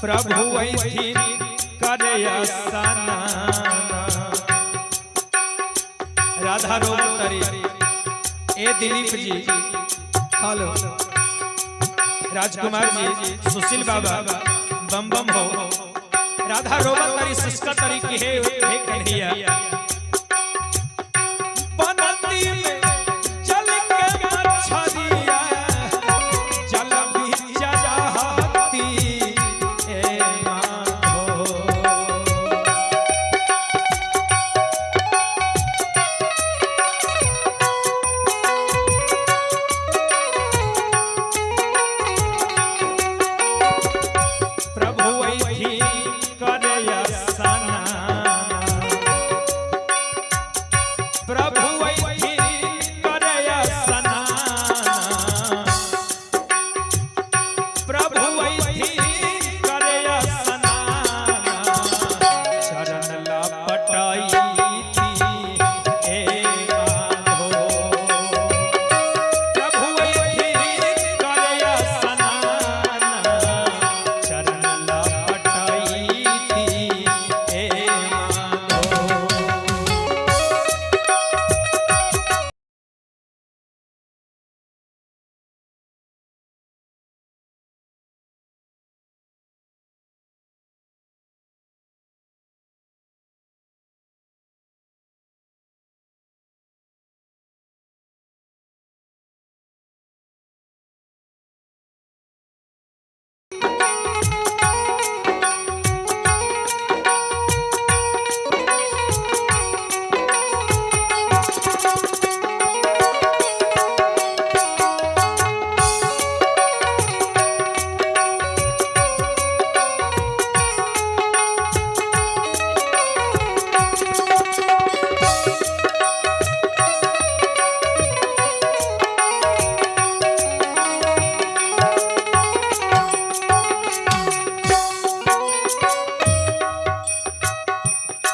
प्रभु ऐथी करे स्नान राधा रोवतरी ए दिलीप जी हेलो राजकुमार जी सुशील बाबा बम बम हो राधा रोवतरी सिस्का तरी की है कन्हैया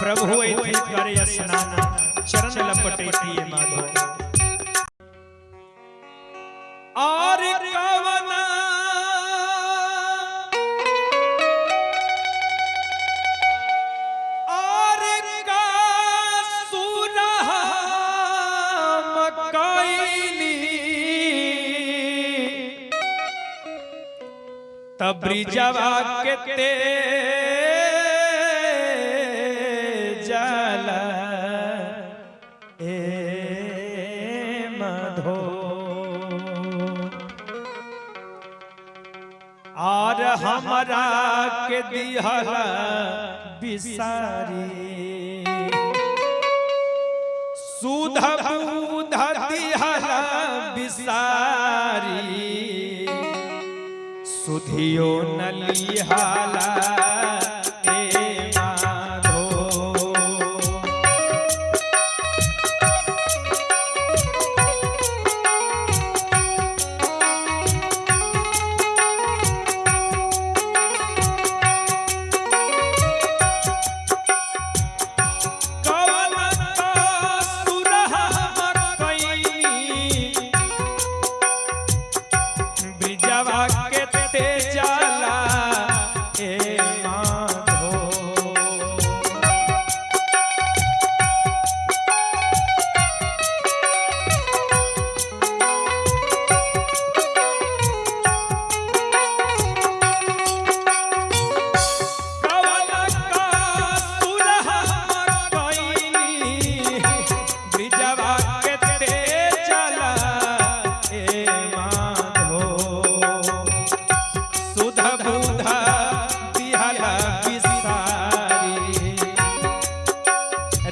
प्रभु ऐथी करे स्नान चरण लपटे माधो और कवना और का सुनह मकैनी तब्रिजवा के ते और हमरा के दिहला बिसारी सुध बुध दिहला बिसारी सुधियो न लिहाला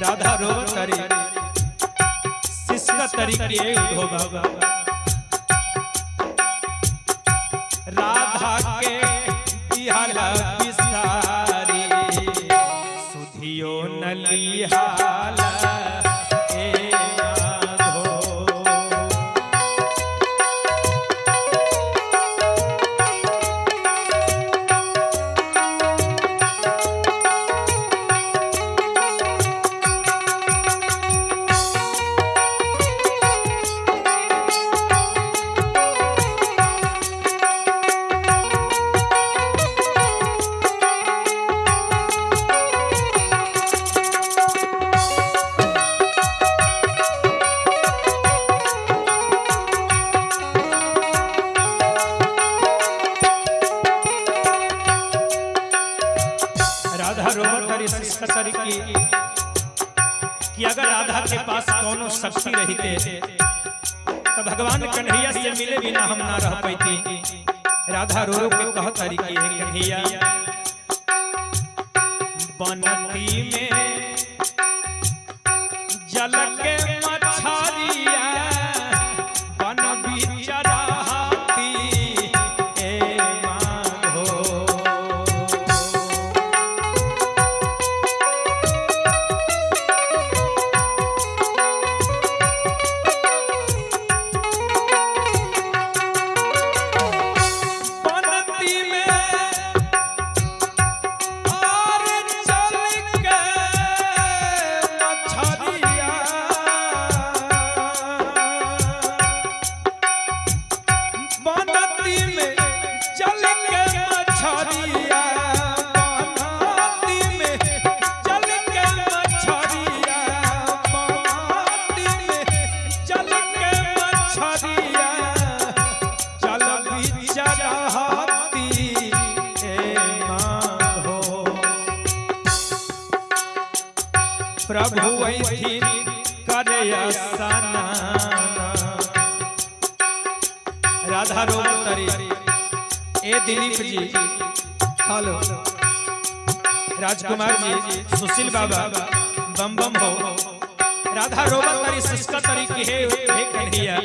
राधा रोवतरी सिस्का तरीके उधो बाबा राधा के दिहला बिसारी सुधियो न लिहाला तरी शिक्षा तरी कि अगर राधा के पास कोनो शक्ति रहते तो भगवान कन्हैया से मिले बिना हम ना रह पाती। राधा रो रो के कह तरी की है कन्हैया बनती में जल के मछरिया बन बिचराती ए माधो। प्रभु ऐथिन करे सना राधा रोवतरी ए दिलीप जी हेलो राजकुमार जी सुशील बाबा बम बम हो राधा रोवतरी सिस्का तरी की है कन्हैया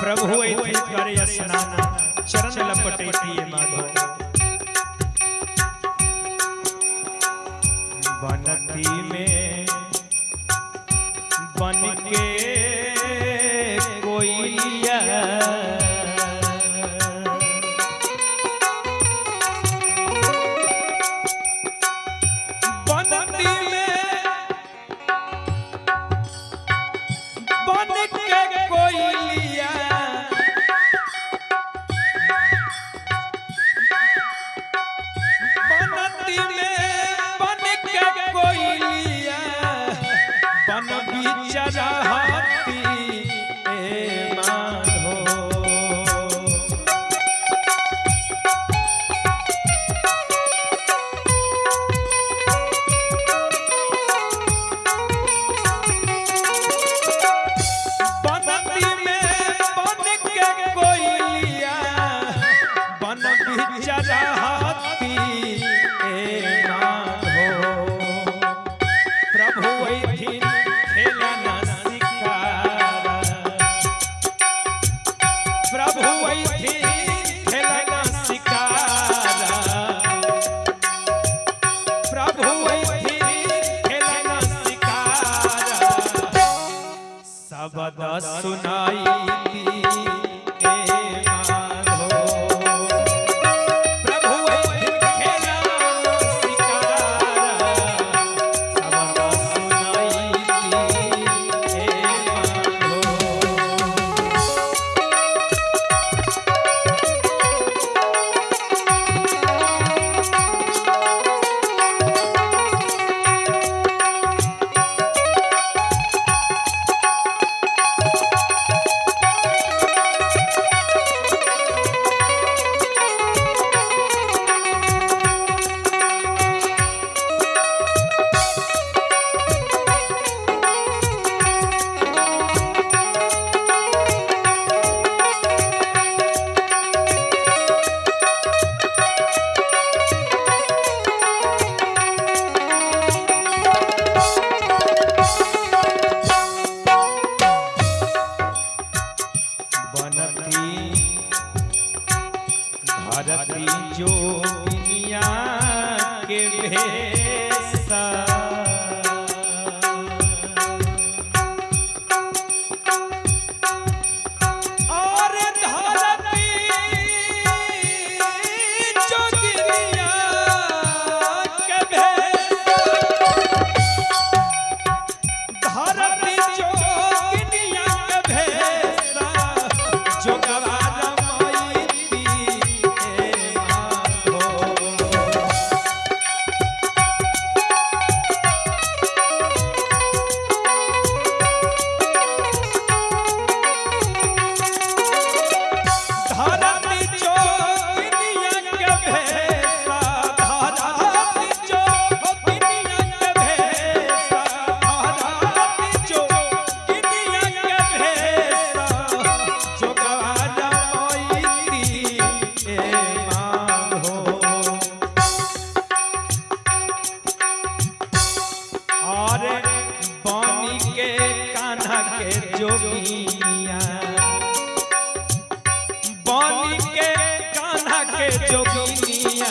प्रभु ऐथिन करे स्नान चरण लपटेती माधो बनती में बन के कोइलिया बनती में बन के कोइलिया बन बिचराती ए माधो। बनती में बन के कोइलिया बन बिचराती ए माधो। प्रभु ऐथिन प्रभु ऐथिन खेलना सिकारा प्रभु ऐथिन खेलना सिकारा धरती जोगिनिया के भेसा जोगिनिया बनी के कान्हा के जोगिनिया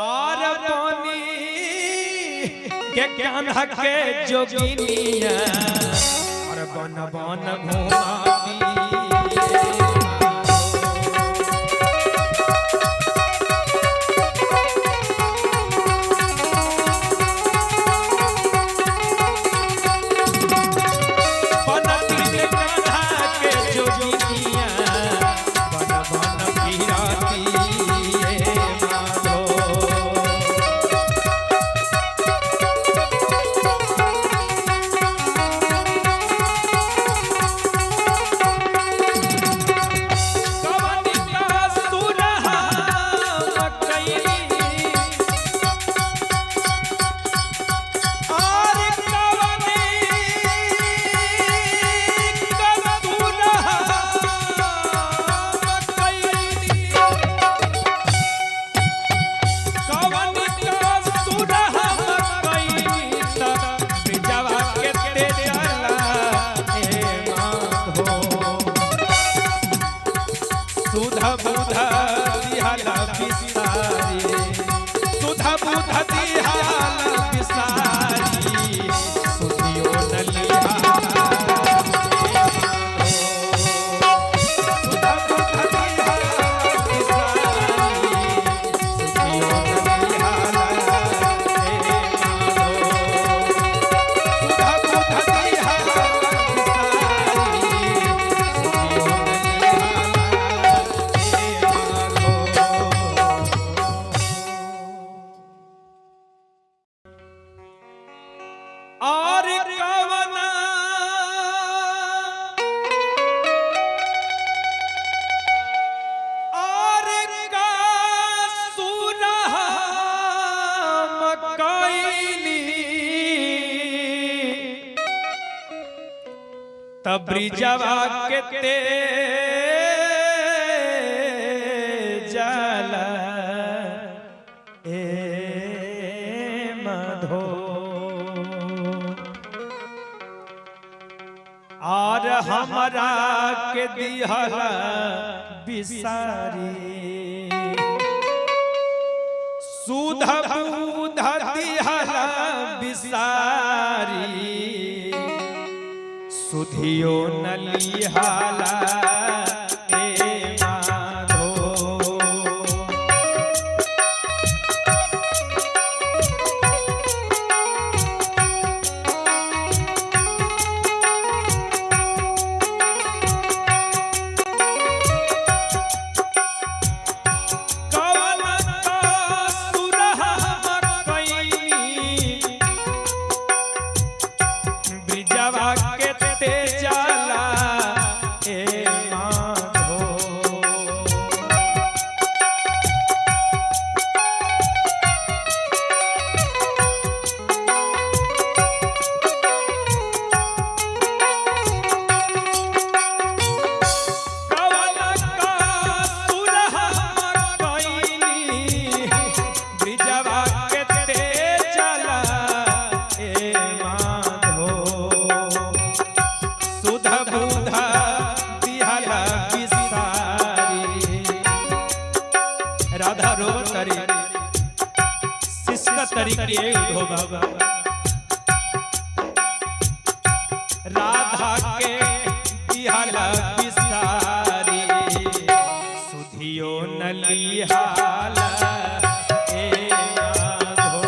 और बनी के कान्हा के जोगिनिया और बन बन घुमावी सुधा बुधा दिहाला बिसारी सुधा बुधा दिहाला बिसारी सुधियो नलिहाला सुधा बुधा दिहाला बिसारी सुधियो नलिहाला सुधा बुधा दिहाला और कवना और का सुरहा मकैनी तब्रिजवा के ते जाला मधो और हमरा के दिहला बिसारी सुधा बुधा दिहला बिसारी सुधियो नलिहाला ब्रिजवा के ते जाला तरीके हो बाबा राधा के बिहाला बिसारी सुधियो नलिहाला ए माधो।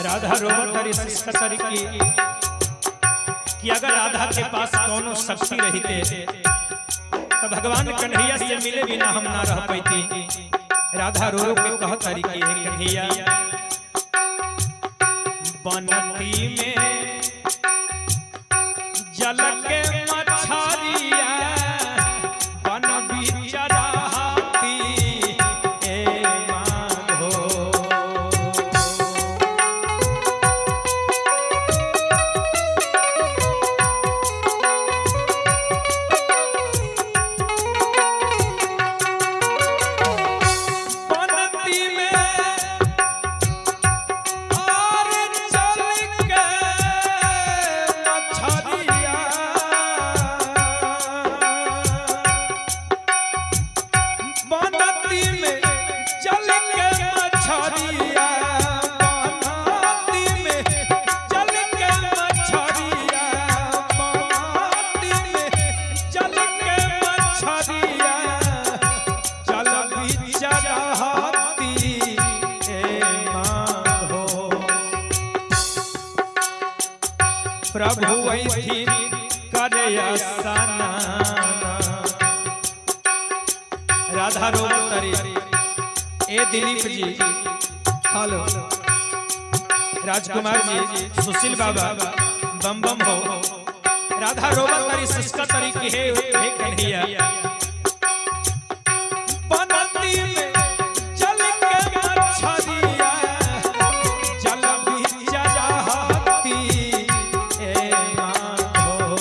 राधा रोवत तारी शिष्का तारी कि अगर राधा के पास दोनों शक्ति रहते तो भगवान कन्हैया से मिले बिना हम ना रह पाती। राधा रो रो के कह तारी कि हे कन्हैया बनती में जल के मछरिया बन बिचराती ए माधो। प्रभु वैथी करया सना राधा रोवत तारी ए दिलीप जी हेलो राजकुमार जी सुशील बाबा बम बम हो। राधा रोवत तारी शिष्का तारी की हे कन्हैया बनती में चल के मछरिया जल बिचराती ए माधो।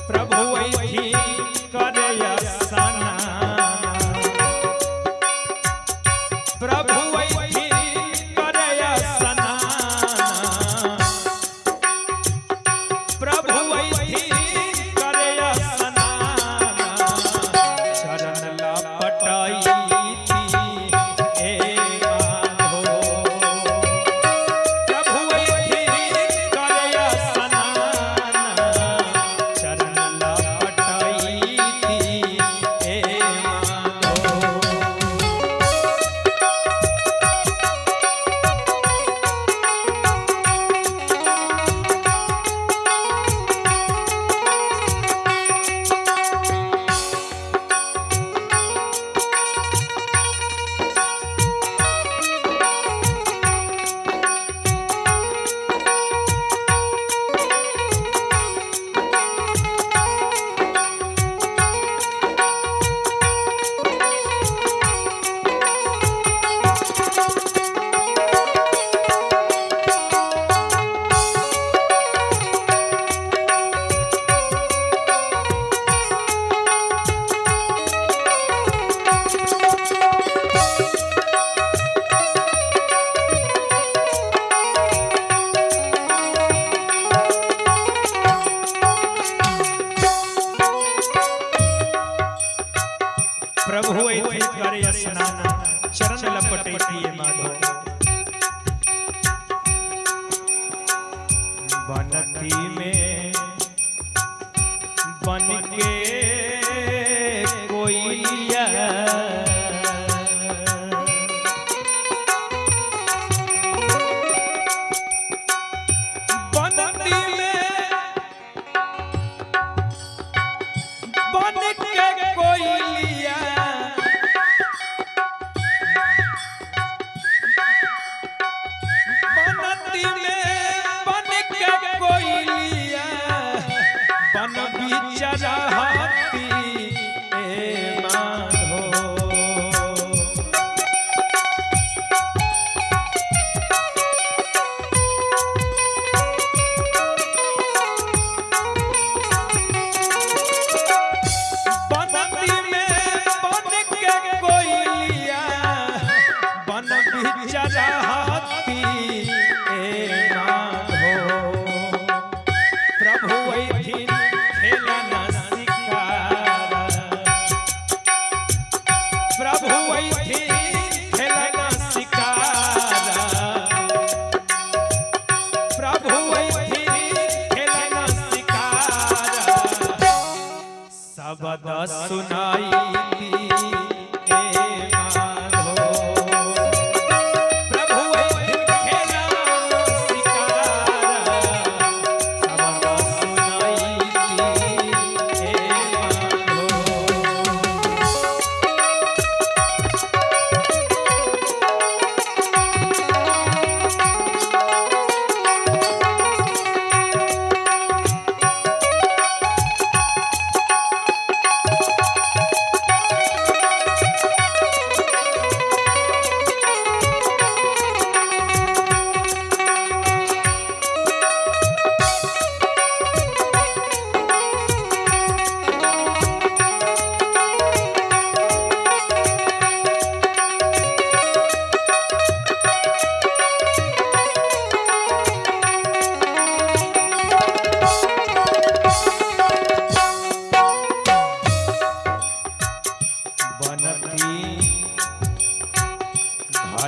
प्रभु वैथी करया सना प्रभु वैथी करया सना प्रभु वैथी करया सना चरण लपटाई ए माधो। प्रभु वैथी करया सना चरण लपटाई ए माधो। प्रभु वैथी करया सना चरण लपटैती ए माधो। बनती में बन के कोयलिया बनती में बन के कोयलिया चढ़ती ए माधो। बनती में बन के कोयलिया बन भी चढ़ती ए माधो। प्रभु वैथिन खेलन शिकारा, प्रभु वैथिन खेलन शिकारा, प्रभु वैथिन खेलन शिकारा। शब्द सुनाई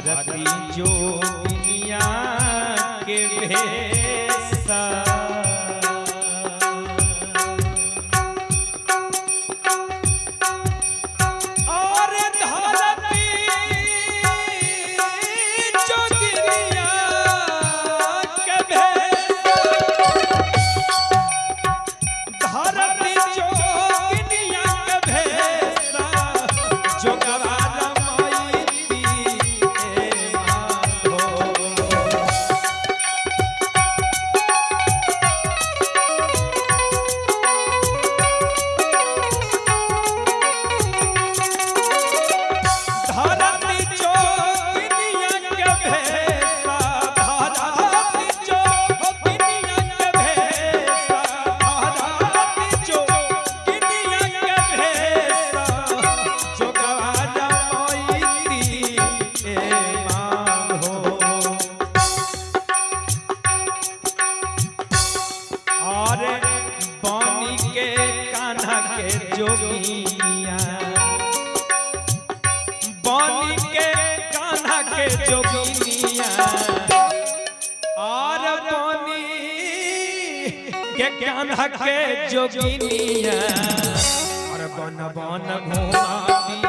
धरती जो दुनिया के भेसा। और धरती जो दुनिया के भेसा, धरती जो दुनिया के भेसा, जो गवारा जोगिया, बन के कान्हा के जोगिया, और बनी के कान्हा के जोगिनिया, और बन बन घुमाती।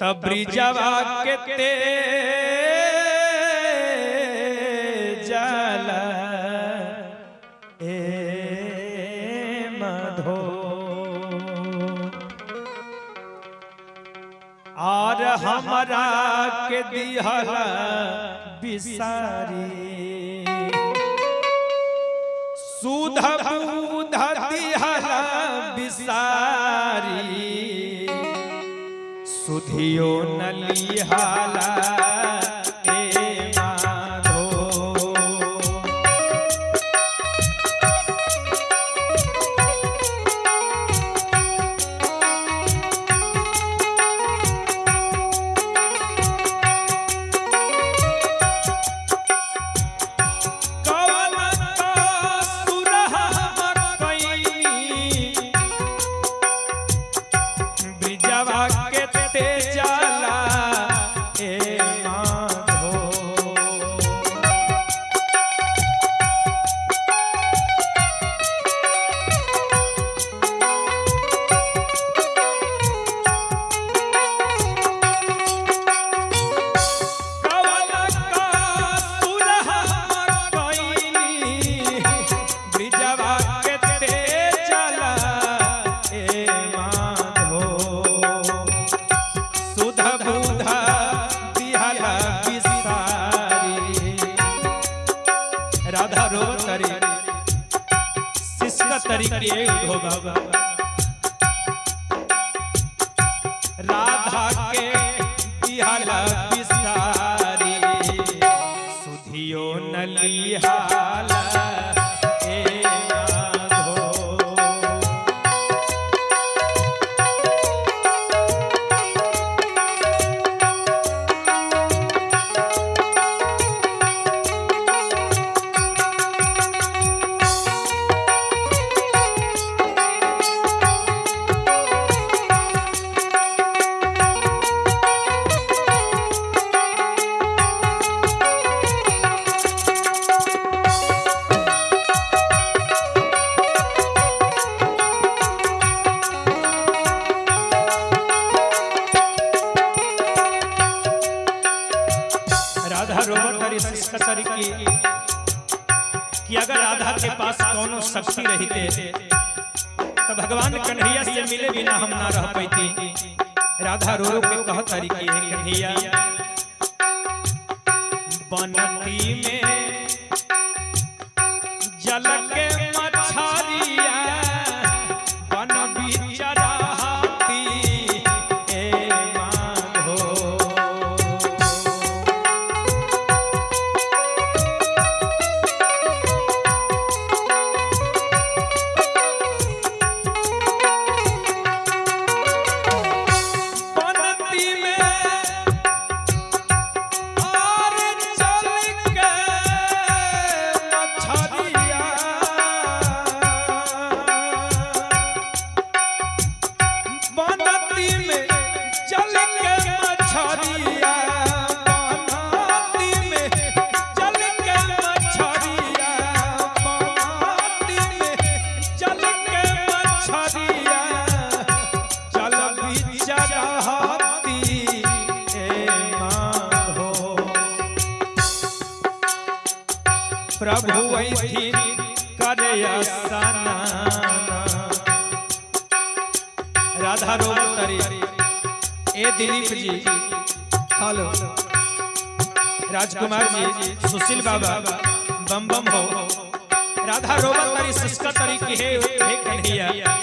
तब ब्रिजवा के ते जाला ए मधो और हमरा के दिहला बिसारी सुध बुध दिहला बिसारी सुधियो नलिहाला ए माधो राधा रोवत तरी शिष्य तरीके हो बाबा राधा के दिहला बिसारी सुधियो नलिहाला ए माधो राधा रोवत तरी शिष्य तरीके कि अगर राधा के पास कोनो शक्ति रहते तो भगवान कन्हैया से मिले बिना हम ना रह पाती। राधा रो रो के कह तरीके कन्हैया बनती में जल के मछरिया बन बिचराती ए माधो प्रभु वैथी करया सना राधा रोवत तरी ए दिलीप जी हेलो राजकुमार जी सुशील बाबा बम बम हो राधा रोवत तरी सिस्का तरी की हे कन्हैया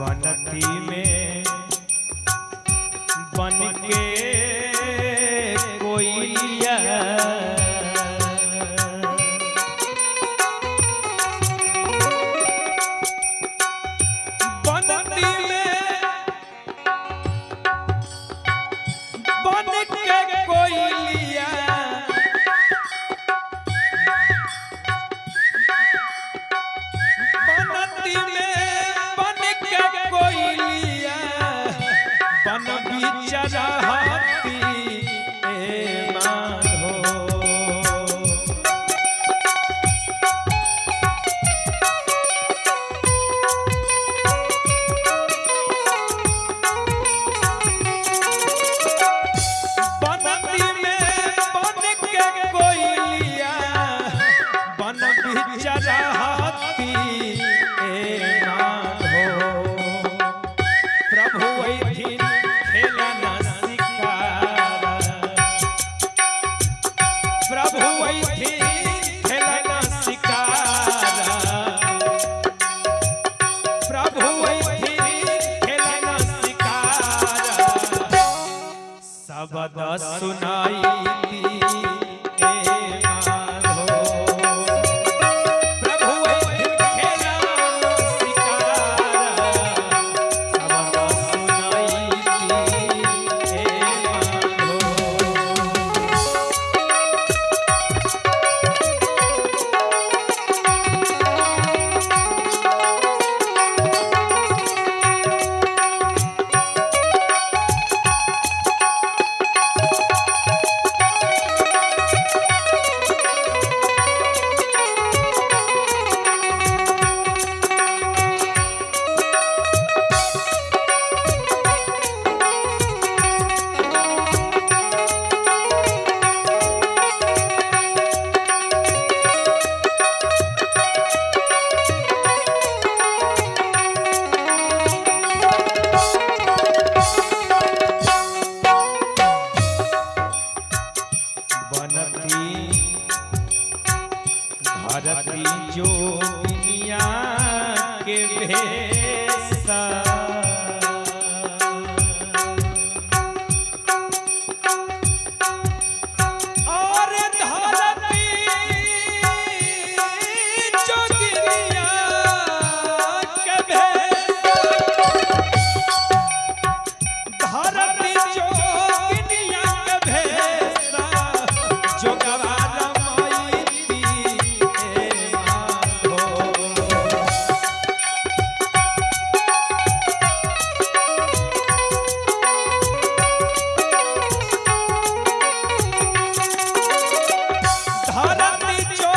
बनती में बन के कोयलिया बनती में बन के कोयलिया बनती में बन के कोयलिया बन बिचराती ए माधो बनती में बन के कोयलिया बन बिचराती ए माधो प्रभु वैथिन खेलना शिकारा प्रभु वैथिन खेलना शिकारा प्रभु वैथिन खेलना शिकारा शब्द सुनाई दी ए माधो प्रभु वैथिन खेलना शिकारा शब्द सुनाई दी ए बनती धरती जो दुनिया के भेसा और धरती जो दुनिया के भेसा धरती जो दुनिया के भेसा जो गवारा मोईती ए माधो धरती जो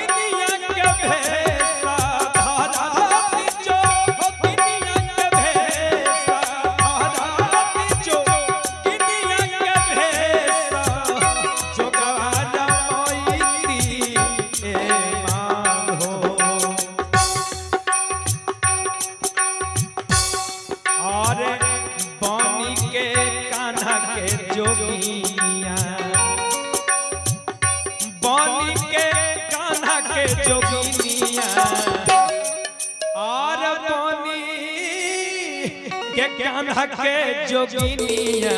दुनिया के भेसा धरती जो दुनिया के भेसा धरती जो दुनिया के भेसा जो गवारा मोईती ए माधो और बनी के कान्हा के जोगिया बनी के कान्हा के जोगिया और बनी के कान्हा के जोगिनिया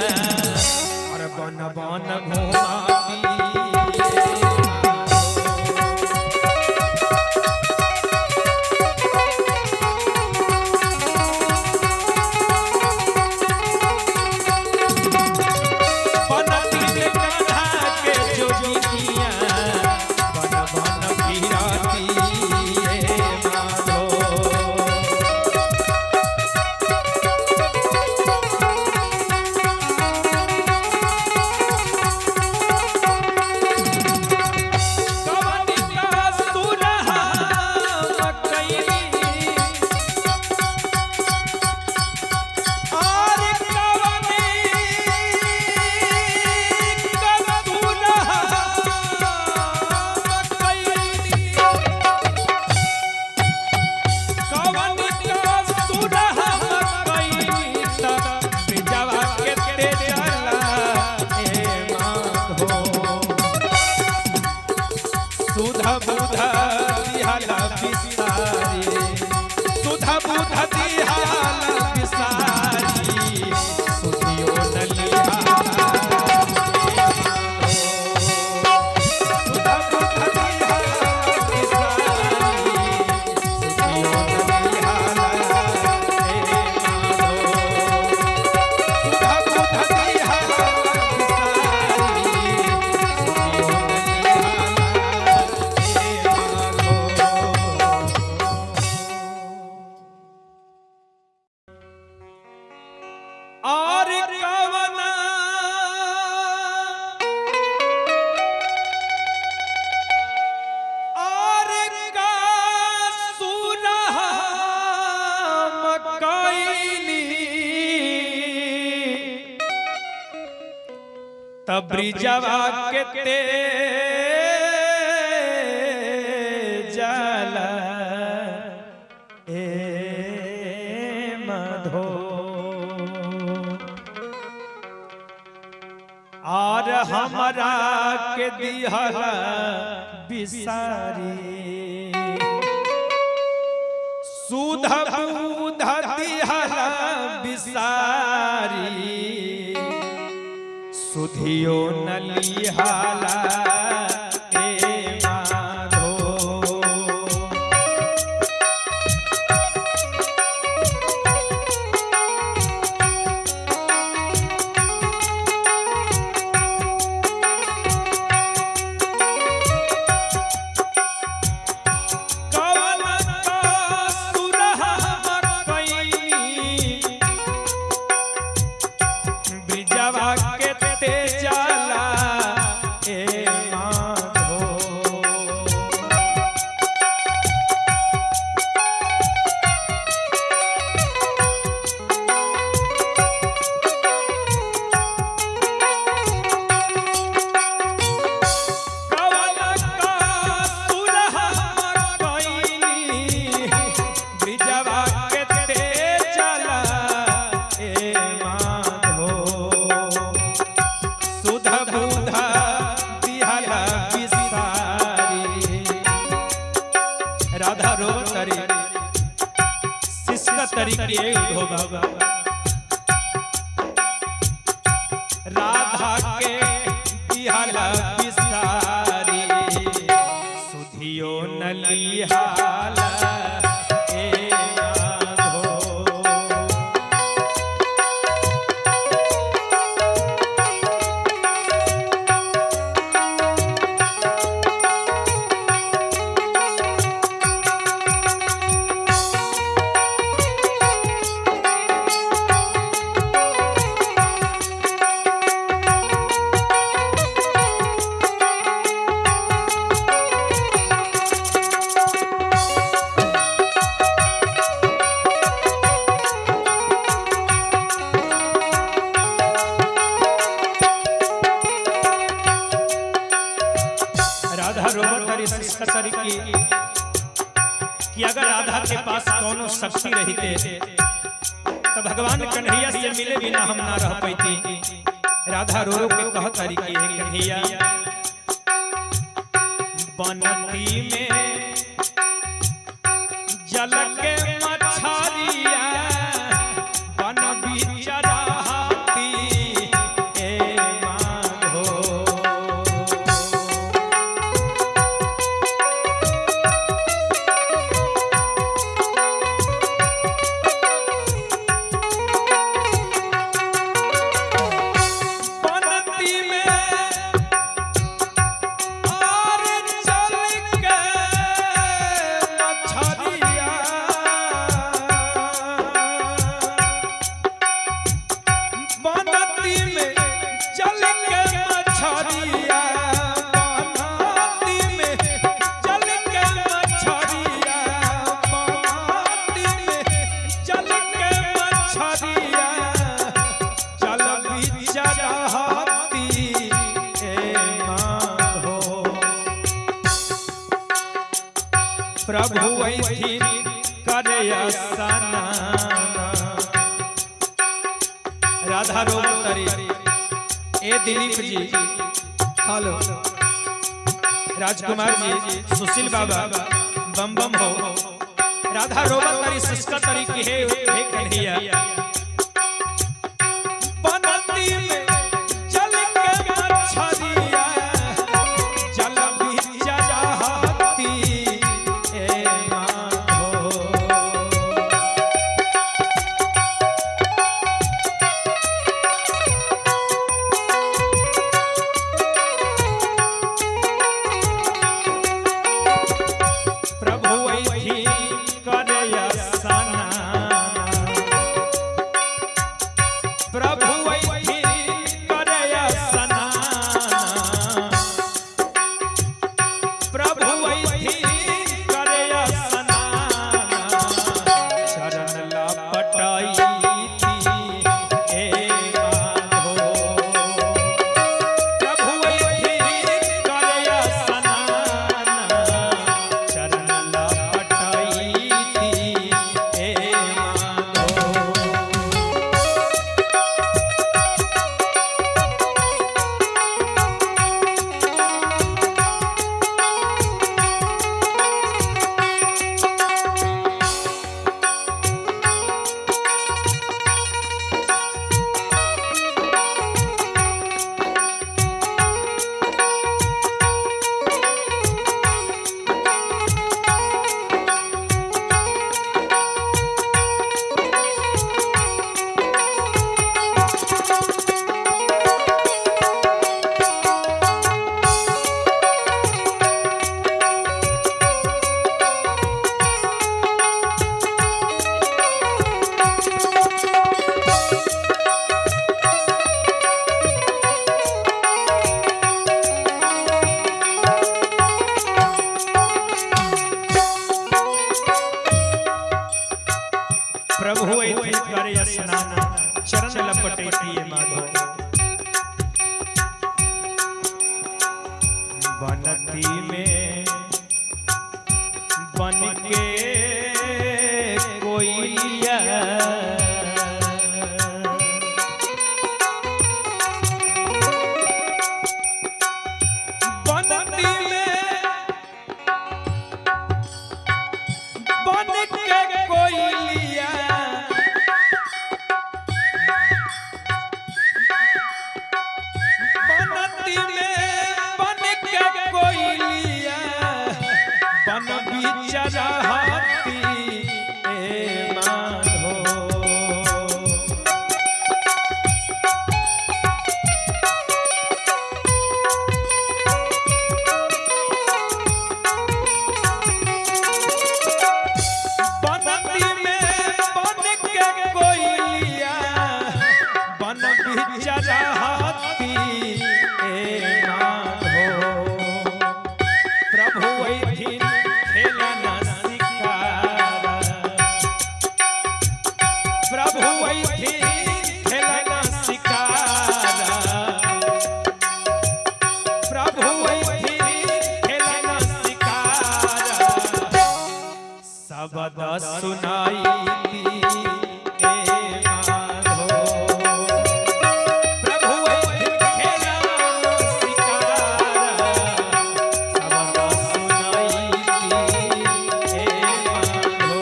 और बन बन घुमाती बनती में कान्हा के जोगिनिया बन बन फिराती ए माधो सुधा बुधा दिहाला तब ब्रिजवा के ते जाला ए मधो और हमरा के दिहला बिसारी सुध बुध दिहला बिसारी सुधियो नलिहाला ए माधो राधा रोवत तारी शिष्य तरीके हो बाबा राधा के दिहला बिसारी सुधियो नलिहाला ए माधो राधा रोवत तारी शिष्य तरीके कि अगर राधा के पास कोनो शक्ति रहते तो भगवान कन्हैया से मिले बिना हम ना रह पाती। राधा रो रो के कह तारी कि कन्हैया बनती में जल के मछरिया बन बिचराती ए माधो प्रभु वैथी करे सना राधा रोवत तारी ए दिलीप जी हेलो राजकुमार जी सुशील बाबा बम बम हो राधा रोवत तारी शिष्य तरीके हे कन्हैया बनती में जल के मछरिया जल बिचराती प्रभु ऐथे करे स्नान चरण लपटेतिए माधो बनती में बन के कोयलिया बनती में बन के कोयलिया बनती में बन के कोयलिया बन बिचारा हाथी ए माधो बनती में बन के कोयलिया बन बिचारा हाथी ए माधो प्रभु ऐथिन खेलना शिकारा प्रभु ऐथिन खेलना शिकारा प्रभु ऐथिन खेलना शिकारा शब्द सुनाई दी ए माधो प्रभु ऐथिन खेलना शिकारा शब्द सुनाई दी ए माधो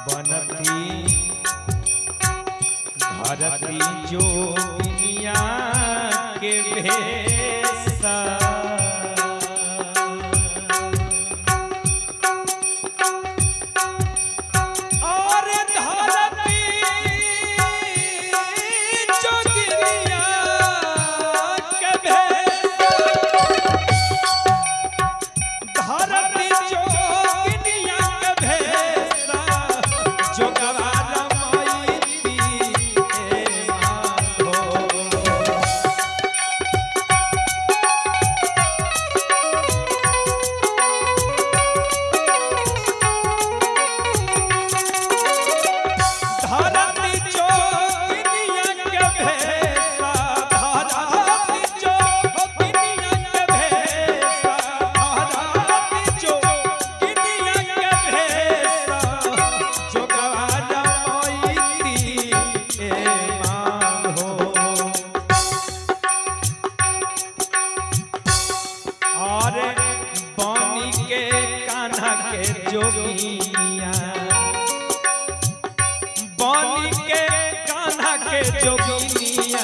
बनती धरती जो दुनिया के भेसा और धरती जो दुनिया के भेसा धरती जो दुनिया के भेसा जो गवारा माईती ए माधो धरती जो दुनिया के भेसा धरती जो दुनिया के भेसा धरती जो दुनिया के भेसा जो गवारा माईती ए माधो और पानी के कान्हा के जोगिया पानी के कान्हा के जोगिया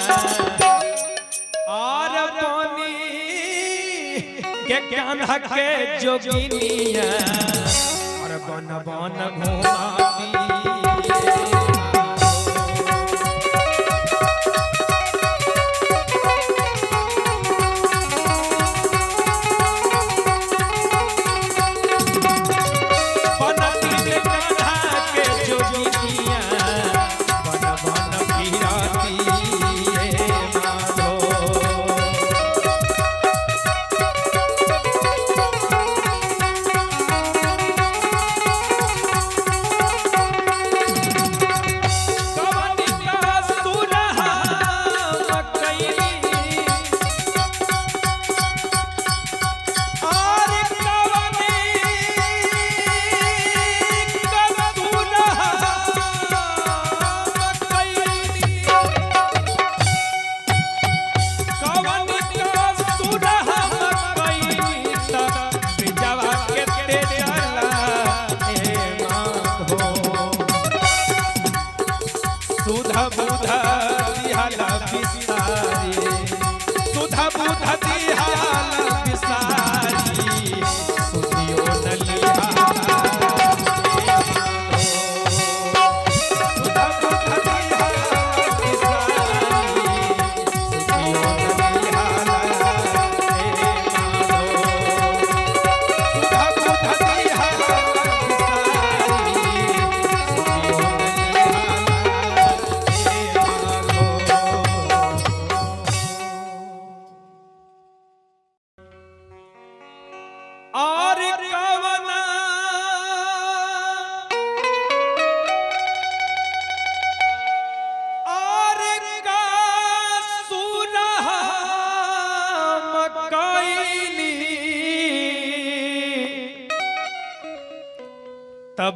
और पानी के कान्हा के जोगिनिया और बन बन घुमाती बनती में कान्हा के जोगिनिया बन बन फिराती ए माधो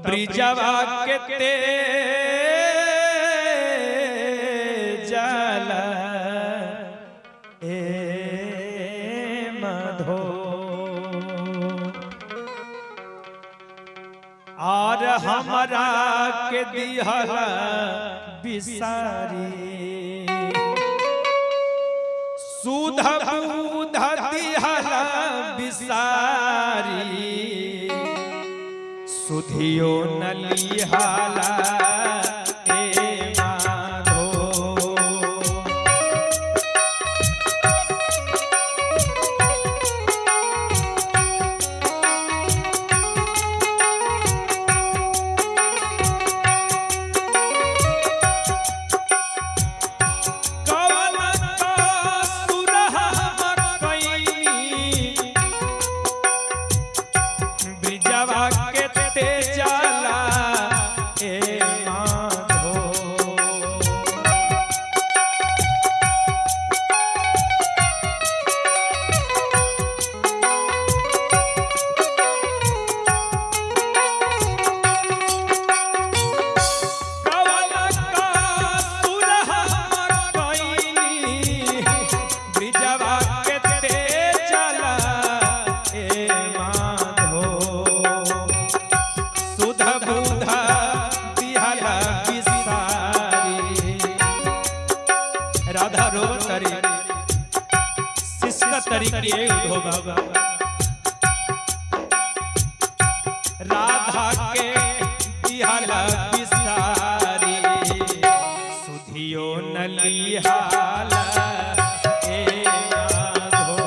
ब्रिजवा के ते जाला ए मधो और हमरा के दिहला बिसारी सुध बुध दिहला बिसारी सुधियो नलिहाला ए माधो राधा के दिहला बिसारी सुधियो नलिहाला ए माधो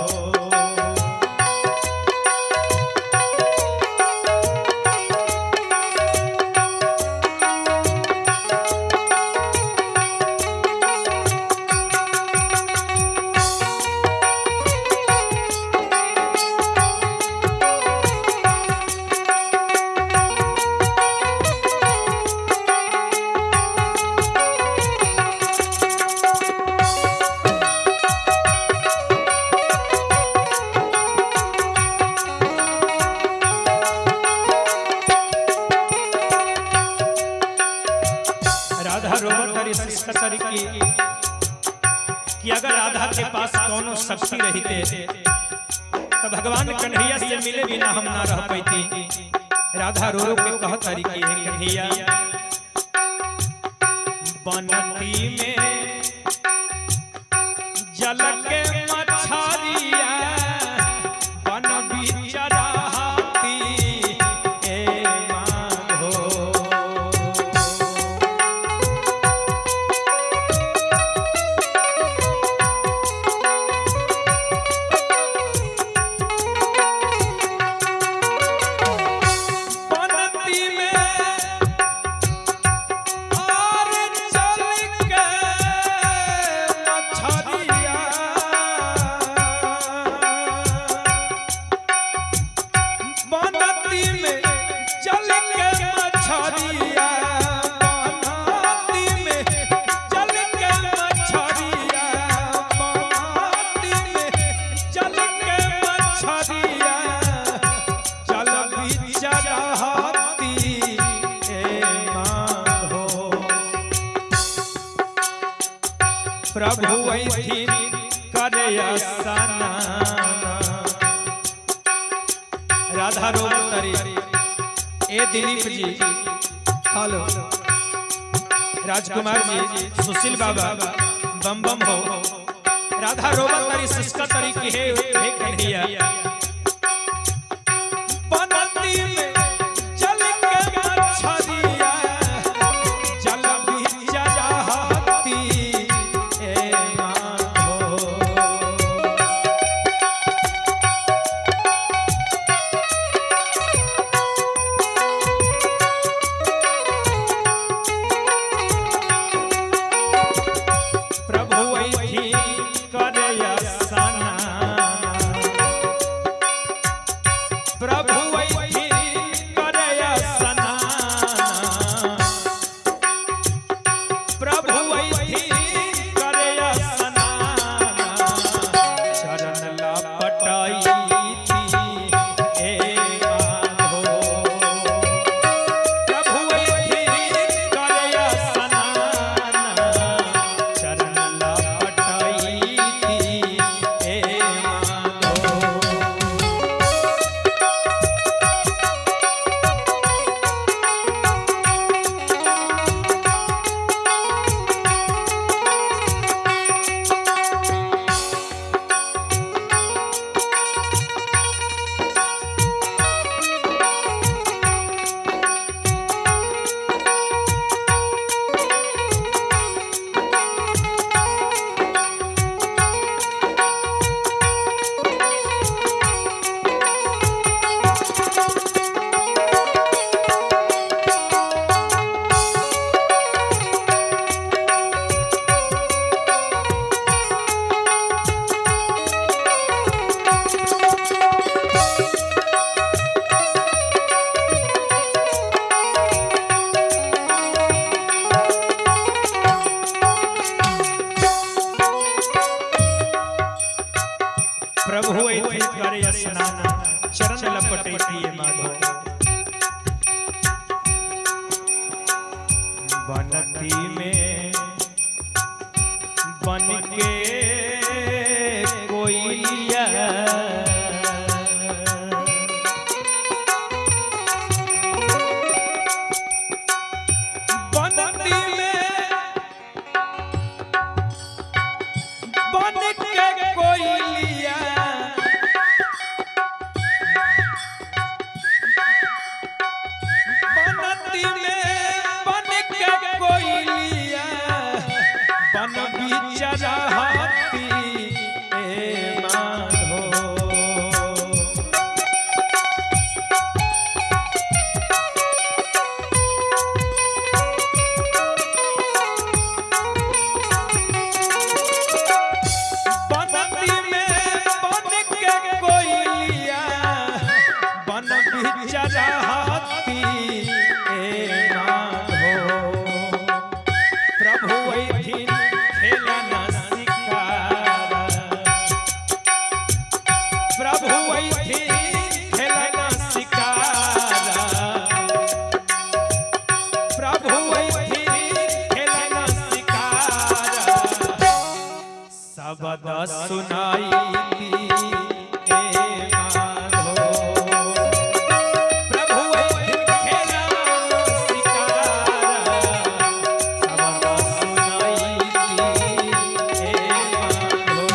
कि अगर राधा के पास कौनो शक्ति रहते तो भगवान कन्हैया से मिले बिना हम ना रह पाती। राधा रो रो के कहत तारी कि कन्हैया बनती में जल के मछरिया बन बिचराती ए माधो प्रभु ऐथिन करे असना राधा रोवतरी ए दिलीप जी हेलो राजकुमार जी सुशील बाबा बम बम हो राधा रोवतरी सिस्का तरी की है कन्हैया बनती में चल के मछरिया जल बिचराती पैती है माधो बनती में बन के कोयलिया बनती में बन के कोयलिया बनती में बन के कोयलिया बन बिचरा हाथी ए माधो बनती में बन के कोयलिया बन बिचरा हाथी ए माधो प्रभु वैथिन खेलना शिकारा प्रभु वैथिन खेलना शिकारा प्रभु वैथिन खेलना शिकारा शब्द सुनाई दी ए माधो प्रभु वैथिन खेलना शिकारा शब्द सुनाई दी ए माधो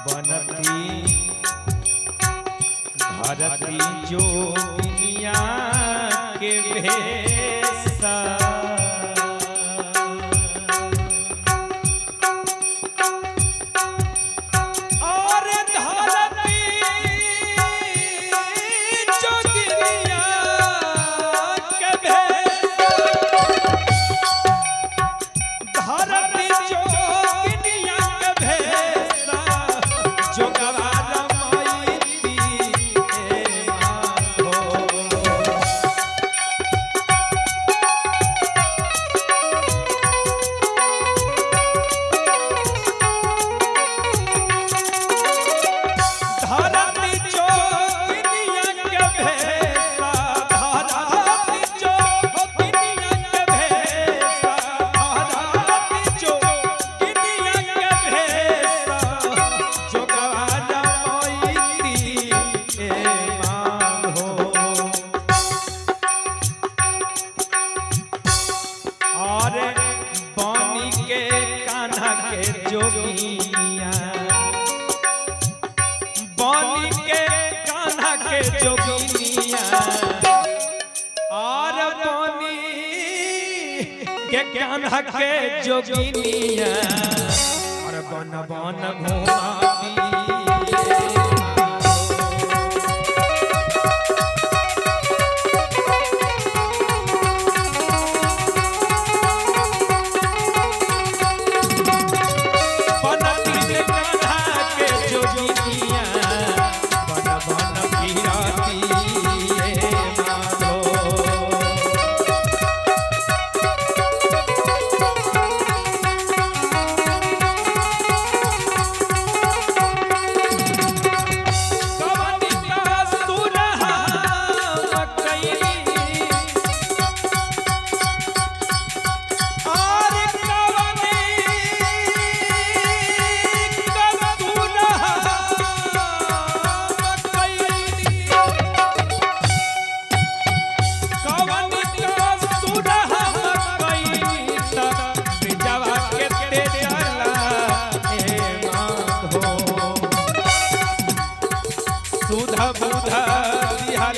बनती धरती जो दुनिया के भेसा और धरती जो दुनिया के भेसा धरती जो दुनिया के भेसा जो गवारा माईती ए माधो धरती जो दुनिया के भेसा धरती जो दुनिया के भेसा धरती जो दुनिया के भेसा जो गवारा माईती ए माधो और पानी के कान्हा के जोगिया पानी के कान्हा के जोगिया और पानी के कान्हा के जोगिनिया और बन बन घुमाती बनती में कान्हा के जोगिनिया बन बन फिराती ए माधो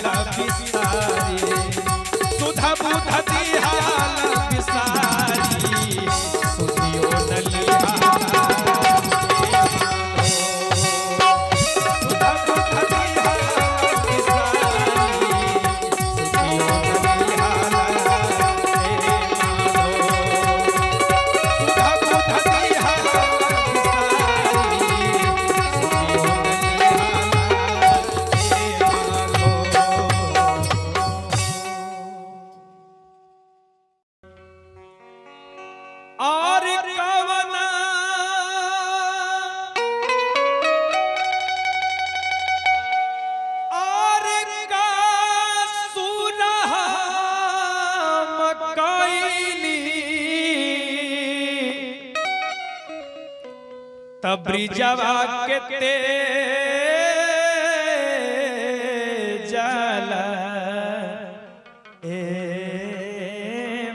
दिहाला बिसारी सुधा बुध दिहाला बिसारी सुधियो नलिहाला तब ब्रिजवा के ते जाला ए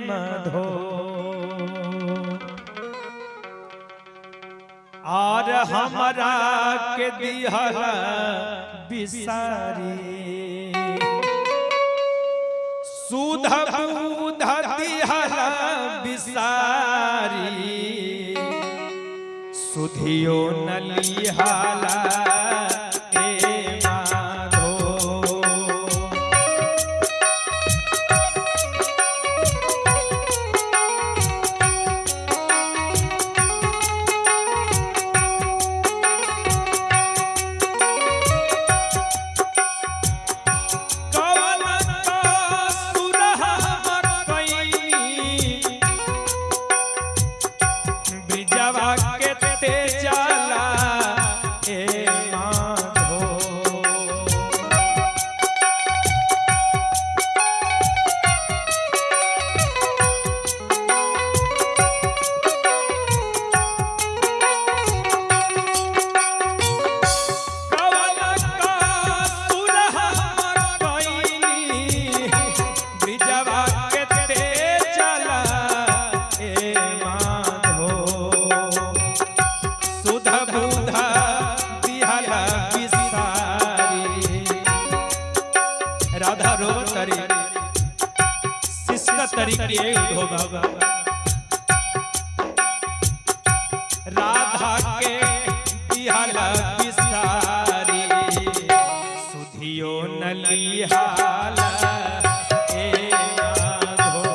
मधो और हमरा के दिहला बिसारी सुध बुध दिहला बिसारी सुधियो नलिहाला ए माधो तरीके हो बाबा राधा के दिहाला बिसारी सुधियो नलिहाला ए माधो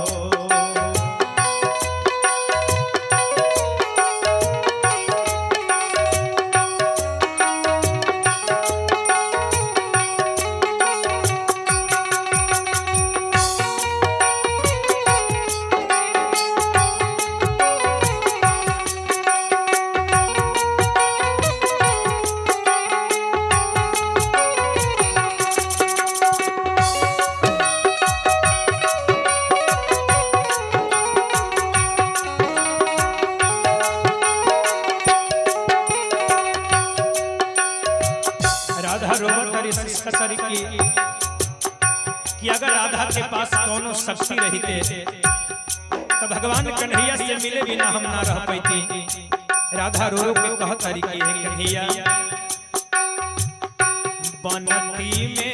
कि अगर राधा के पास दोनों शक्ति रहते तो भगवान कन्हैया से मिले बिना हम ना रह पाती। राधा रो रो के कह तरीके है कन्हैया बनती में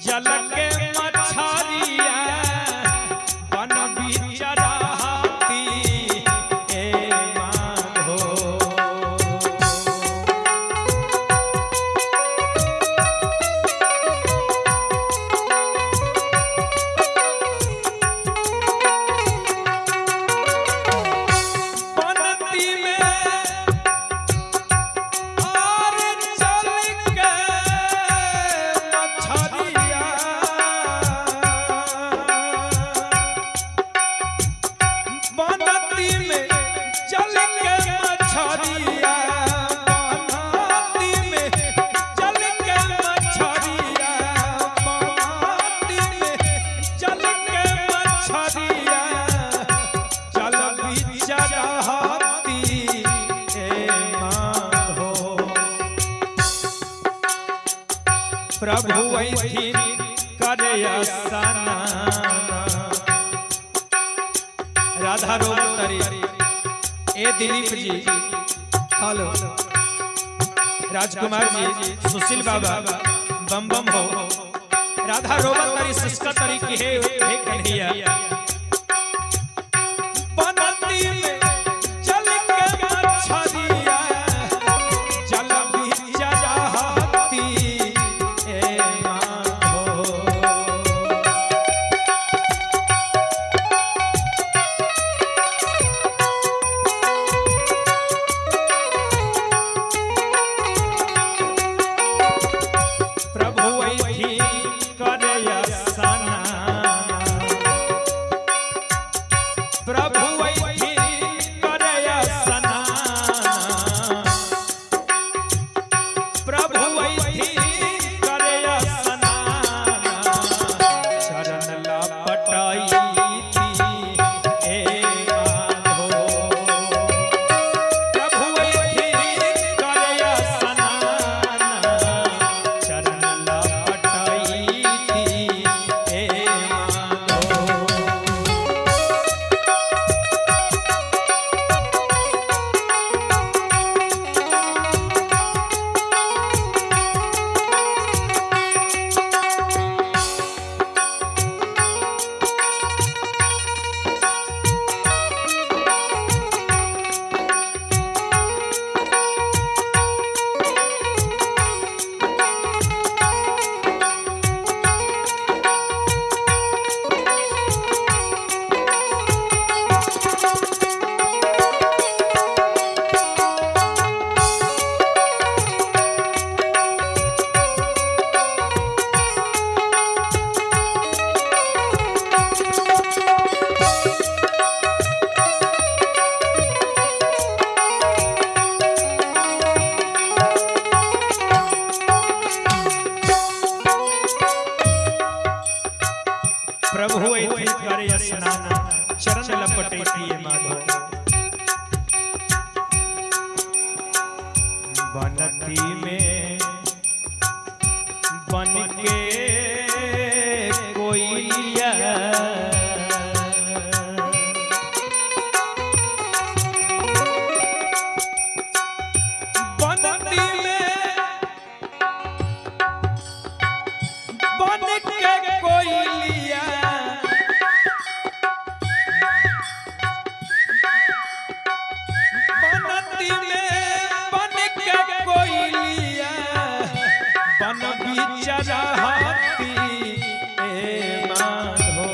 जल के मछरिया बन बिचराती ए माधो प्रभु वैथी करे आसना राधा रोवतरी ए दिलीप जी हेलो राजकुमार जी सुशील बाबा बम बम हो। राधा रोबत तरी सिसका तरी की है हे कन्हैया बनती में चल के मछरिया जल बीच रहती ए माधो। प्रभु ऐठी करया सना प्रभु ऐठी करया सना प्रभु ऐठी करया सना चरण लपटाई थी ए माधो। प्रभु ऐठी करया सना चरण लपटाई थी ए माधो। प्रभु ऐठी करे स्नान चरण लपटैती ए माधो। बनती में बन के कोइलिया बनती में बन के कोइलिया बनती में बन के कोइलिया बन बीच रहती ए माधो।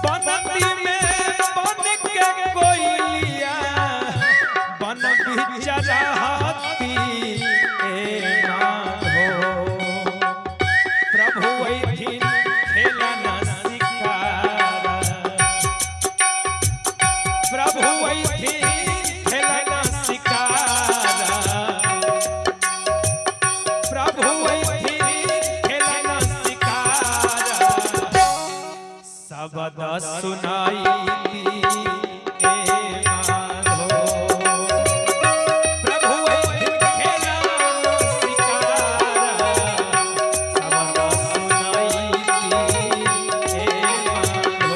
बनती में बन के कोइलिया बन बीच रहती ए माधो। प्रभु ऐठी खेलना शिकारा प्रभु ऐठी खेलना शिकारा प्रभु ऐठी खेलना शिकारा शब्द सुनाई दी ए माधो। प्रभु ऐठी खेलना शिकारा शब्द सुनाई दी ए माधो।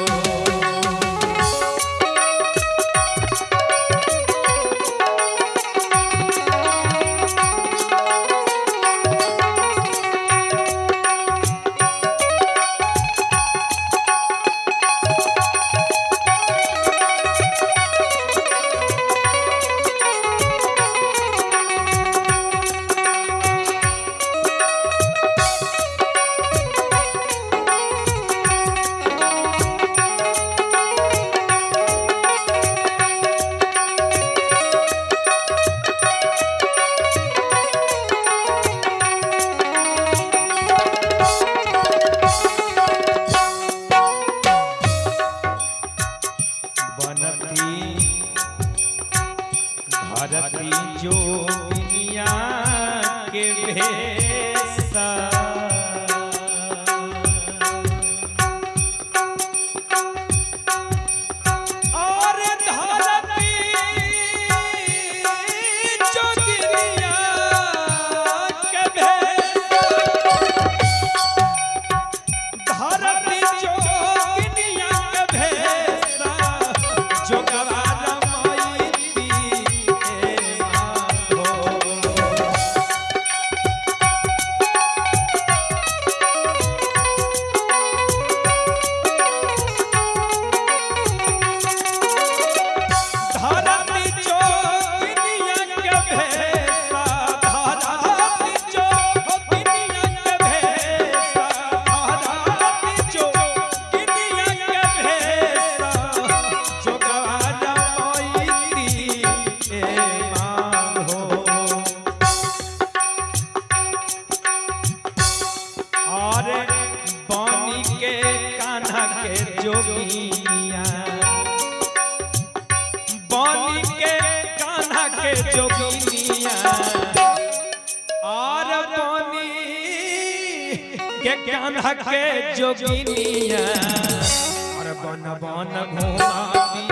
धरती जो दुनिया के भेसा और धरती जो दुनिया के भेसा धरती जोगिनिया बनी के कान्हा के जोगिनिया और बनी के कान्हा के जोगिनिया और बन बन घुमाती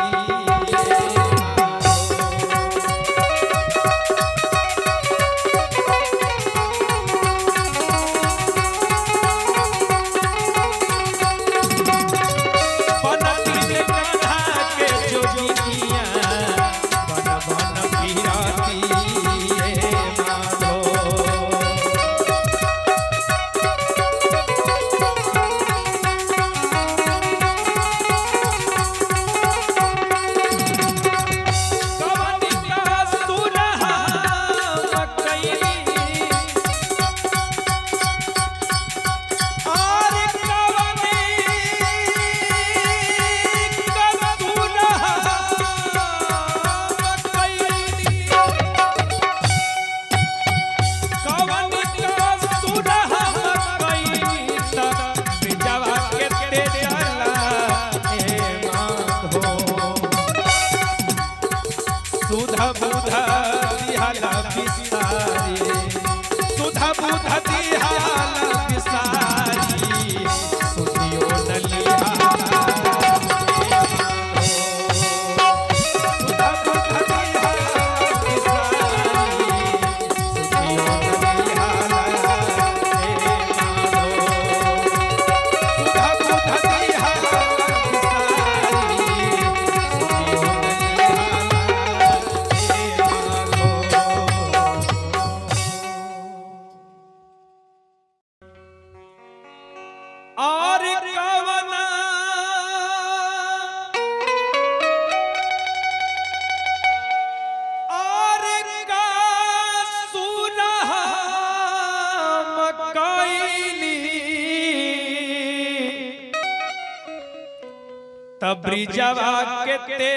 तब ब्रिजवा के ते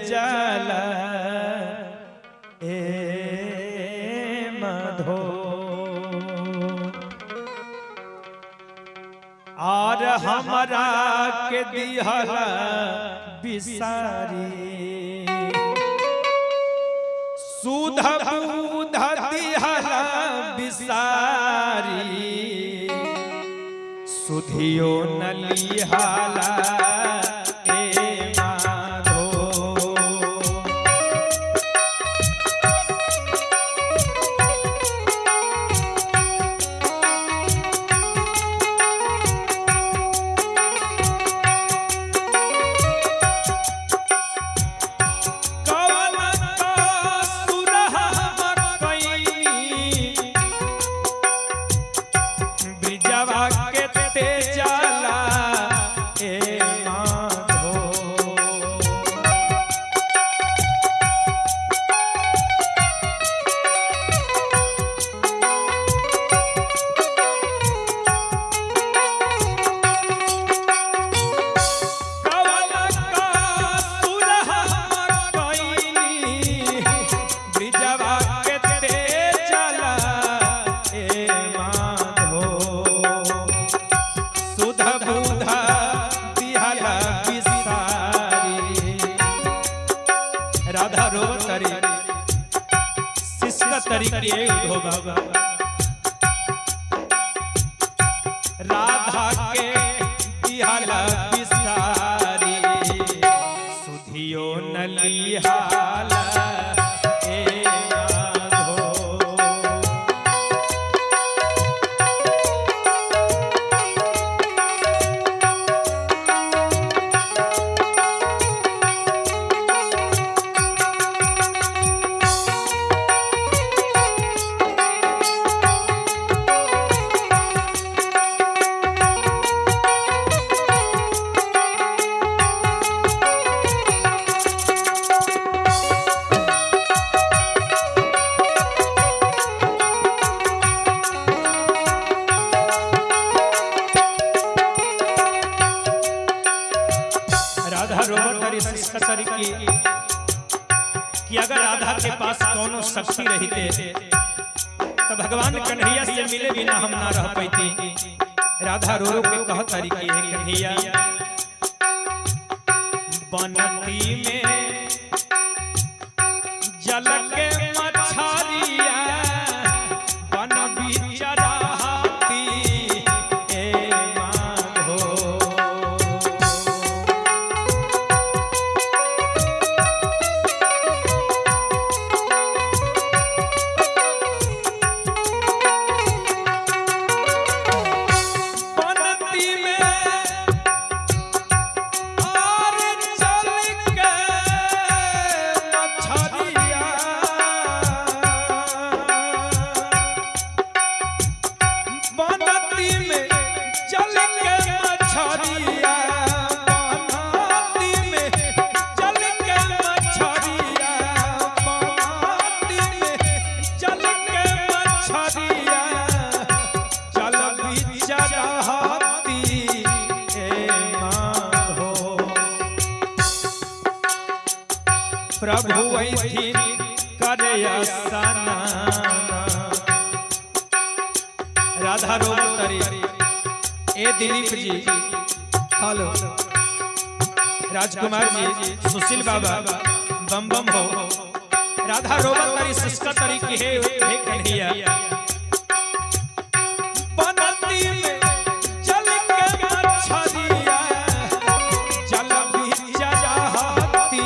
जाला ए मधो और हमरा के दिहला बिसारी सुध बुध दिहला बिसारी सुधियो नलिहाला ए माधो तरीके हो बाबा राधा के दिहाला बिसारी सुधियो नलिहाला ए माधो कि अगर राधा के पास दोनों शक्ति रहते तो भगवान कन्हैया से मिले बिना हम ना रह पाती। राधा रो रो के कह तरीके है कन्हैया बनती में जल के मछरिया बन बिचराती ए माधो प्रभु वैथिन करया सना राधा रोवतरी ए दिलीप जी हेलो राजकुमार जी सुशील बाबा बम बम हो राधा रोवतरी सिस्का तरीके है कन्हैया बनती में जल के मछरिया जल बिचराती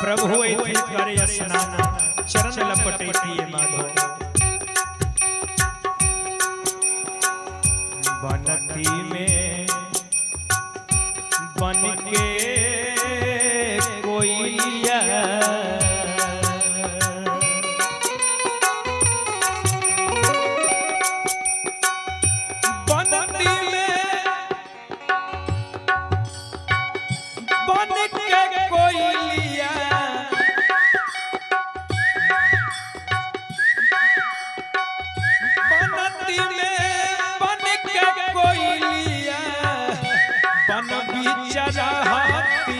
प्रभु ऐथिन करे स्नान चरण लपटैती माधो बनती में बन के कोइलिया बनती में बन के कोइलिया बिचराती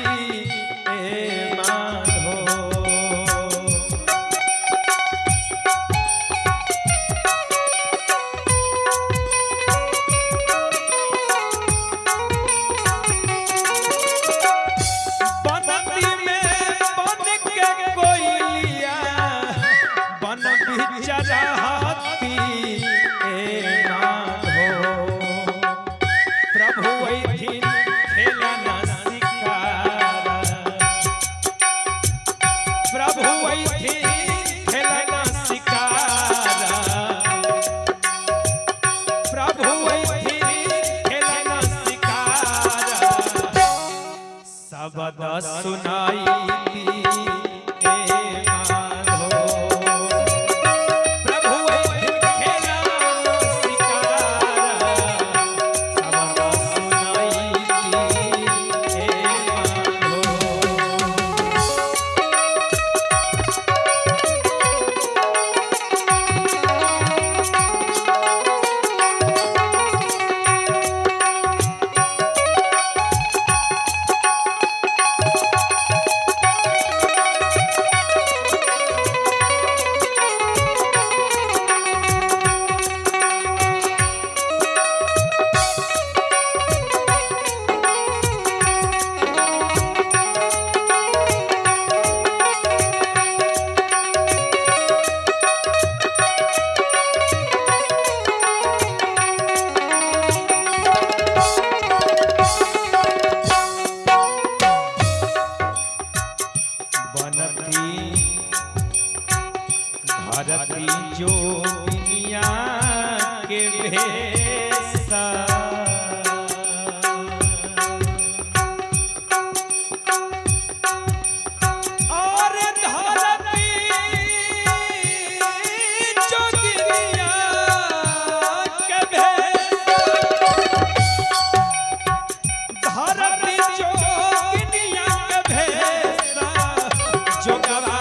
ए माधो बनती में बन के कोइलिया बन बिचराती ए माधो प्रभु ऐथिन प्रभु ऐथिन खेलना सिकारा प्रभु ऐथिन खेलना सिकारा शब्द सुनाई दी ए माधो प्रभु भेसा और धरती जोगिनिया के भेसा धरती जोगिनिया के भेसा जोगवा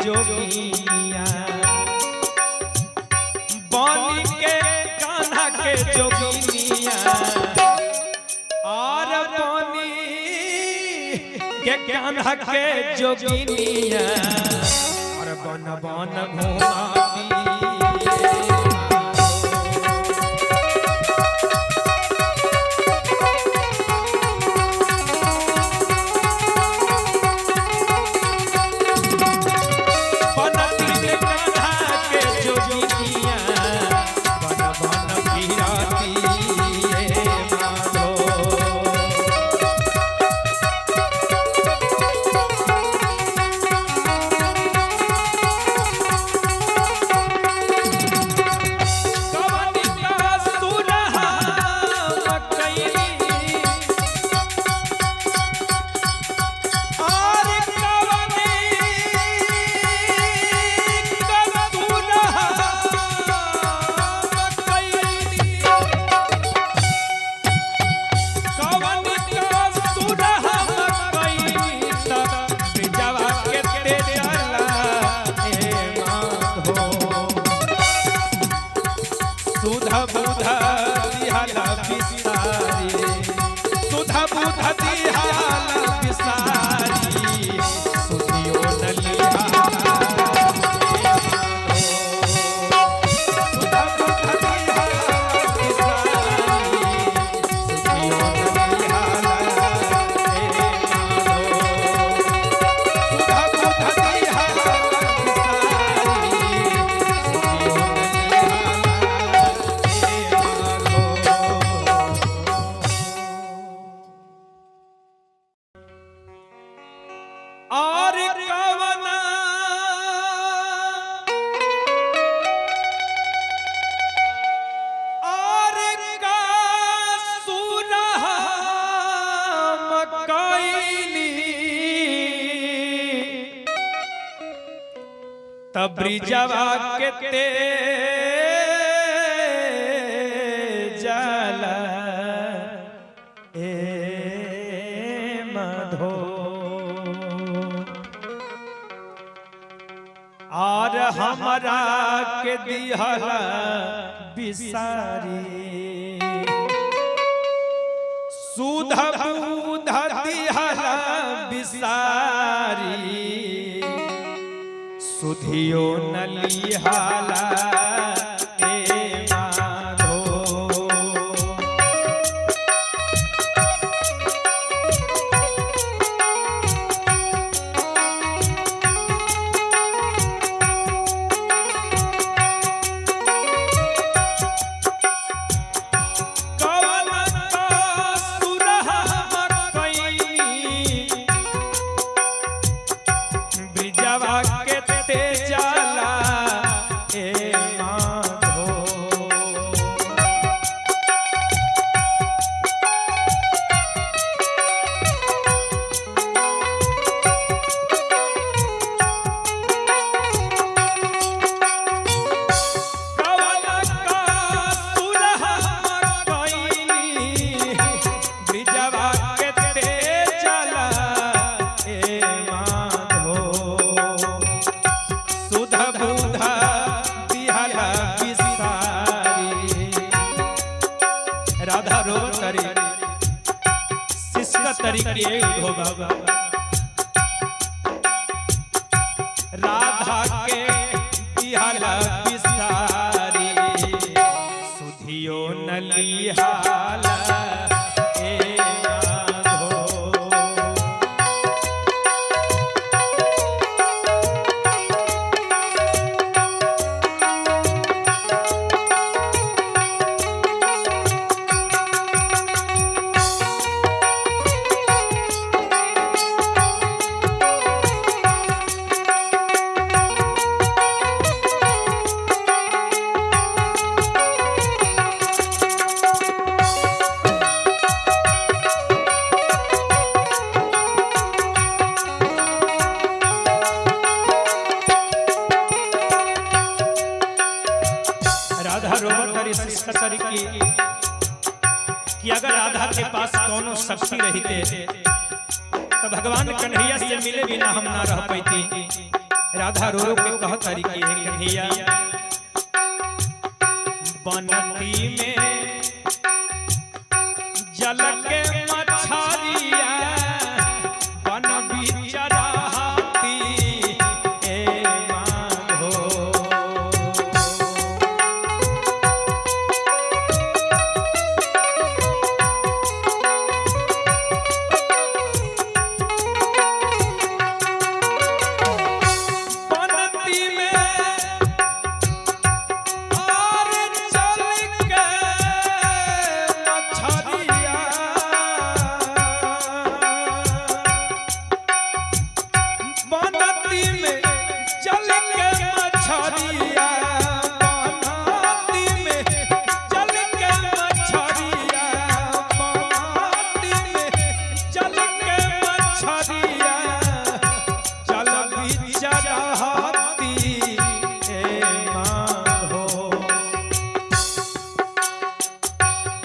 जोगिनिया बनी के कान्हा के जोगिनिया और बनी के कान्हा के जोगिनिया और बन बन घुमाती सुधा बुधा दिहाला बिसारी सुधा बुधा दिहाला बिसारी सुधियो नलिहा सुधा बुधा दिहाला बिसारी सुधियो नलिहा सुधा बुधा दिहाला और कवना और का सुनहा मकैनी तब ब्रिजवा के ते जाला मधो और हमरा के दिहला बिसारी सुधा बुधा दिहला बिसारी सुधियो नलिहाला ब्रिजवा के ते जाला ए तरीके हो बाबा राधा के दिहाला बिसारी सुधियो नलिहाला कि अगर राधा के पास कोनो शक्ति रहते तो भगवान कन्हैया से मिले बिना हम ना रह पाती। राधा रो रो के कह तरीके है कन्हैया बनती में जल के मछरिया बन बिचराती ए माधो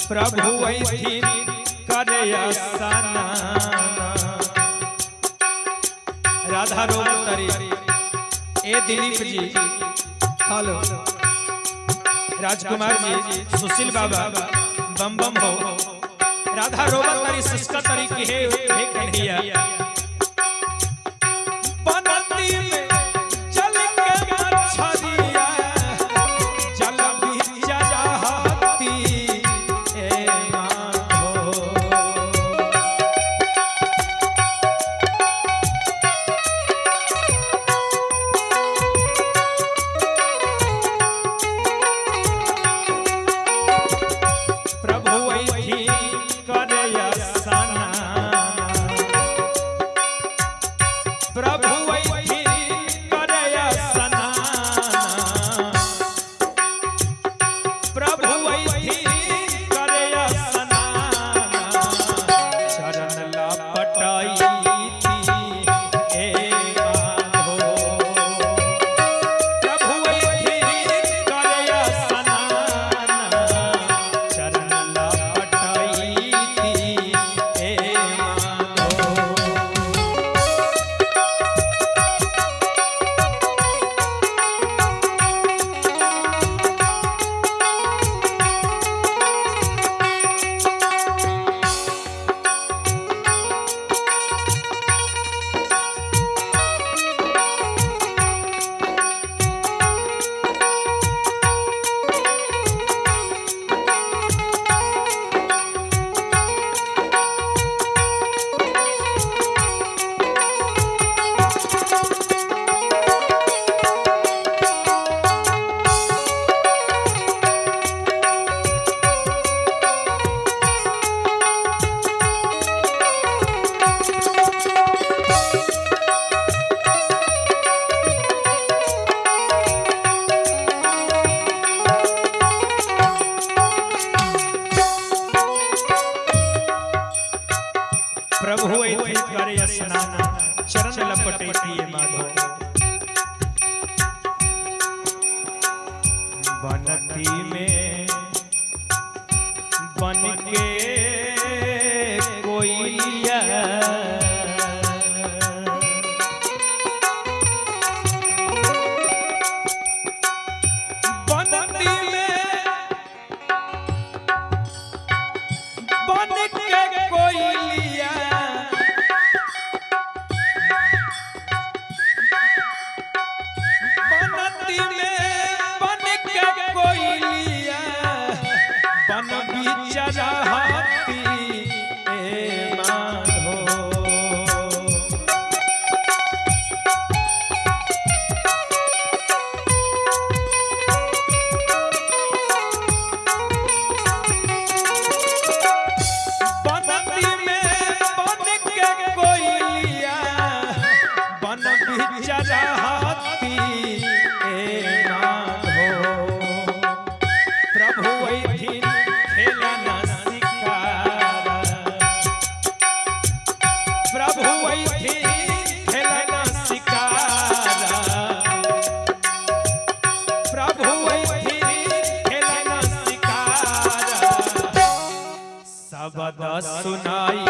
प्रभु वैथी करे सना राधा रोवतरी ए दिलीप जी हेलो राजकुमार जी सुशील बाबा बम बम हो राधा रोवतरी सुस्का तरीके है कन्हैया प्रभु ऐथे करे स्नान चरण लपटे किए माधो बनती में बन के कोइलिया बनती में बन के कोइलिया चढ़ती ए माधो बनती में बन के कोयलिया बन भी चढ़ती ए माधो प्रभु वैथिन खेलना शिकारा प्रभु वैथिन खेलना शिकारा प्रभु वैथिन खेलना शिकारा शब्द सुनाई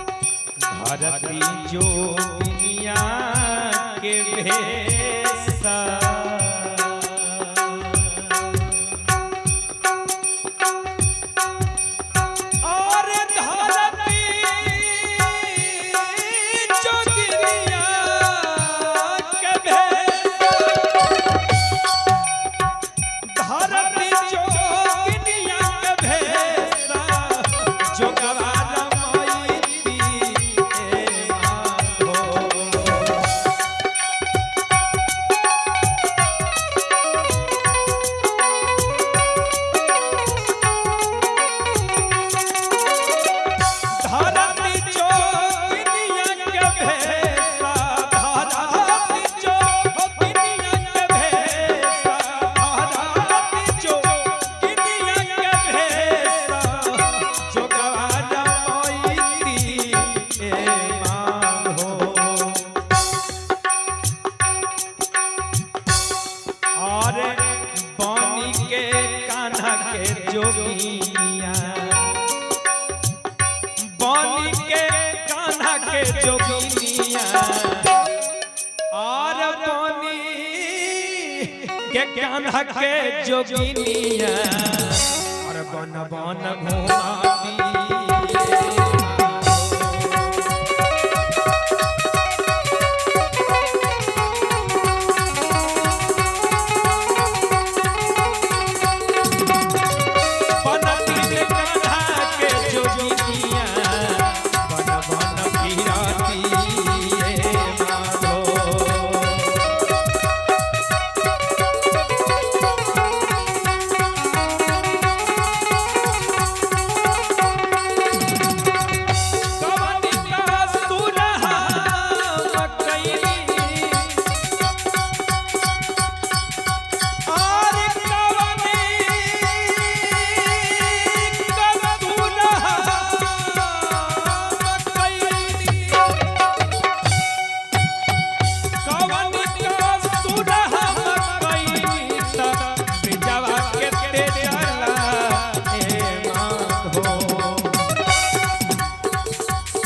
धरती जो दुनिया के भेसा और धरती जो दुनिया के भेसा धरती जो दुनिया के भेसा जो गवारा जोगिया बन के कान्हा के जोगिया और बनी के कान्हा के जोगिनिया और बन बन घुमाती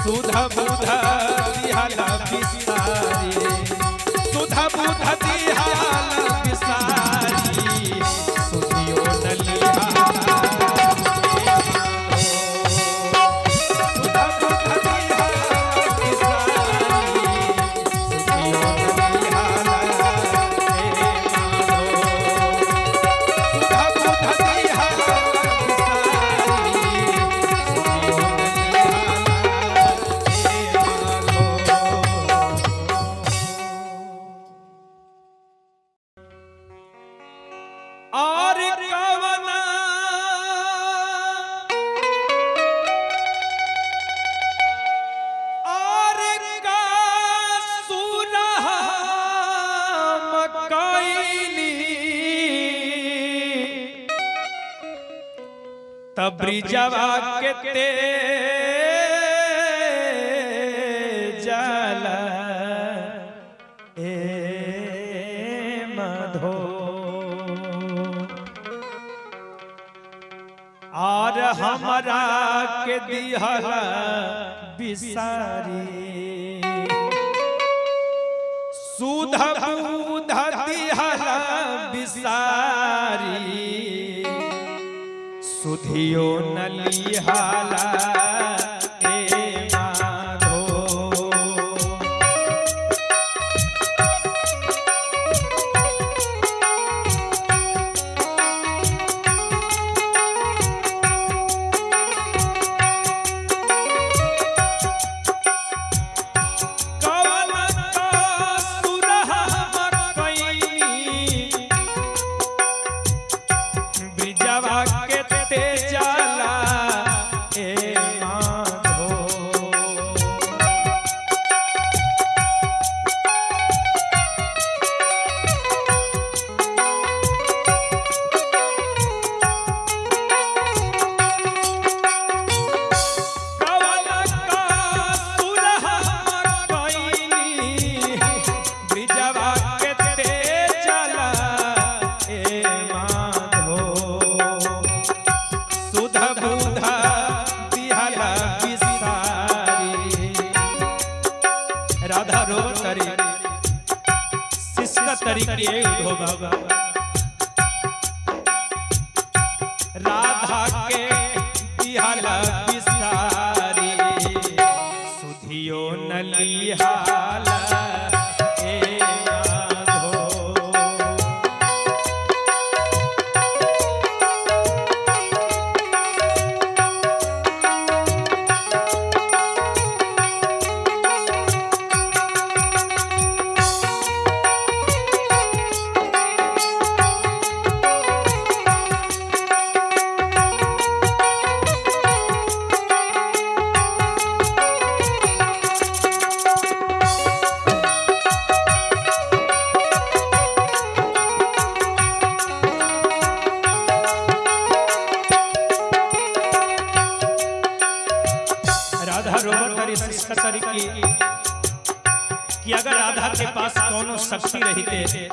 सुधा बुधा दिहाला बिसारी सुधा बुधा दिहाला बिसारी सुधियो नलिया सुधा बुधा दिहाला बिसारी सुधियो नलिया सुधा बुधा दिहाला बिसारी सुधियो तब ब्रिजवा के ते जाला ए मधो और हमरा के दिहला बिसारी सुध बुध दिहला बिसारी सुधियो नलिहाला ए माधो राधा रोवत तरी शिष्य तरीके उधो बाबा राधा के दिहला बिसारी सुधियो नलिहाला ए माधो राधा रोवत तरी शिष्य तरीके कि अगर राधा के पास कोनो शक्ति रहते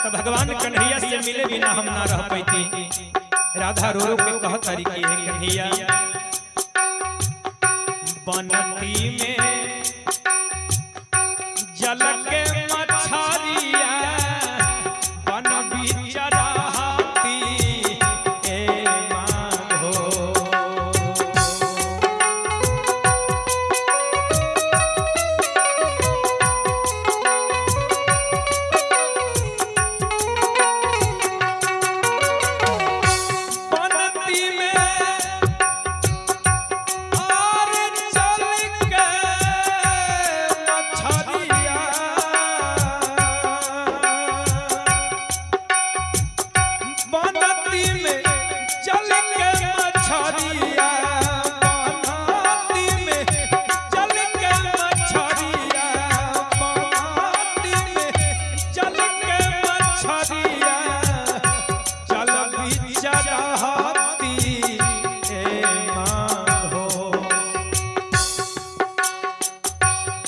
तो भगवान कन्हैया से मिले बिना हम ना रह पाती। राधा रो रो के कह तरीके है कन्हैया बनती में जल के मछरिया बन बिचराती ए माधो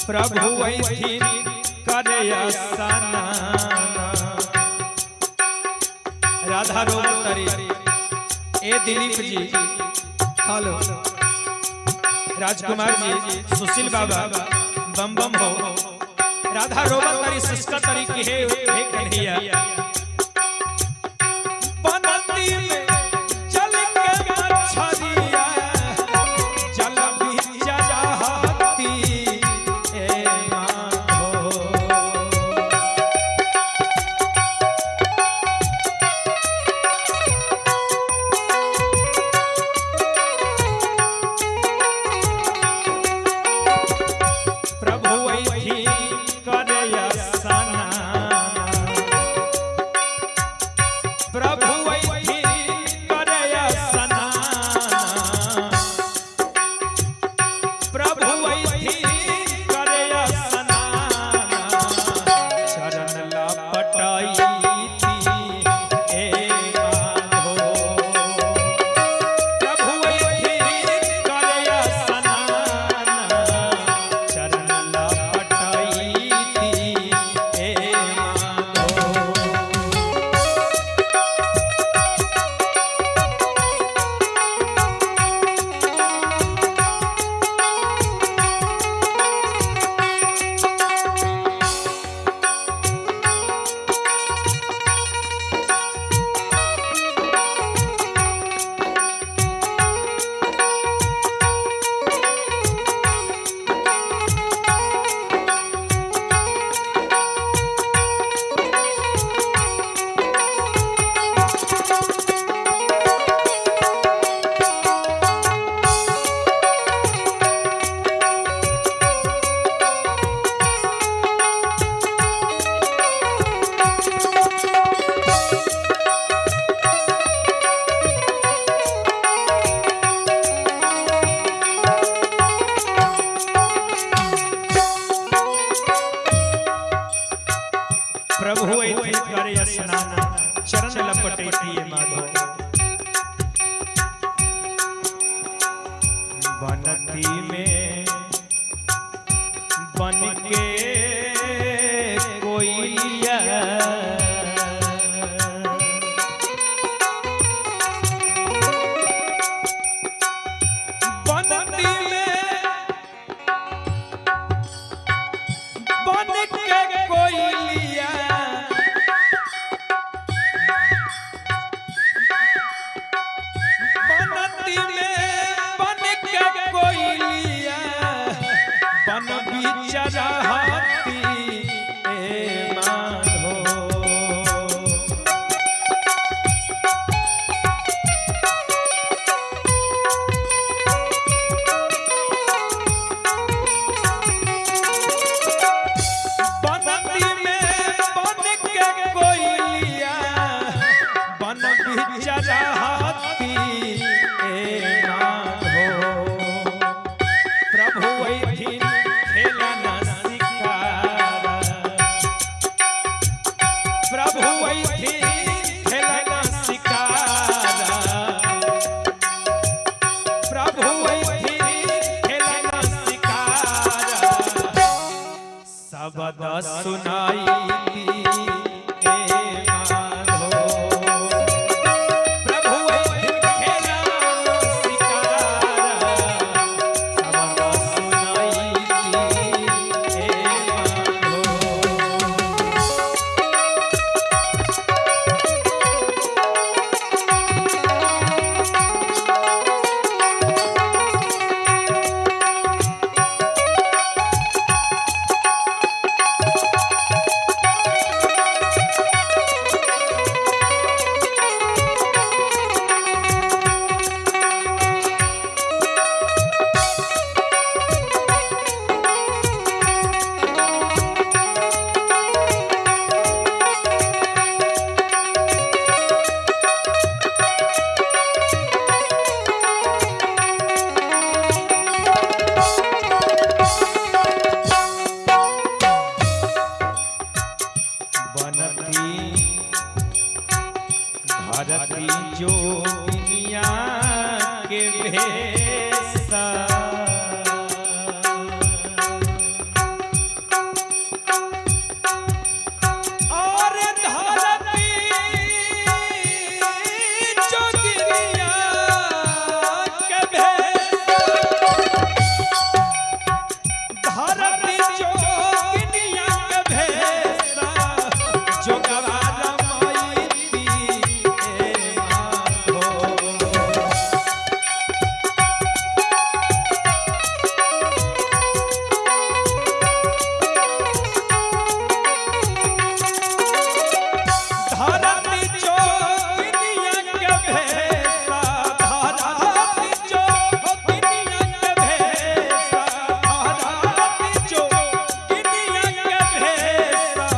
प्रभु वैथी करे आसना राधा रोवत तरी ए दिलीप जी हेलो राजकुमार जी सुशील बाबा बम बम हो राधा रोवत तरी सिस्का तरी की है कन्हैया बनती में चल के मछरिया जल बिचराती बनती में बन के कोयलिया बनती में बन के कोयलिया बनती में बन के कोयलिया बन बिचराती ए माधो बनती में बन के कोयलिया बन बिचराती ए माधो प्रभु वैथिन खेलना शिकारा प्रभु वैथिन खेलना शिकारा प्रभु वैथिन खेलना शिकारा शब्द सुनाई दी ए माधो प्रभु वैथिन खेलना शिकारा शब्द सुनाई दी ए बनती भारती जोगिनिया के भेसा और धरती जोगिनिया के भेसा धरती जोगिनिया के भेसा जोगवारा माईती ए माधो धरती जोगिनिया के भेसा धरती जोगिनिया के भेसा धरती जोगिनिया के भेसा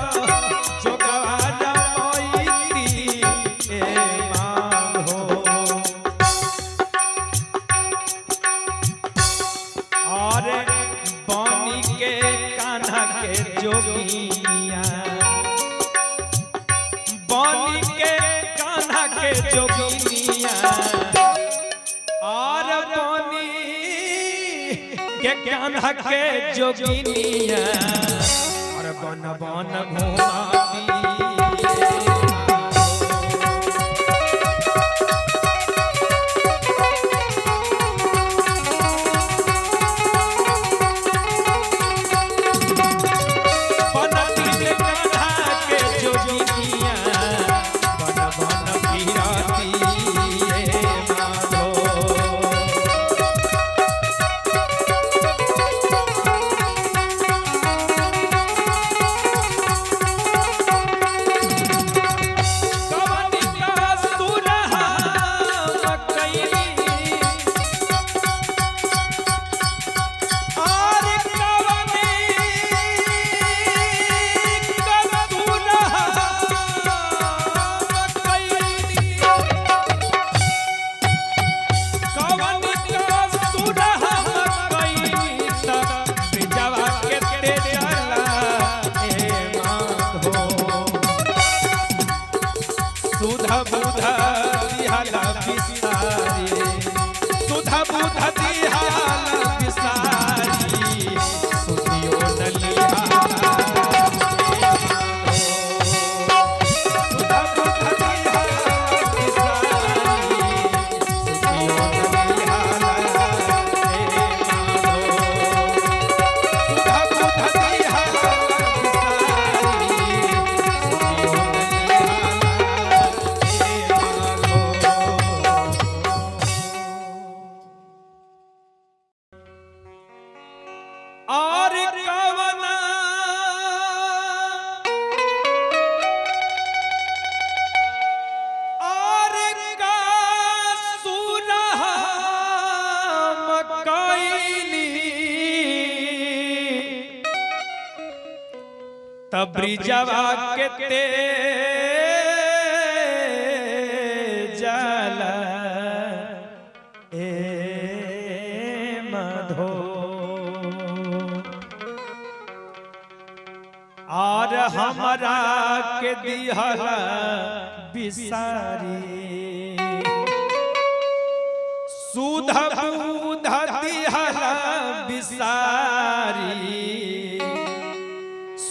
जोगवारा माईती ए माधो और पानी के कान्हा के जोगिनिया पानी के कान्हा के जोगिनिया और पानी के कान्हा के जोगिनिया और बन बन घुमाती बनती में कान्हा के जोगिनिया बन बन फिराती ए माधो बुध दिहाला तब ब्रिजवा के ते जाला ए मधो और हमारा के दिहला बिसारी सुध बुध दिहला बिसारी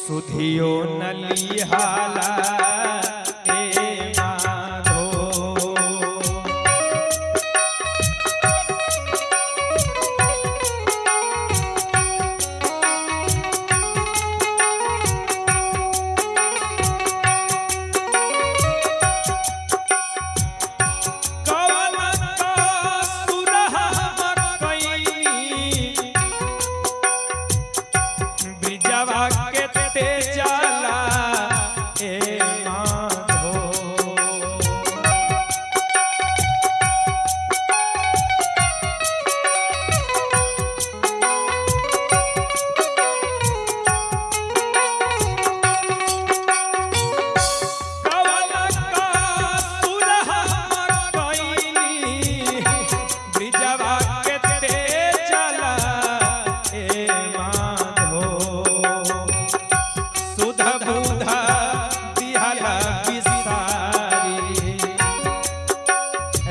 सुधियो नलिहाला ए माधो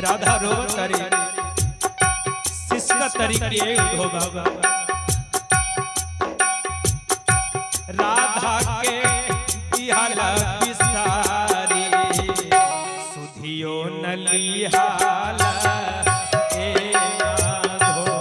राधा रोवतारी शिष्य तरीके उधो बाबा राधा के दिहाला बिसारी सुधियो नलिहाला ए माधो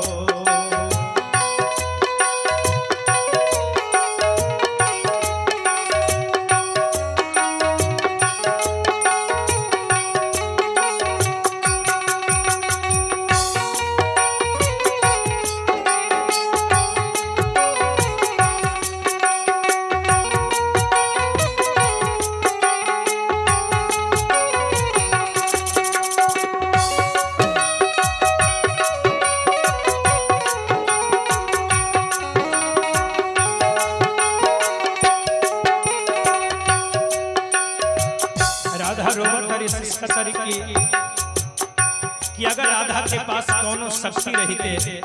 कि अगर राधा के पास कोनो शक्ति रहते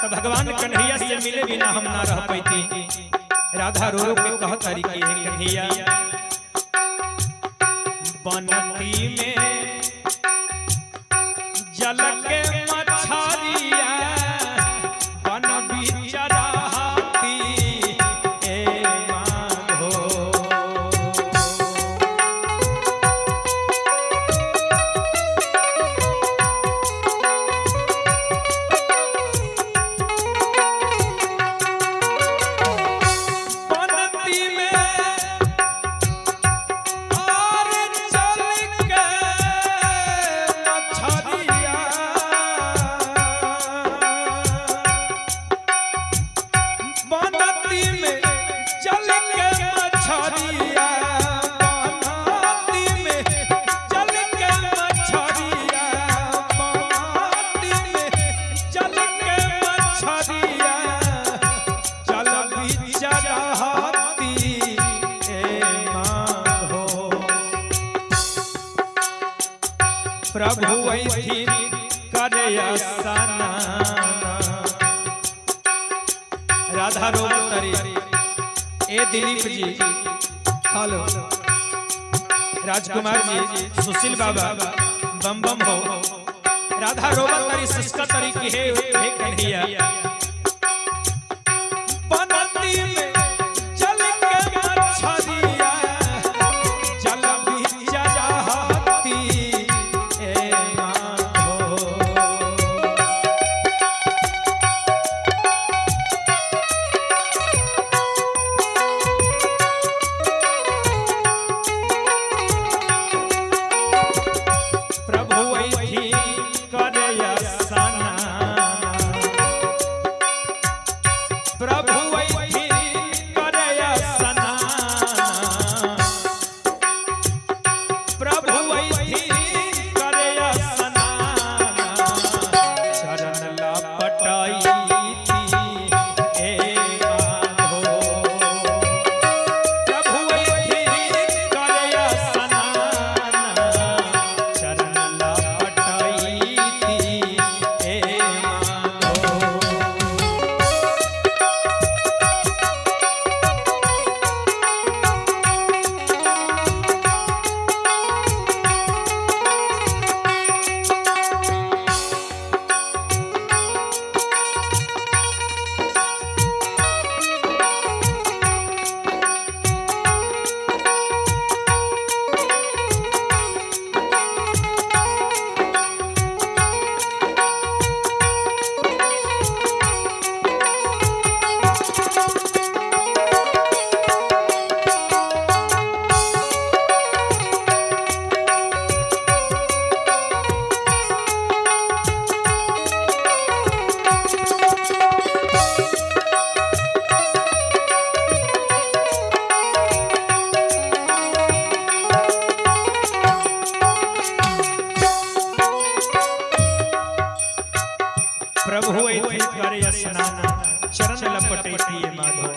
तो भगवान कन्हैया से मिले बिना हम ना रह पाती। राधा रो रो के कहत हरी कि हे कन्हैया बनती में जल के मछरिया बन बिचराती ए माधो प्रभु वैथी करयसना राधा रोवतारी ए दिलीप जी हेलो राजकुमार जी सुशील बाबा बम बम हो राधा रोवतारी सिस्का तरी की हे कन्हैया बनती में जल के मछरिया जल बिचराती ए माधो प्रभु वैथी करयसना प्रभु ऐथी करे स्नान चरण लपटेतिए माधो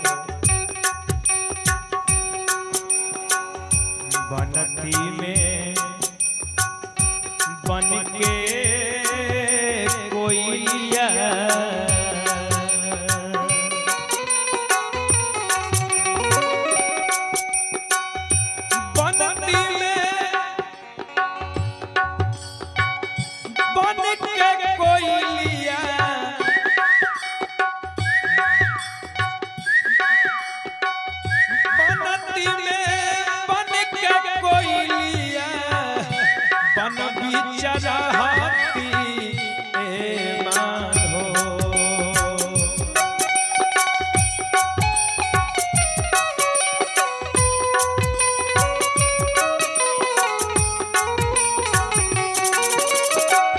बनती में बन के कोयलिया बनती में बन के कोयलिया बनती में बन के कोयलिया बन बिचरा हाथी ए माधो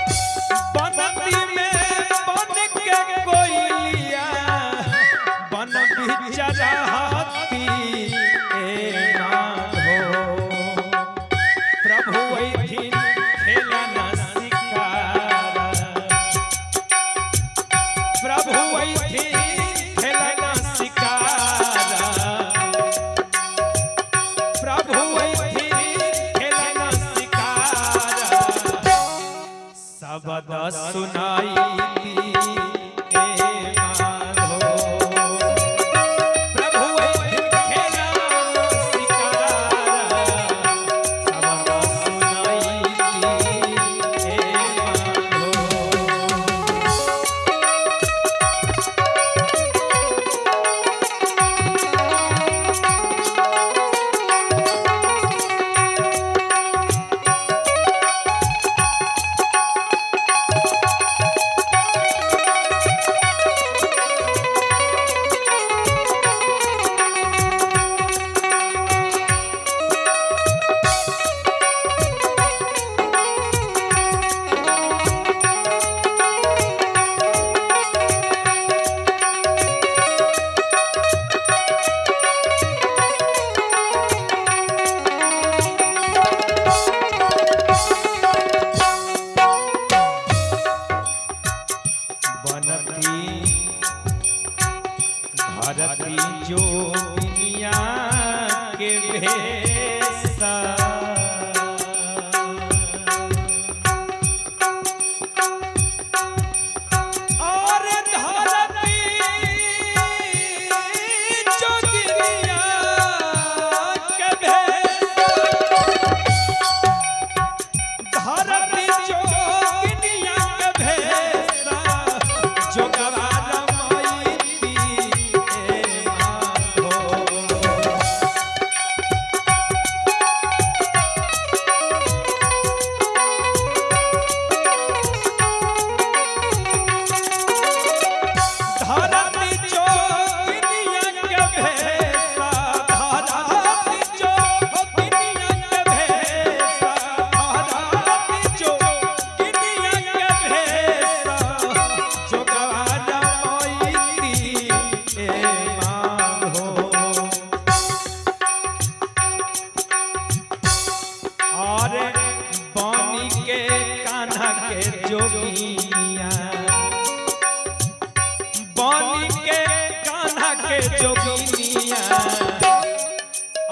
बनती में बन के कोयलिया बन बिचरा हाथी ए माधो प्रभु ऐथी खेलना शिकारा प्रभु ऐथी खेलना शिकारा प्रभु ऐथी खेलना शिकारा शब्द सुनाई भारती जोगिनिया के भेसा और धरती जोगिनिया के भेसा धरती जोगिनिया के भेसा जोगवा जोगिनिया बनी के कान्हा के जोगिनिया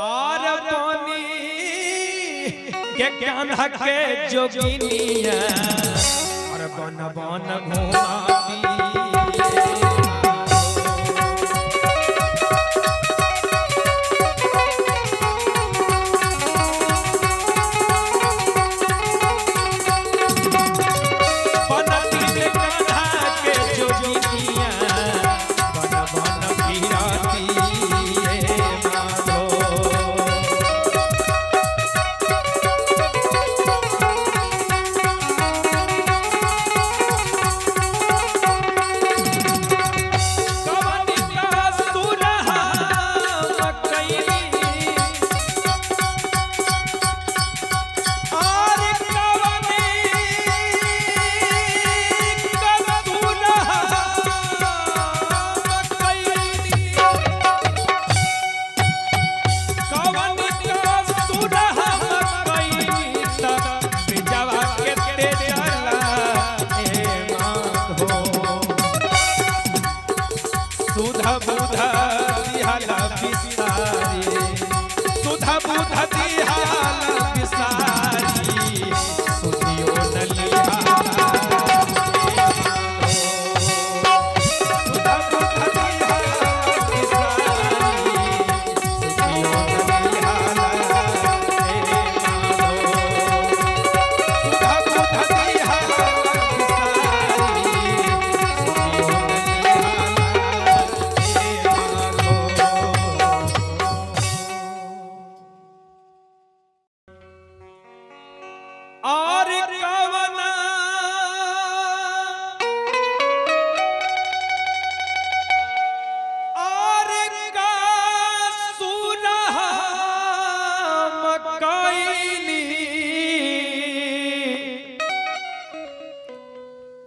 और बनी के कान्हा के जोगिनिया और बन बन घुमाती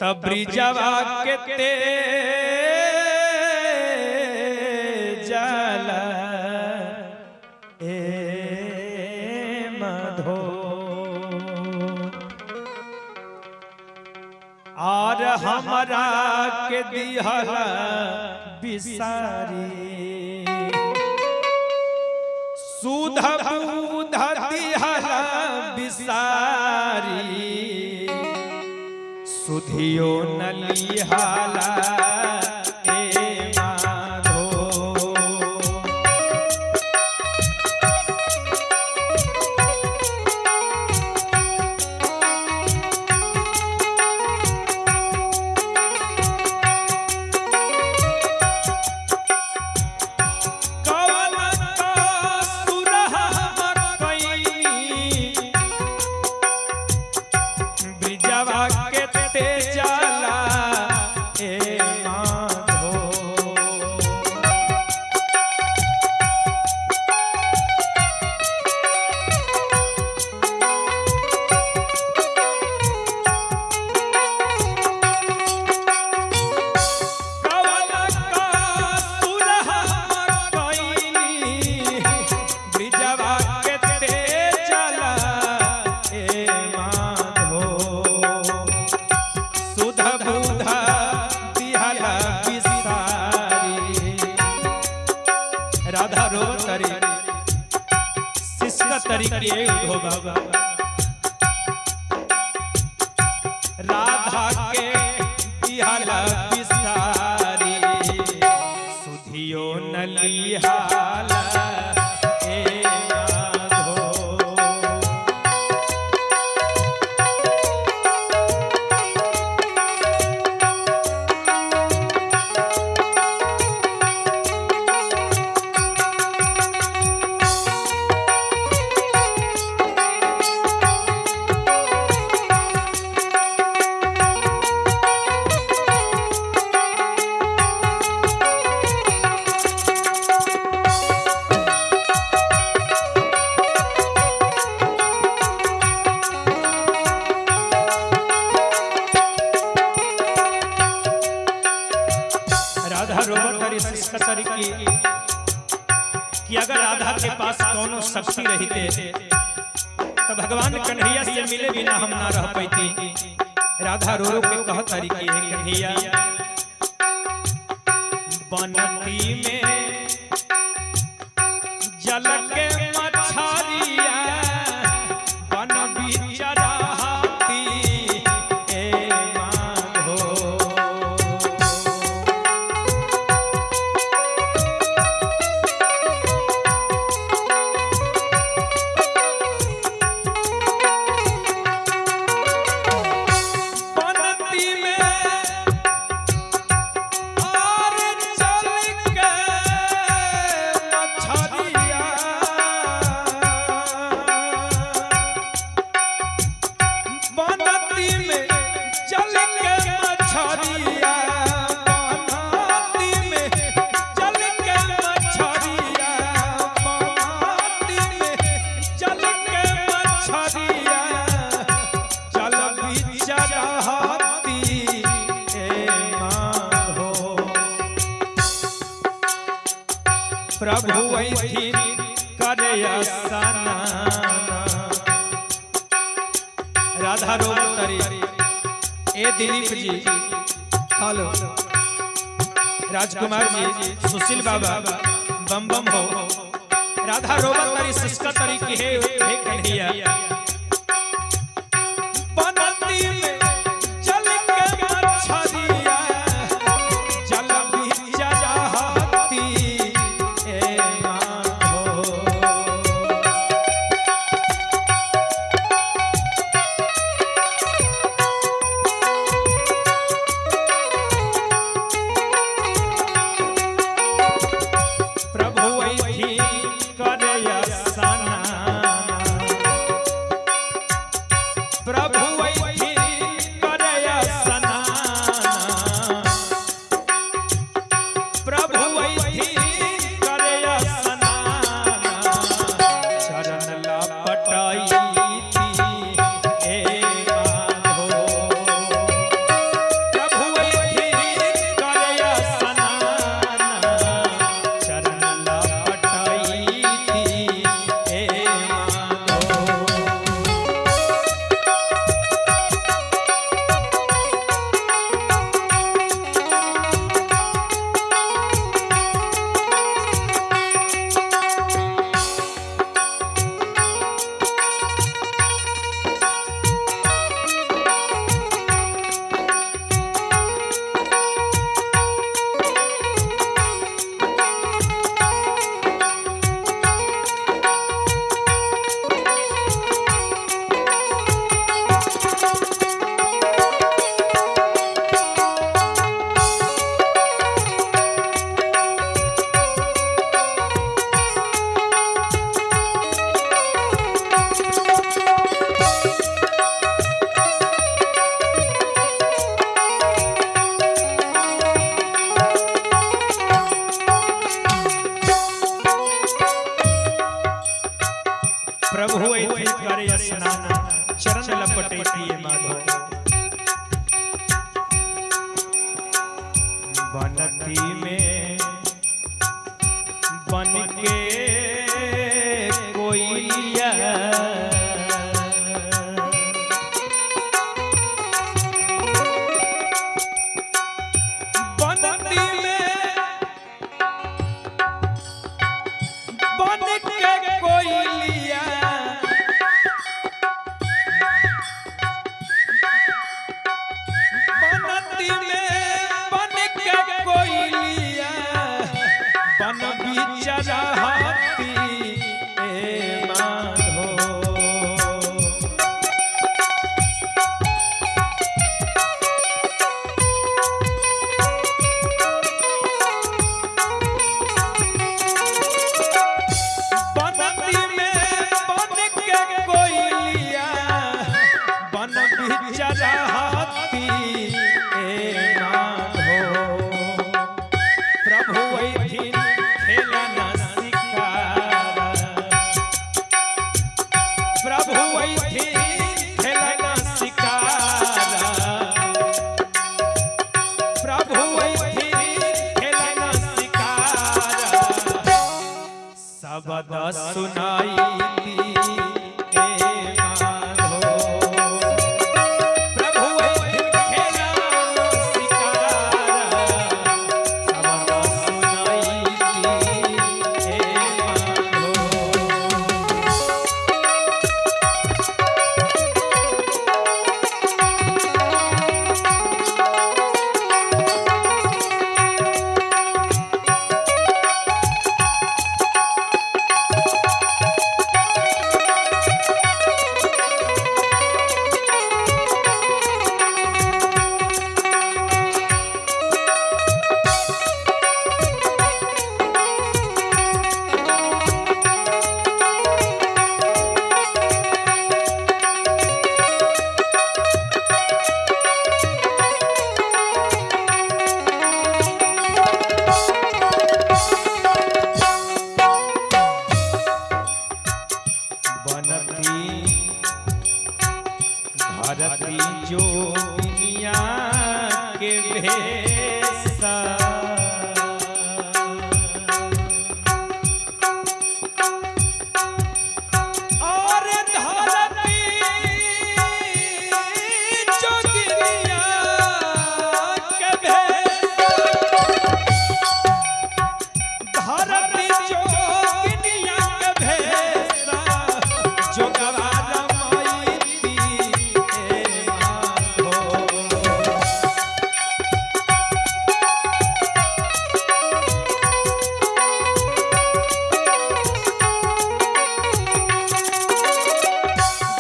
तब ब्रिजवा के ते जाला ए मधो और हमरा के दिहला बिसारी सुध बुध दिहला बिसारी सुधियो नलिहाला ए माधो राधा रोवतरी शिष्य तरीके हो बाबा राधा के दिहला बिसारी सुधियो नलिहाला ए माधो कि अगर राधा के पास कोनो शक्ति रहते तो भगवान कन्हैया से मिले बिना हम ना रह पाती। राधा रो रो के कहत हरी कि हे कन्हैया बनती में जल के मछरिया बन बिचराती ए माधो प्रभु वैथी करयसना राधा रोवतरी ए दिलीप जी हेलो राजकुमार जी सुशील बाबा बम बम हो राधा रोवतरी सिस्का तरी की है कन्हैया बनती में जल के मछरिया जल बिचराती ए माधो प्रभु वैथी करयसना पटेती है माधो। बनती में बन के कोयलिया बनती में बन के कोयलिया बनती में बन के कोयलिया बन बिचराती ए माधो। बनती में बन के कोयलिया बन बिचराती ए माधो। प्रभु वैथिन खेलना शिकारा, प्रभु वैथिन खेलना शिकारा, प्रभु वैथिन खेलना शिकारा। शब्द सुनाई दी ए माधो। प्रभु वैथिन खेलना शिकारा, शब्द सुनाई दी ए माधो। बनती धरती जो दुनिया के भेसा, और धरती जो दुनिया के भेसा, धरती जो दुनिया के भेसा, जो गवारा माईती ए माधो।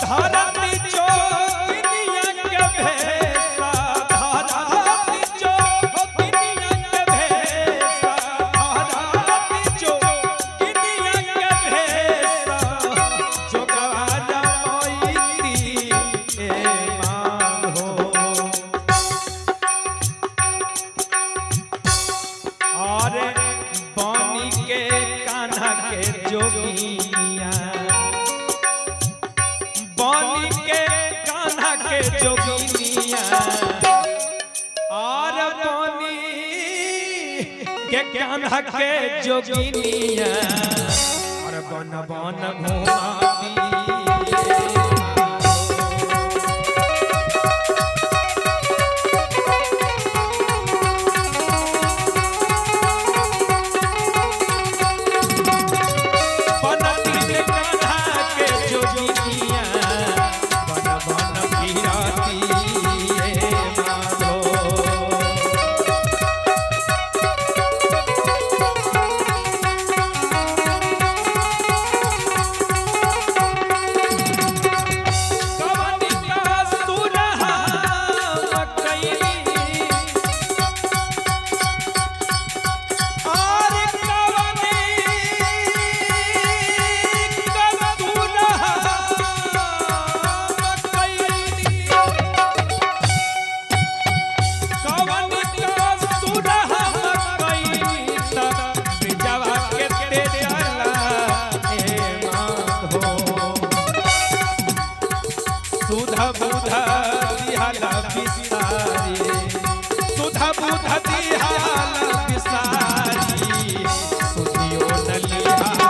धरती जो दुनिया के भेसा, धरती जो दुनिया के भेसा, धरती जो दुनिया के भेसा, जो गवारा माईती ए माधो। और बानी के कान्हा के जोगिया, बानी के कान्हा के जोगिया, और बानी के कान्हा के जोगिया, और बन बन घुमाती बनती में कान्हा के जोगिया, बन बन फिराती ए माधो। बुध दिहाल बिसारी सुधियो नलिहाल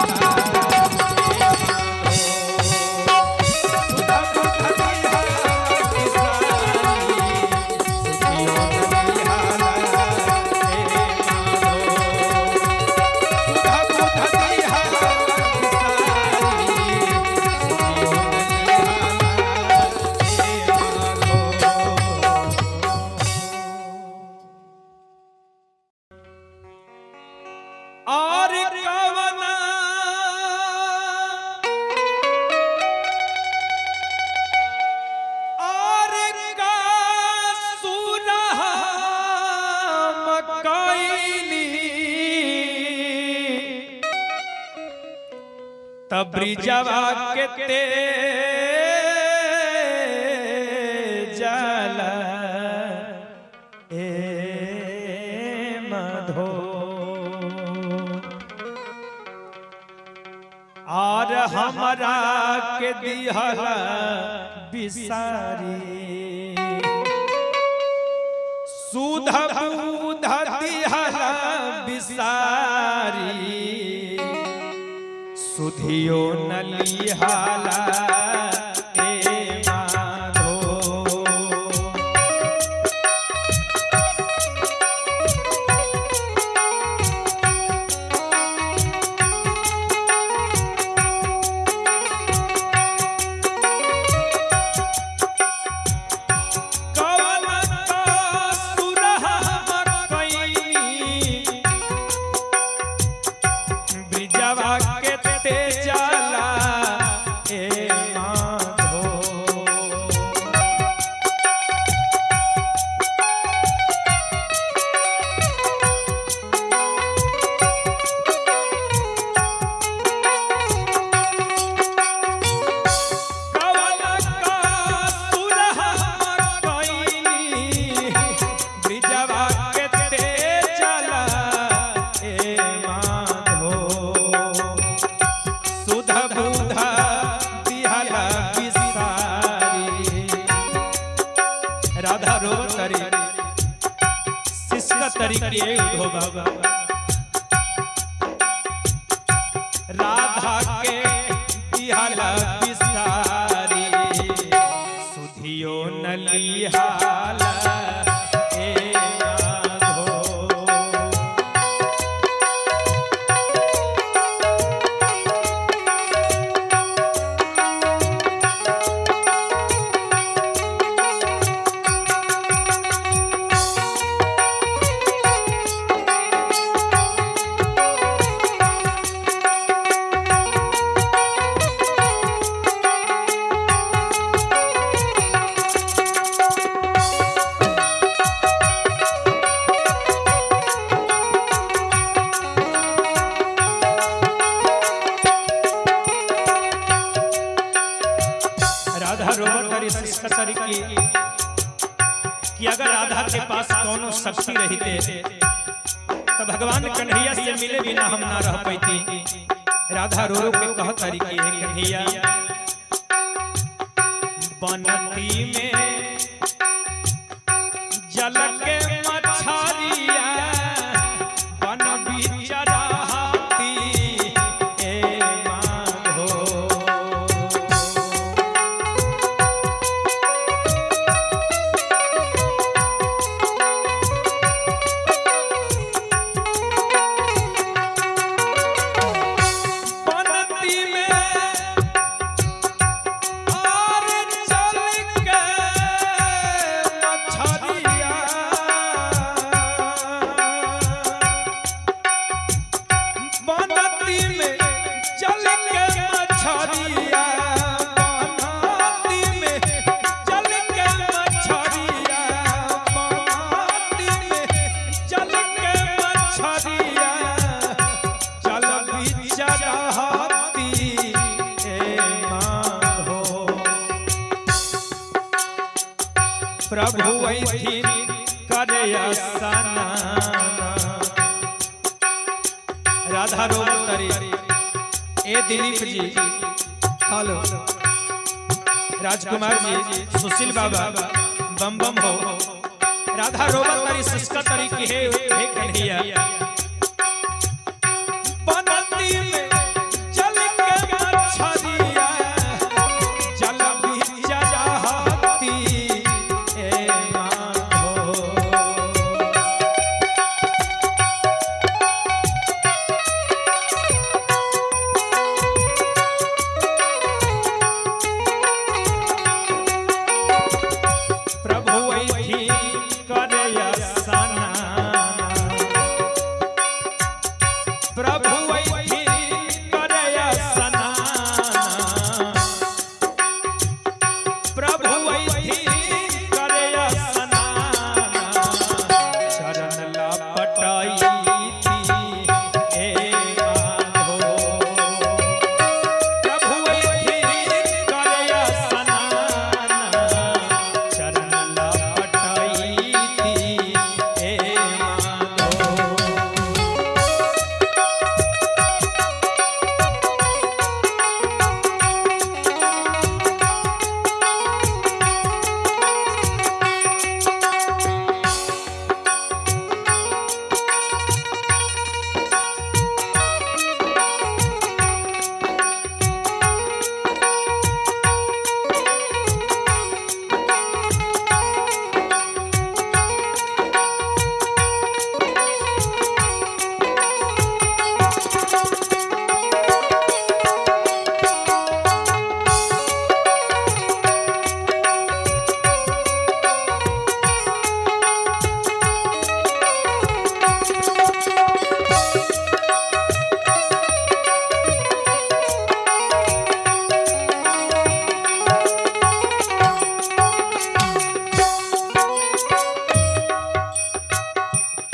ब्रिजवा के ते जाला ए मधो और हमरा के दिहला बिसारी सुध बुध दिहला बिसारी सुधियो नलिहाला ए माधो राधा रोवत तरी शिष्य तरीके हो बाबा राधा के दिहला बिसारी सुधियो नलिहाला कि अगर राधा के पास कोनो शक्ति रहते तो भगवान कन्हैया से मिले बिना हम ना रह पाती। राधा रो रो के कहत हरी कि हे कन्हैया बनती में जल के मछरिया बन बिचरा प्रभु ऐथिन करे आसना। राधा रोवतरी ए दिलीप जी, हेलो राजकुमार जी, सुशील बाबा बम बम हो। राधा रोवतरी शुष्कत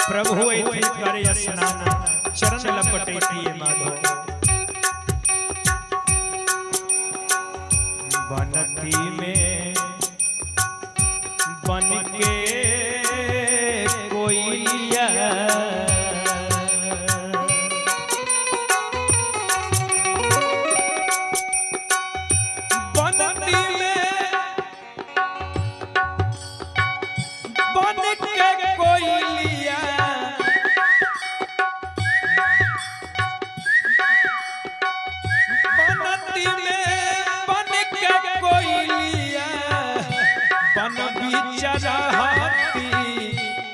प्रभु ऐथि करे स्नान चरण लपटेतिए माधो बनती में बन के कोयलिया बनती में बन के कोयलिया बनती में बन के कोयलिया बन बिचराती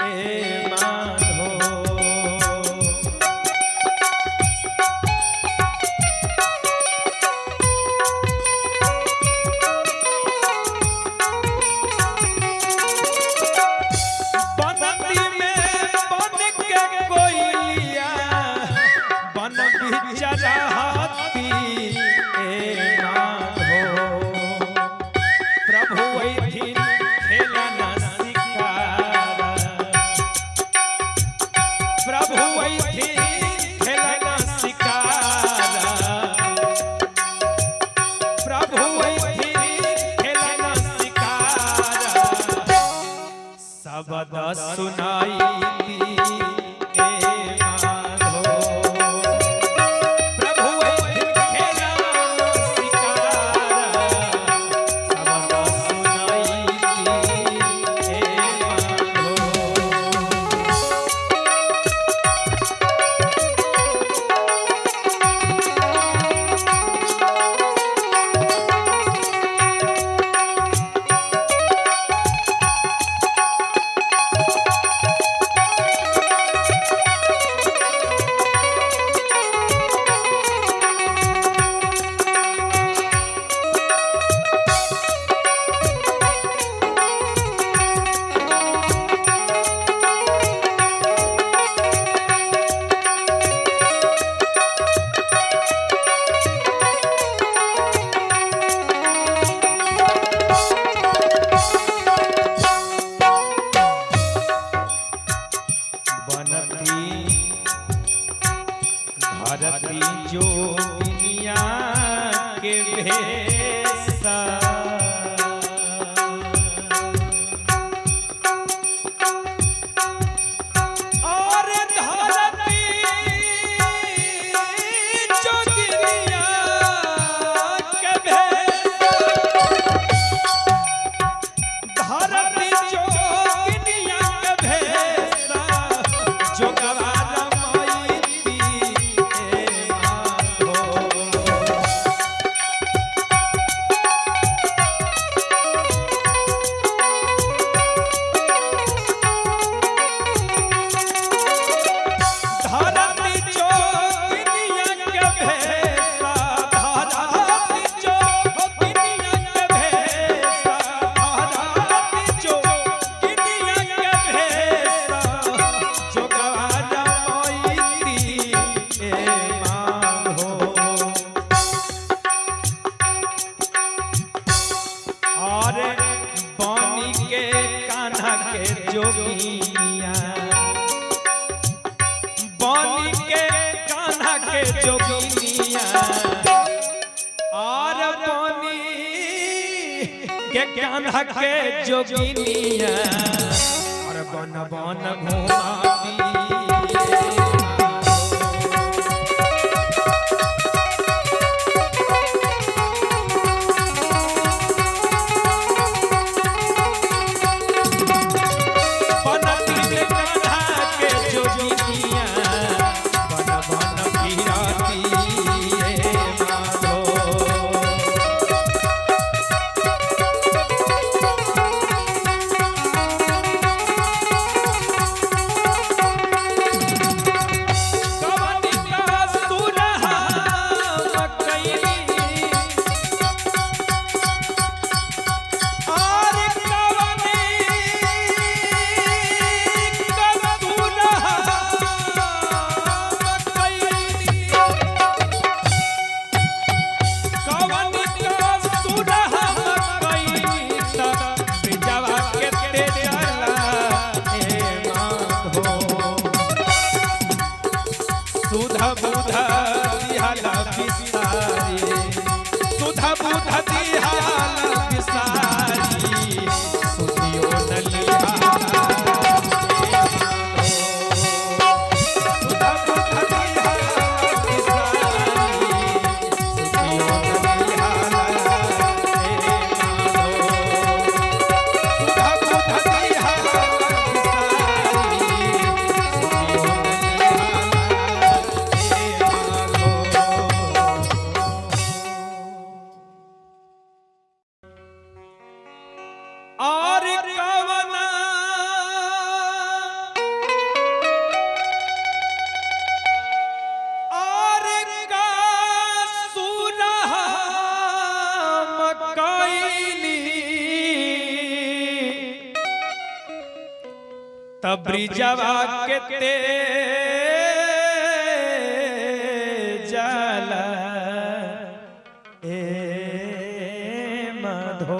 ए माधो बनती में बन के कोयलिया बन बिचराती ए माधो प्रभु ऐथि खेलना शिकारा प्रभु ऐथि खेलना शिकारा प्रभु ऐथि खेलना शिकारा शब्द सुनाई ए माधो प्रभु ऐथि खेलना शिकारा शब्द सुनाई ए माधो बनती धरती जोगिनिया के भेसा और धरती जोगिनिया के भेसा धरती जोगिनिया के भेसा जोगवा रमाईती ए माधो धरती जोगिनिया के भेसा धरती जोगिनिया के भेसा धरती जोगिनिया के भेसा जोगवा रमाईती ए माधो और पानी के कान्हा के जोगिनिया पानी के कान्हा के जोगिनिया और पानी के कान्हा के जोगिनिया और बन बन घुमाती बनती में कान्हा के जोगिनिया बन बन फिराती ए माधो बुध दिहाला बिसारी सुध बुध दिहाला बिसारी सुधियो नलिहाला ब्रिजवा के ते जाला ए मधो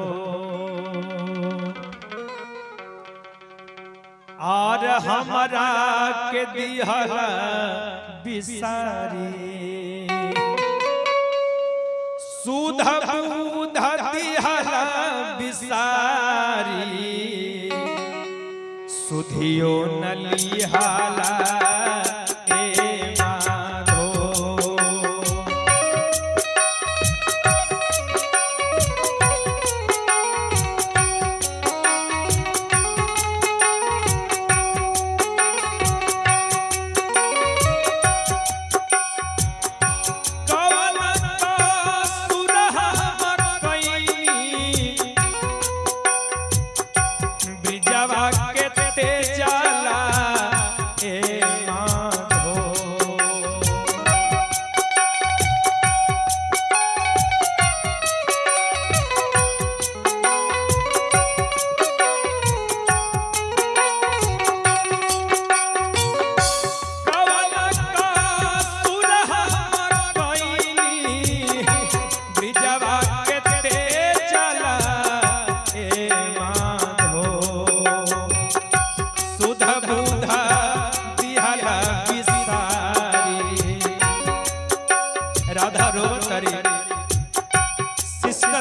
और हमारा के दिहला बिसारी सुध बुध दिहला बिसारी सुधियो नलिहाला ए माधो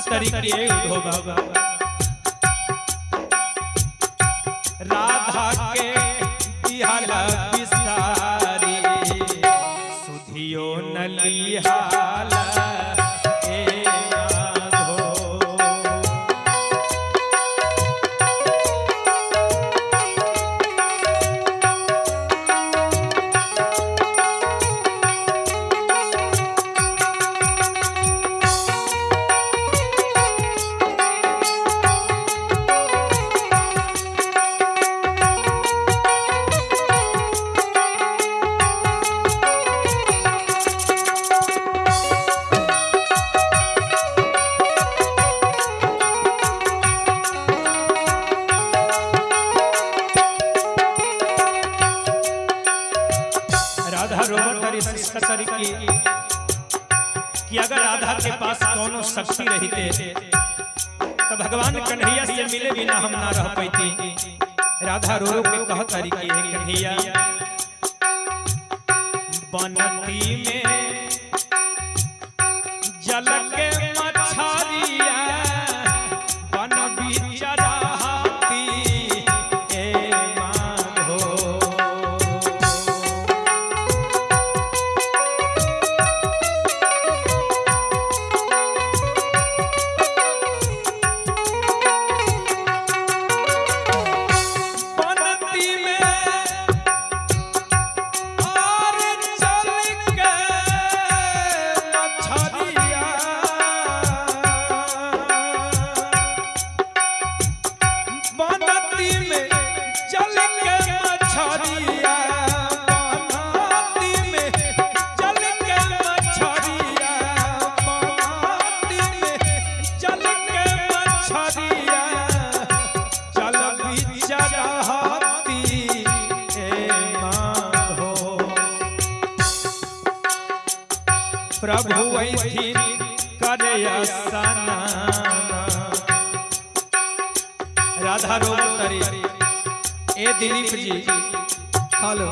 तरीके हो बाबा राधा के दिहाला बिसारी सुधियो नलिहाला ए माधो कि अगर राधा के पास कोनो शक्ति रहते तो भगवान कन्हैया से मिले बिना हम ना रह पाती। राधा रो रो के कहत हरी कि हे कन्हैया बनती में जल के मछरिया बन बिचरा प्रभु ऐथी करे आसना राधा रोतरी ए दिलीप जी हेलो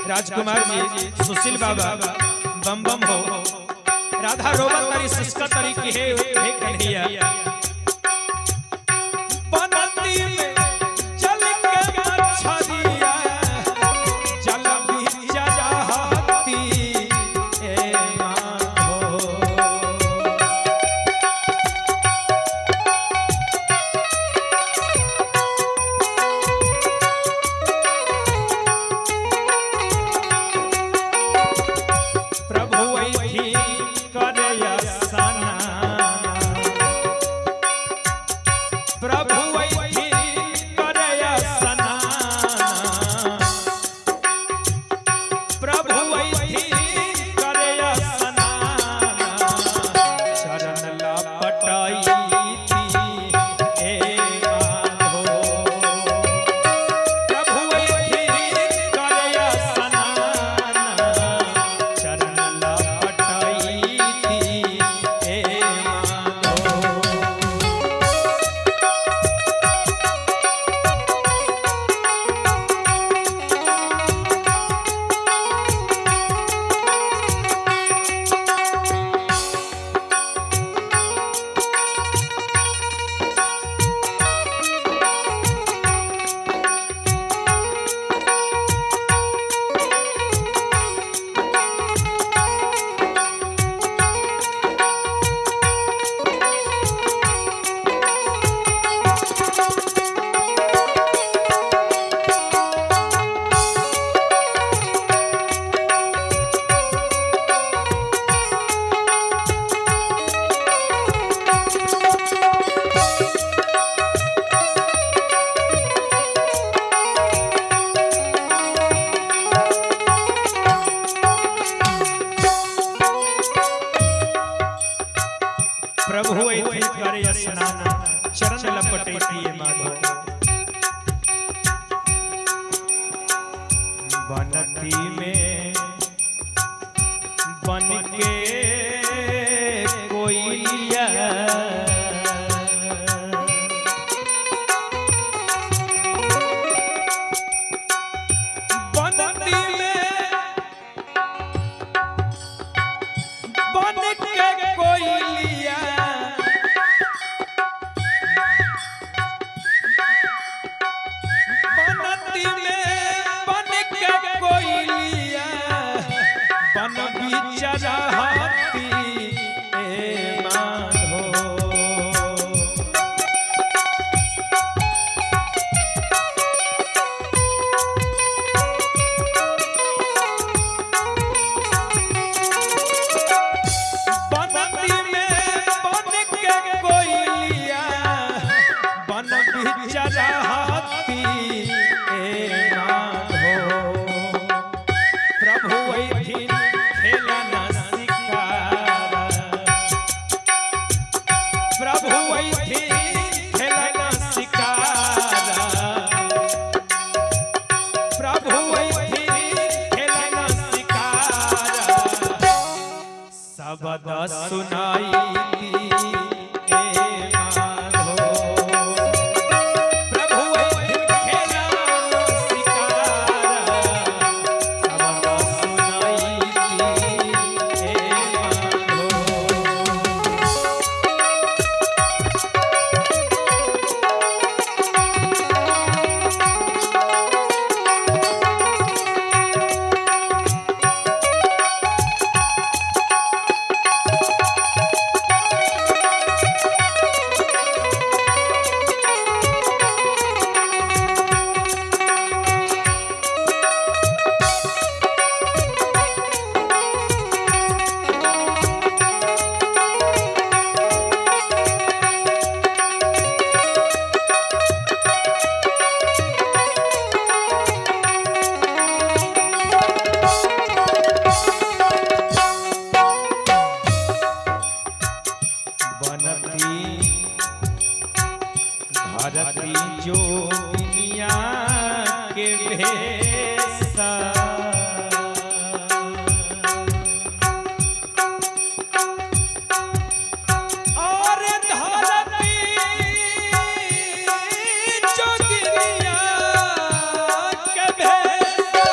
राजकुमार जी, सुशील बाबा, बम बम हो। राधा रोबत तारी सिस्का तारी की है कन्हैया। बनती में चल के मछरिया, जल बीच जहाती ए माधो। प्रभु ऐठी करया सना, प्रभु ऐठी करया सना, प्रभु ऐठी करया सना। चरण लपटाई थी ए माधो। प्रभु ऐठी करया सना, चरण लपटाई थी ए माधो। प्रभु ऐठी करया स्नान, चरण लपटैती ए माधो। बनती में बन के कोयलिया, बनती में बन के कोयलिया, बनती में बन के कोयलिया, बन बीच रहती ए माधो। बनती में बन के कोयलिया, बन बीच रहती ए माधो। प्रभु ऐठी खेलना शिकारा, प्रभु ऐठी खेलना शिकारा, प्रभु ऐठी खेलना शिकारा। शब्द सुनाई दी ए माधो। प्रभु ऐठी खेलना शिकारा, शब्द सुनाई दी ए माधो। भारती जो दुनिया के भेसा और धरती जो दुनिया के भेसा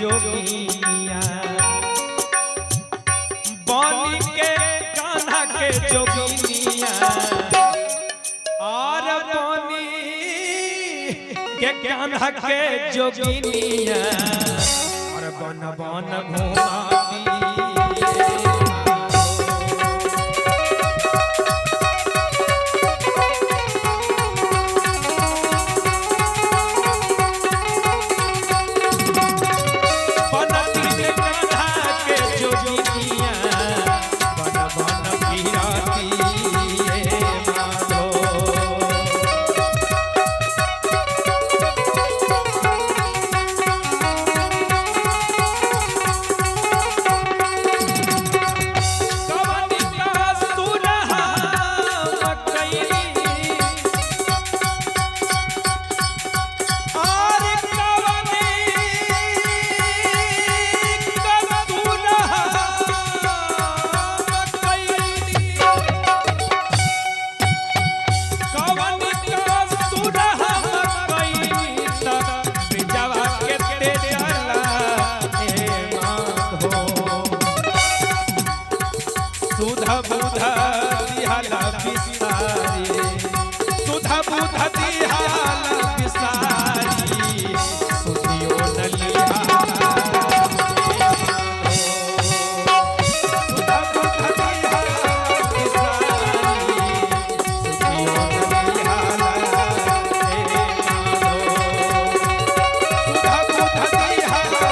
जोगिनिया बन के कान्हा के जोगिनिया और बनी के कान्हा के जोगिनिया और बन बन घुमाती सुधा बुधा दिहाला बिसारी सुधा बुधा दिहाला बिसारी सुधियो नलिया सुधा बुधा दिहाला बिसारी सुधियो नलिया सुधा बुधा दिहाला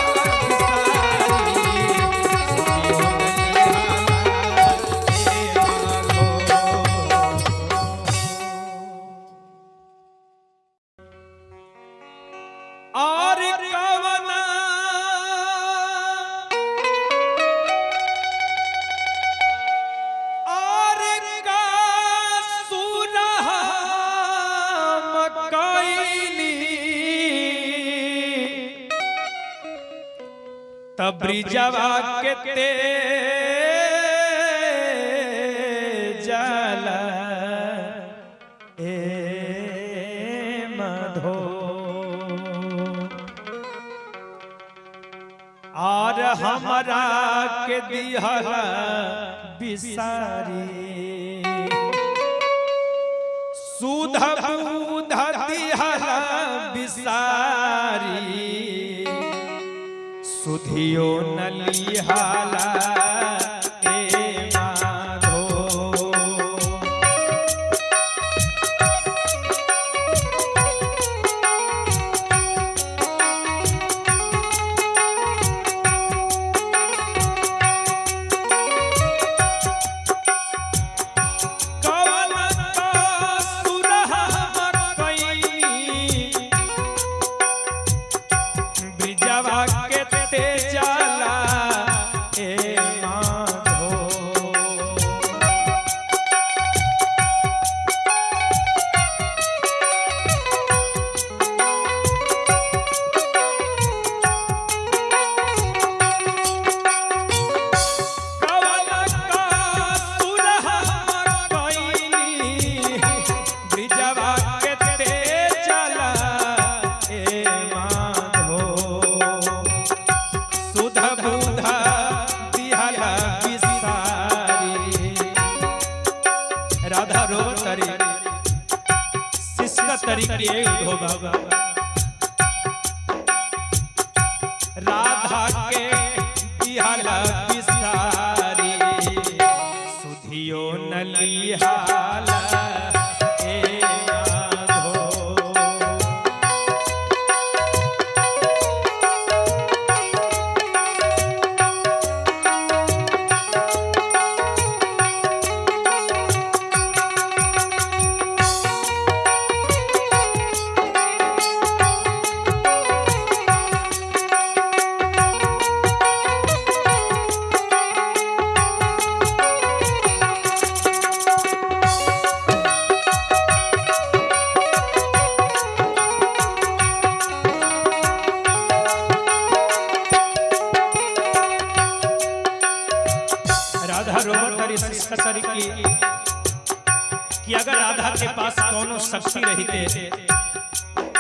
ब्रिजवा के ते जाला ए मधो और हमारा के दिहला बिसारी सुधा बुधा दिहला बिसारी सुधियो नलिहाला ए माधो राधा रो तरी शिष्य तरीके हो बाबा राधा के दिहाला बिसारी सुधियो नलिहाला कि अगर राधा के पास कोनो शक्ति रहते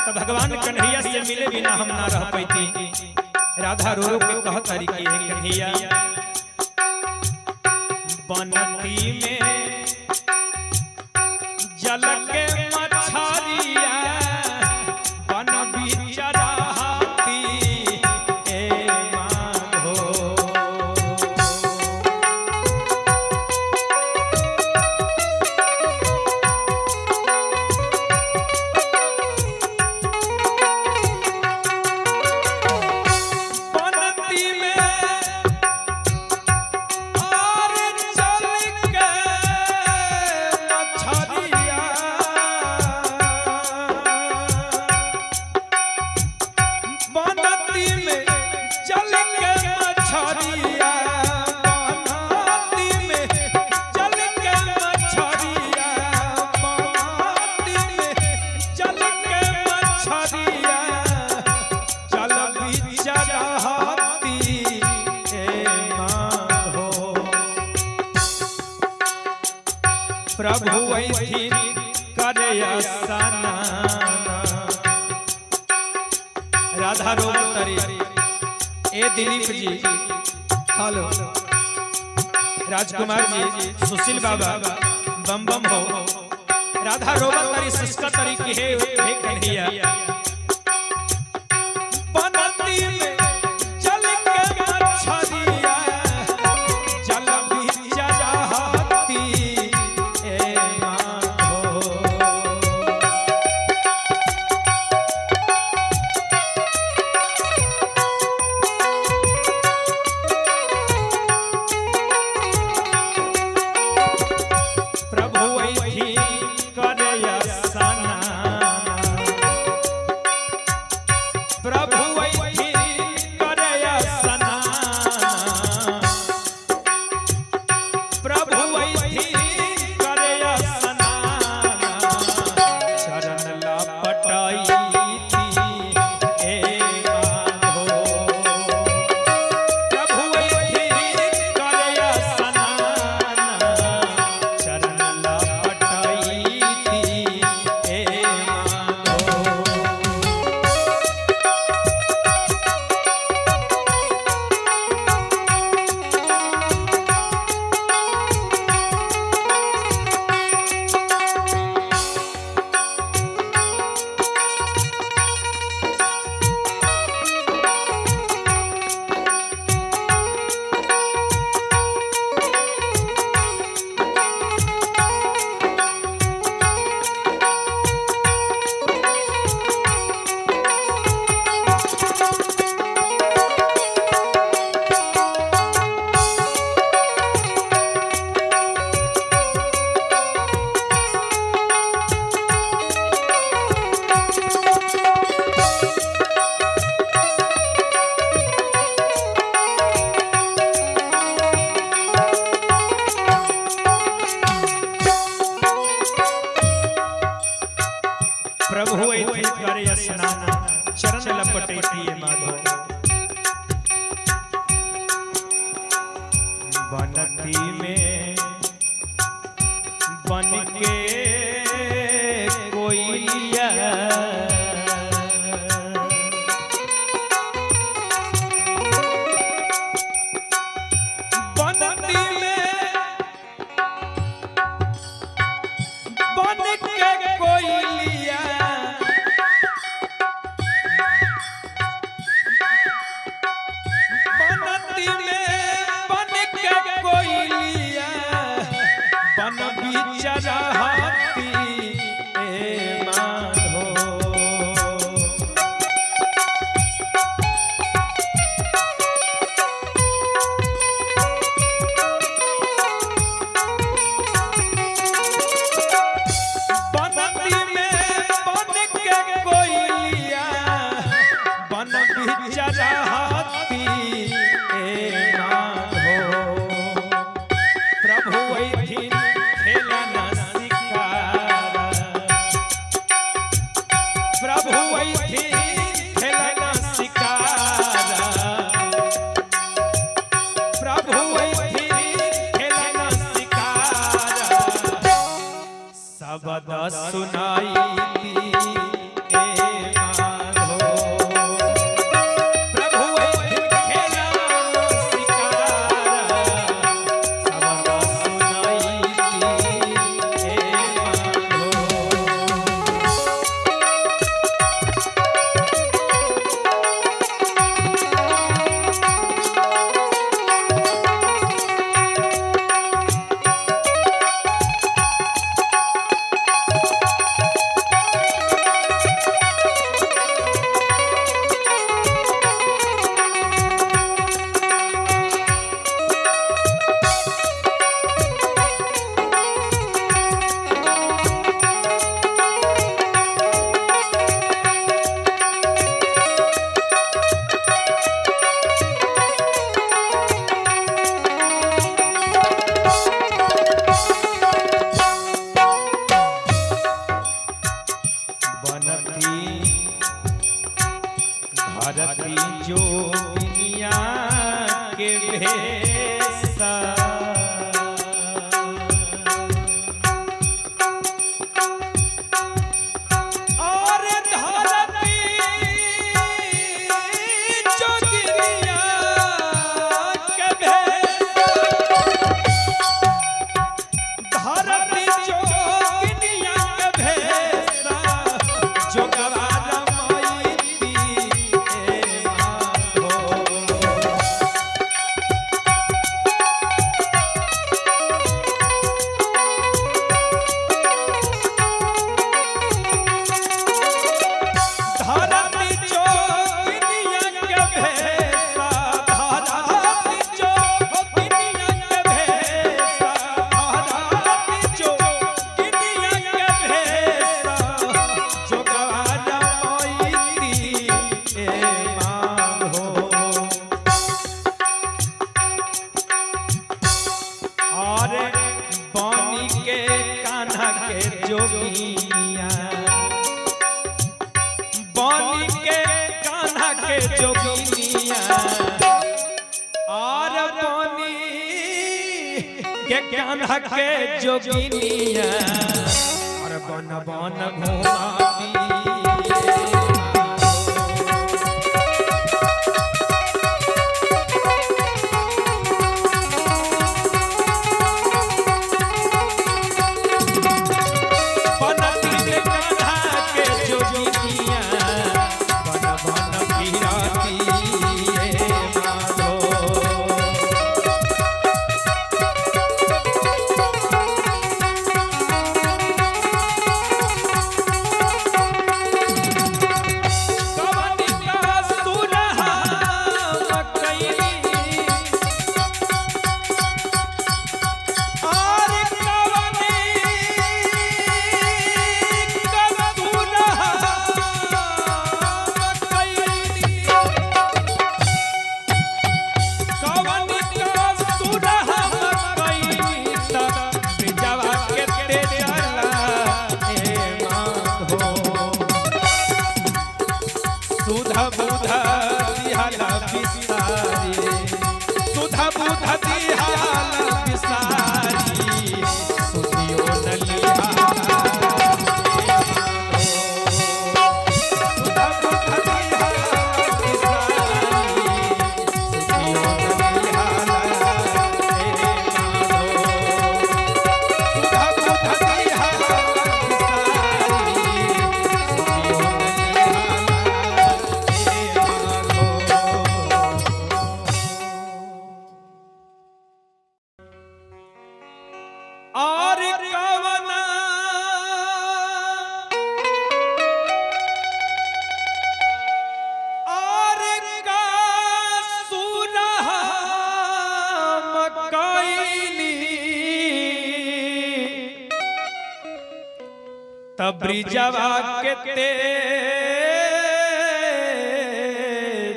तो भगवान कन्हैया से मिले बिना हम ना रह पाती। राधा रो रो के कहत हरी की है कन्हैया बनती में जल के मछरिया बन बिचराती ए माधो प्रभु वैथी करयसना राधा रोवतरी ए दिलीप जी हेलो राजकुमार जी सुशील बाबा बम बम हो राधा रोवतरी सिस्का तरी की है कन्हैया बनती में जल के मछरिया जल बिचराती प्रभु ऐथी करे स्नान चरण लपटेती माधो बनती में बन के कोयलिया बनती में बन के कोयलिया बिचराती ए माधो बनती में बन के कोयलिया बन बिचराती ए माधो प्रभु ऐथी प्रभु ऐथी खेलना सिकारा प्रभु ऐथी खेलना सिकारा शब्द सुनाई ए माधो प्रभु ऐथी बनती धरती जोगिनिया के भेसा कान्हा के जोगिनिया और बन बन घुमाती ब्रिजवा के ते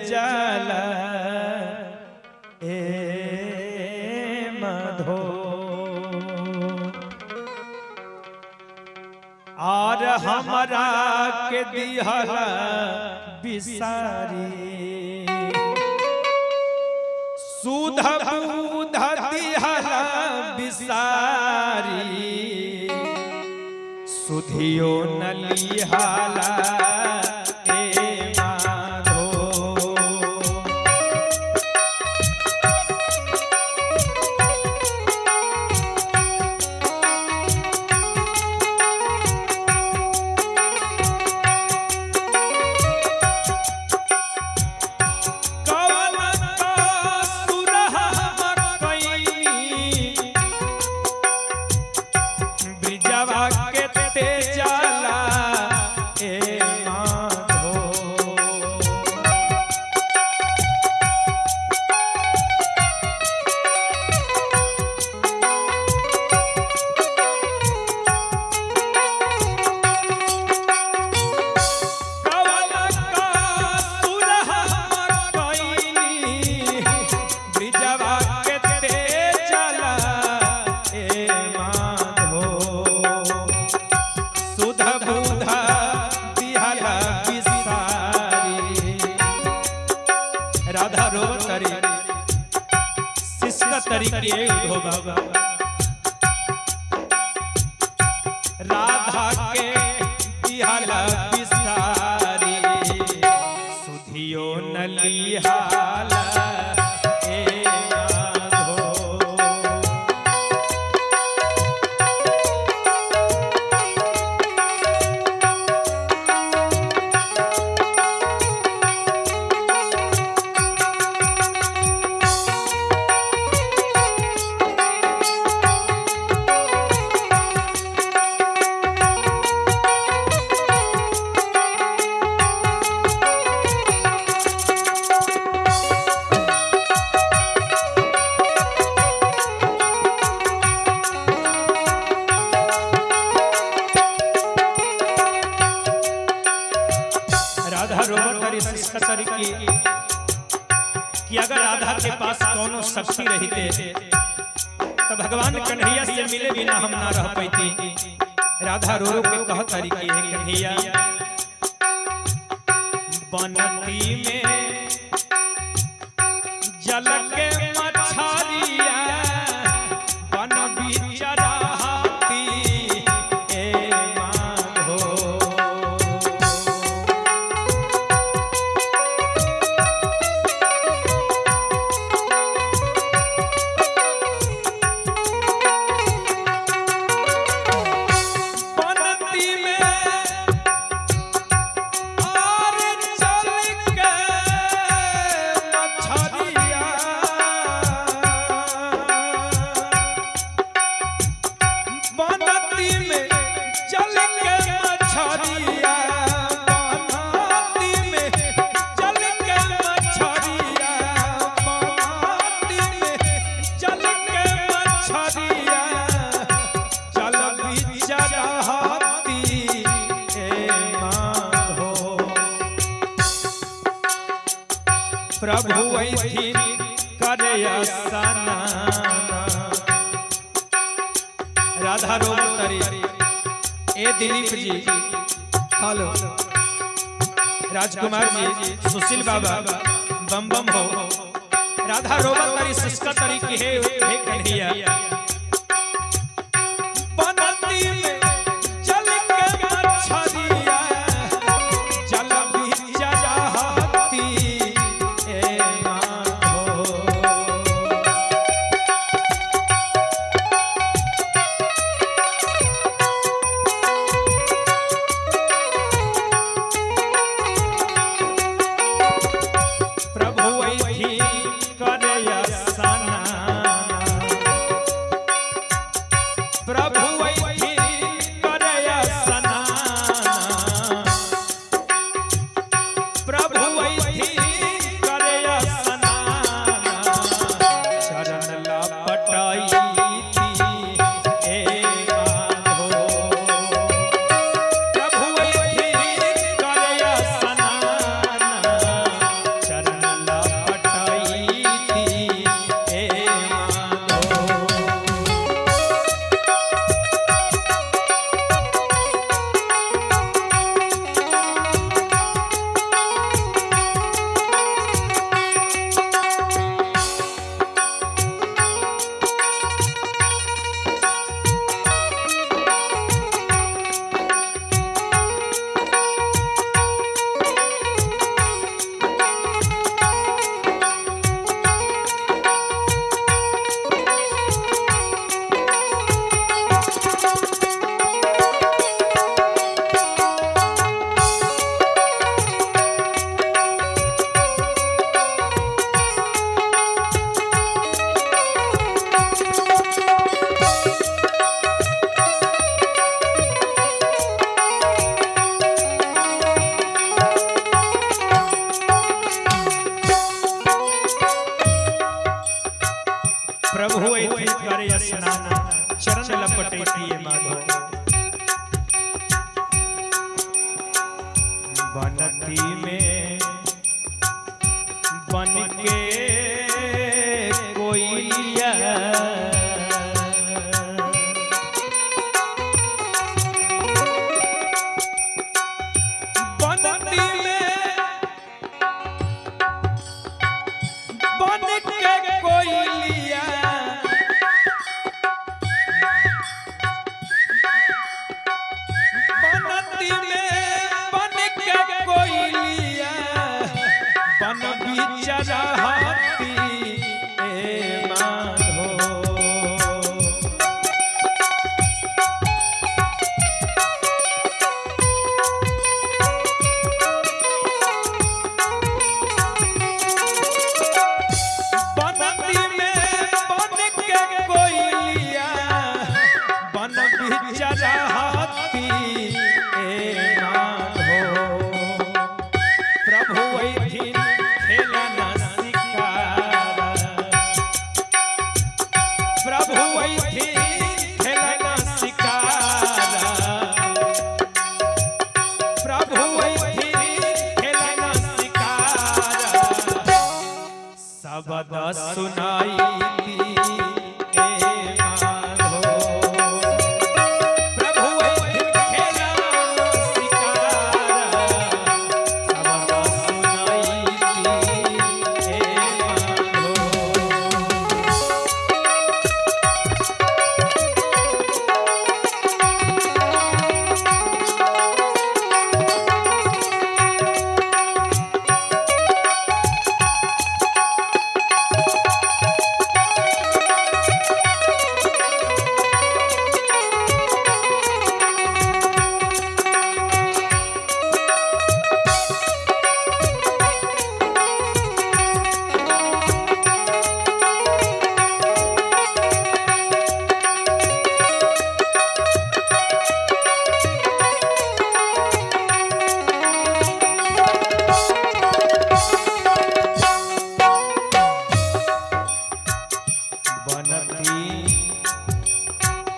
जाला ए मधो और हमरा के दिहला बिसारी सुध बुध दिहला बिसारी सुधियो नलिहाला ए माधो ब्रिजवा के ते जाला ए तरीके हो बाबा राधा के दिहाला बिसारी सुधियो नलिहाला कि अगर राधा के पास कोनो शक्ति रहते तो भगवान कन्हैया से मिले बिना हम ना रह पाती। राधा रो रो के कहत हरी कि हे कन्हैया बनती में जल के मछरिया बन बिचराती ए माधो प्रभु ऐथी करे सना राधा रो तरी ए दिलीप जी हेलो राजकुमार जी सुशील बाबा बम बम हो राधा रो तरी सिस्का तरी की हे कन्हैया बनती में जल के मछरिया जल बिचराती चरण लपटे माधो बनती में बन के कोयलिया बनती में बन के कोयलिया कोयलिया बन बिचराती ए माधो बनती में बन के कोयलिया बन बिचराती ए माधो प्रभु वैथिन खेलना शिकारा प्रभु वैथिन खेलना शिकारा प्रभु वैथिन खेलना शिकारा शब्द सुनाई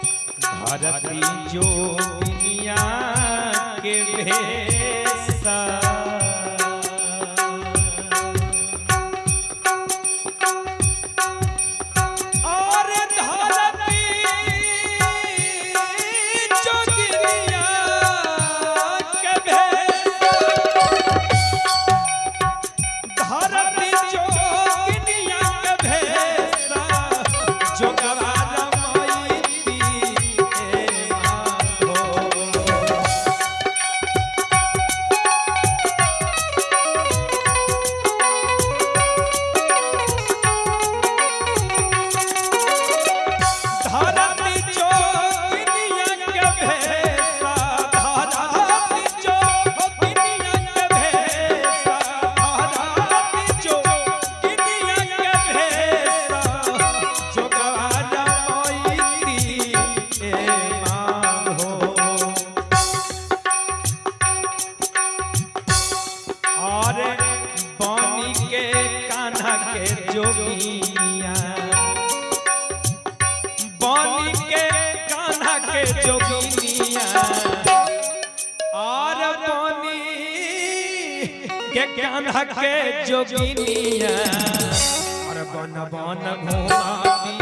धरती जोगिनिया के भेसा और धरती जोगिनिया के भेसा धरती जोगिनिया के भेसा जोगवा जोगिनिया बनी के कान्हा के जोगिनिया और बनी के कान्हा के जोगिनिया और बन बन घुमाती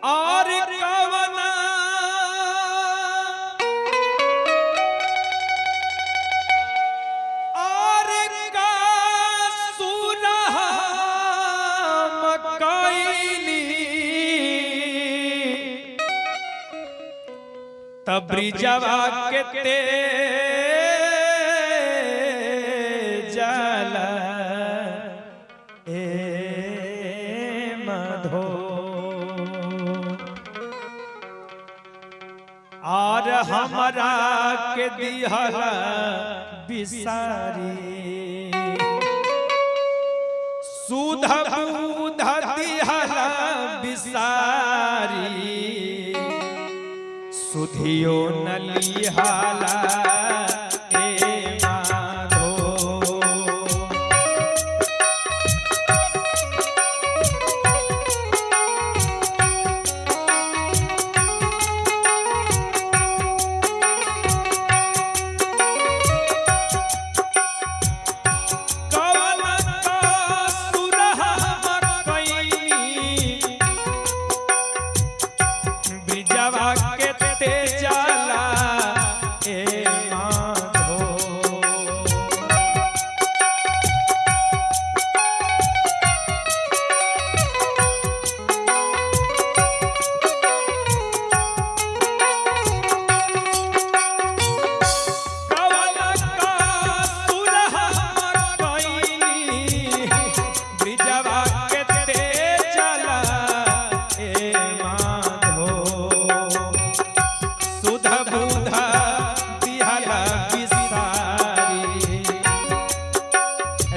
और कवना और का सुरहा मकैनी तब्रिजवा के ते जाला ए मधो और हमरा के दिहला बिसारी सुध बुध दिहला बिसारी सुधियो नलिहाला ए माधो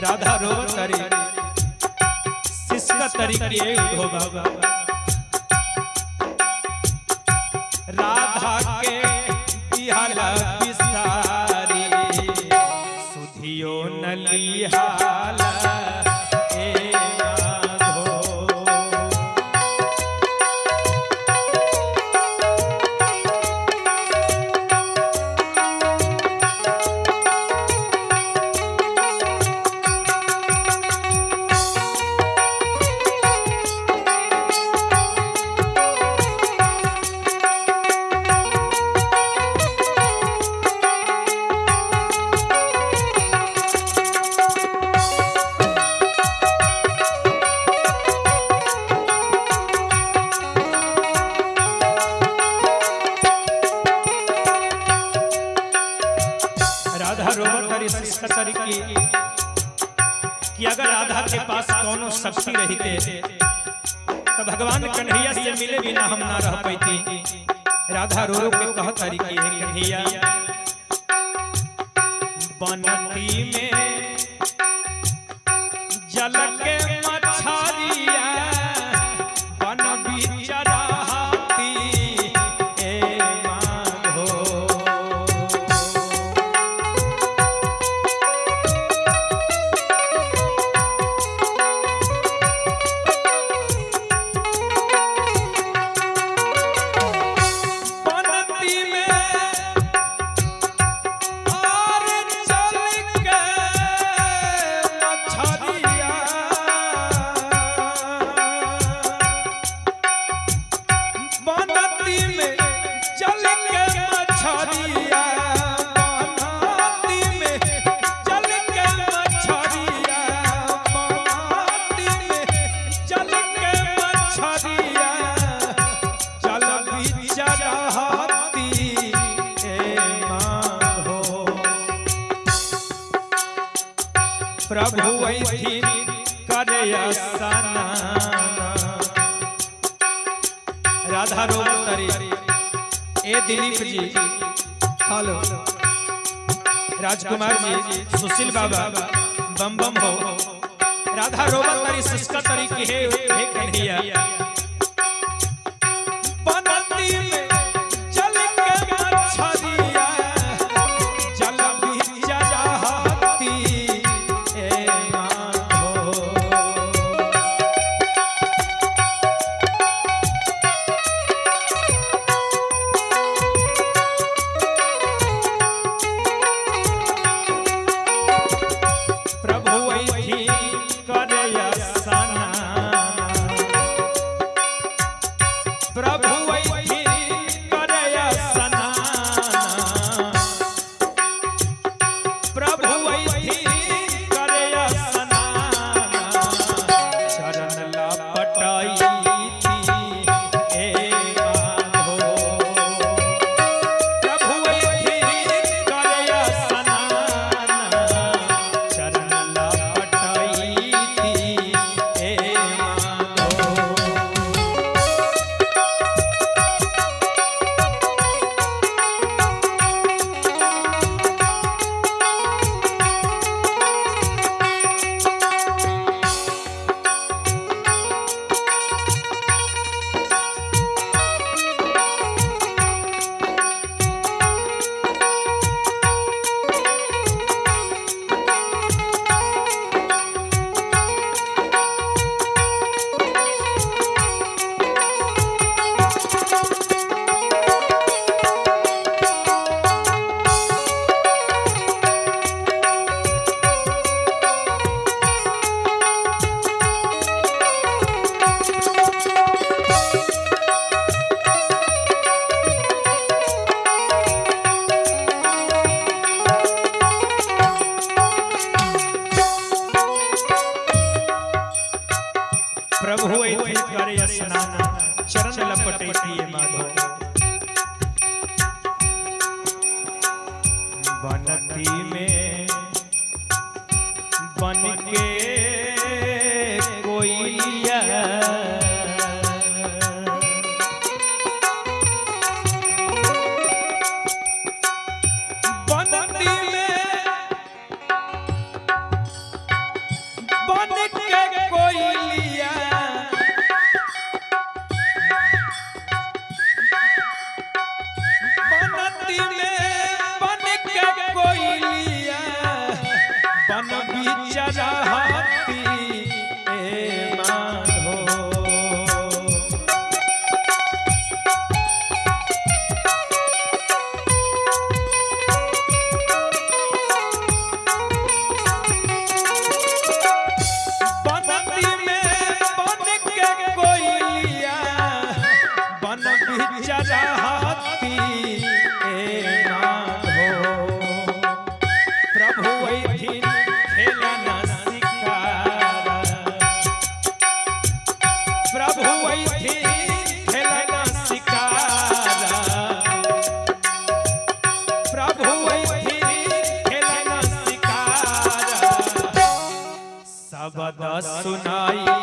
राधा रोवतरी शिष्य तरीके हो बाबा राधा के दिहला बिसारी सुधियो नलिहाला ए माधो कि अगर राधा के पास कोनो शक्ति रहते तो भगवान कन्हैया से मिले बिना हम ना रह पाती। राधा रो रो के कहत हरी कि हे कन्हैया बनती में जल के मछरिया बन बिचराती ए माधो प्रभु ऐथी करया सना राधा रोवतरी ए दिलीप जी हेलो राजकुमार जी सुशील बाबा बम बम हो राधा रोवतरी शिष्य तरीके हे कन्हैया बनती में जल के मछरिया जल बिचराती प्रभु ऐथी करे स्नान चरण लपटेतिए माधो बनती में बन के कोयलिया बनती में बन के कोयलिया बनती में बन के कोयलिया बन बिचराती ए माधो बनती में बन के कोयलिया बन बिचराती ए माधो प्रभु ऐथी खेलना सिखारा प्रभु ऐथी खेलना सिखारा प्रभु ऐथी खेलना सिखारा शब्द सुनाई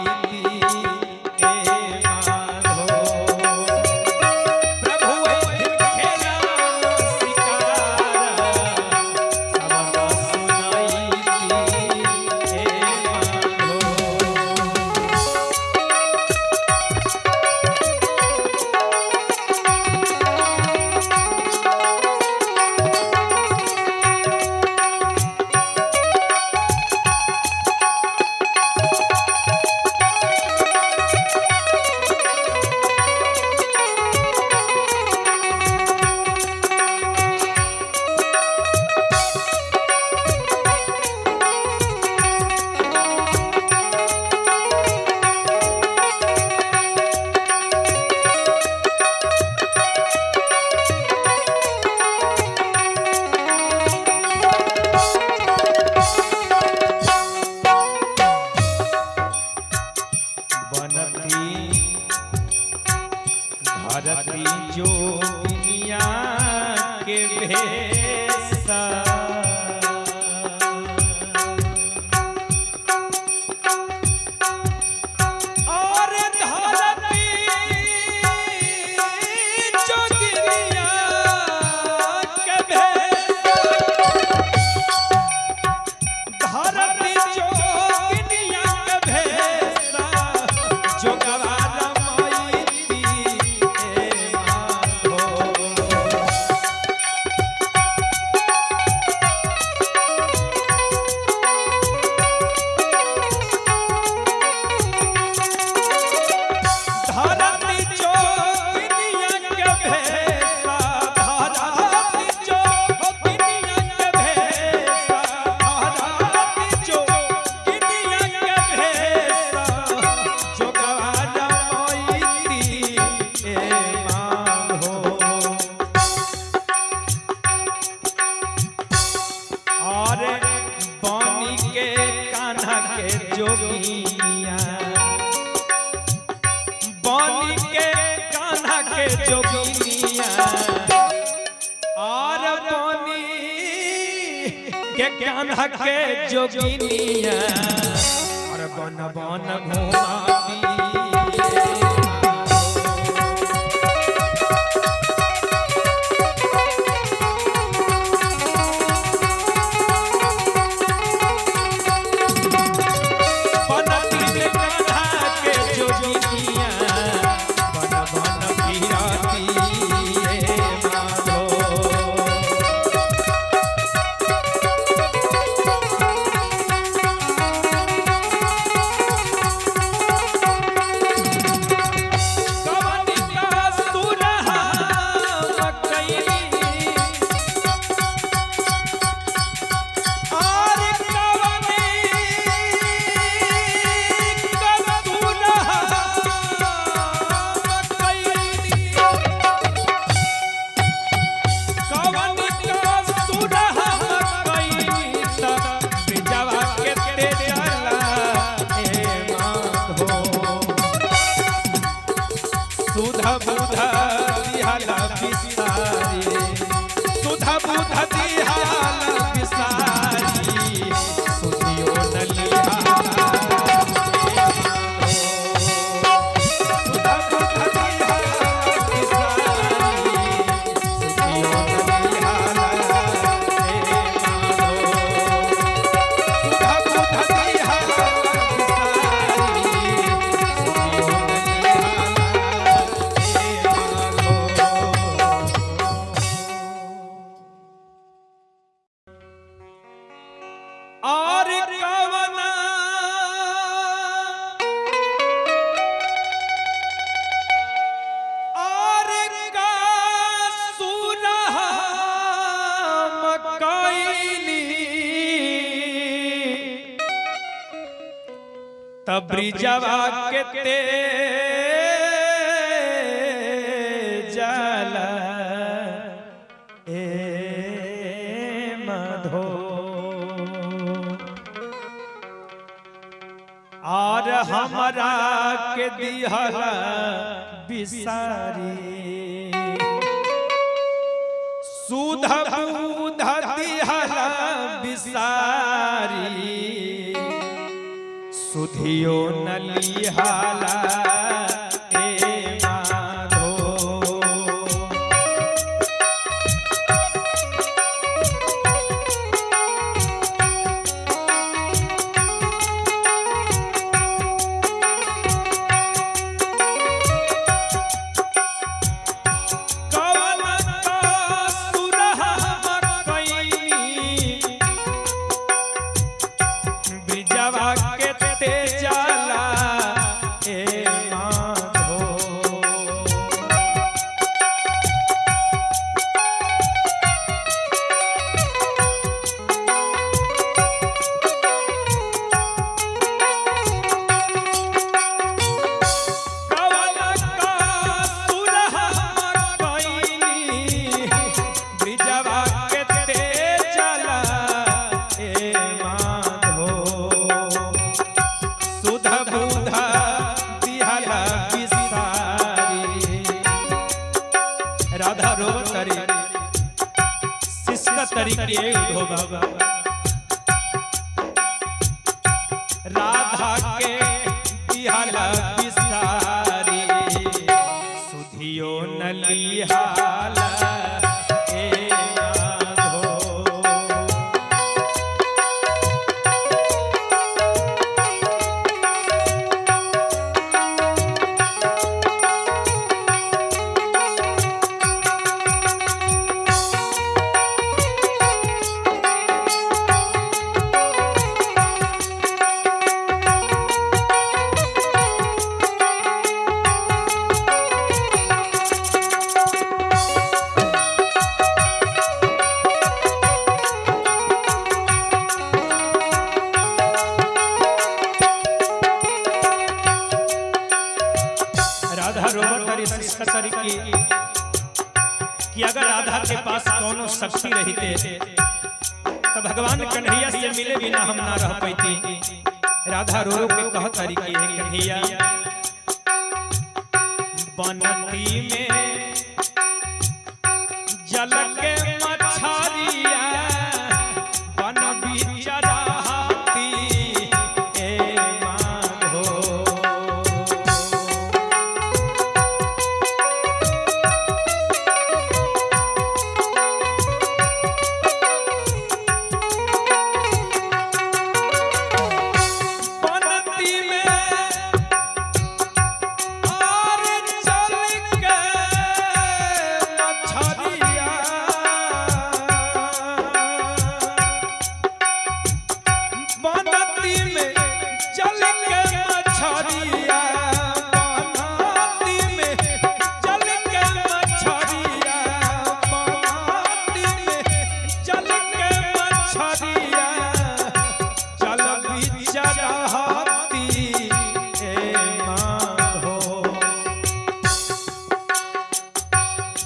भारती जो दुनिया के भेसा और धरती जो दुनिया के भेसा धरती जो दुनिया के भेसा जो गवारा जोगिया बनी के कान्हा के जोगिया और बनी के कान्हा के जोगिया और बन बन घुमावी सुधा बुधा दिहाला बिसारी सुधा बुधा दिहाला बिसारी सुधियो नलिया ब्रिजवा के ते जाला ए मधो और हमरा के दिहला बिसारी सुधा बुधा दिहला बिसारी सुधियो नलिहाला ए माधो राधा रोवत तारी शिष्य तरीके हो बाबा राधा के दिहाला बिसारी सुधियो नलिहाला कि अगर राधा के पास कोनो शक्ति रहते तो भगवान कन्हैया से मिले बिना हम ना रह पाती। राधा रो रो के कहत हरी कि हे कन्हैया बनती में जल के मछरिया बन बिचरा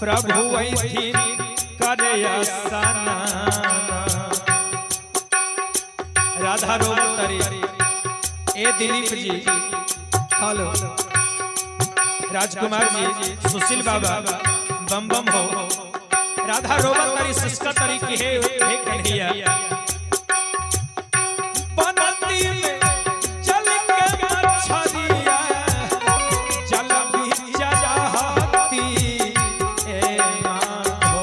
प्रभु ऐथिन करे आसना। राधा रोवत तारी ए दिलीप जी हेलो राजकुमार जी, सुशील बाबा, बम बम हो। राधा रोबत तरी सिस्का तरी की है कन्हैया। बनती में चल के मछरिया, जल बीच रहती ए माधो।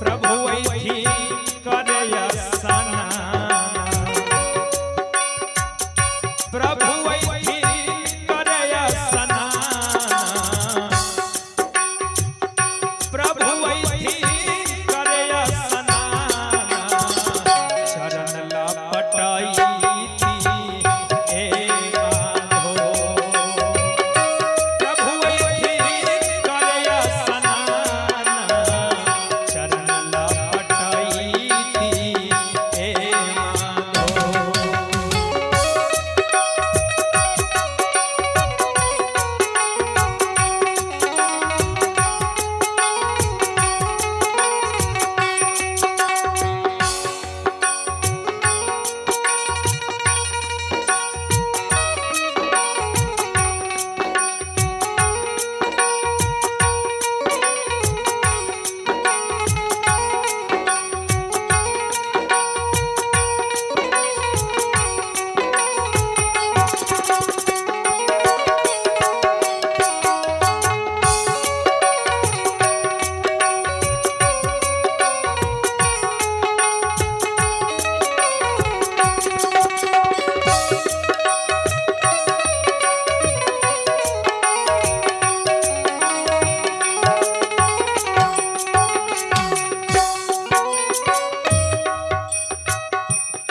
प्रभु ऐठी करया सना, प्रभु ऐठी करया सना, प्रभु ऐठी करया सना। चरण लपटाई ए माधो। प्रभु ऐठी करया सना, चरण लपटाई ए माधो।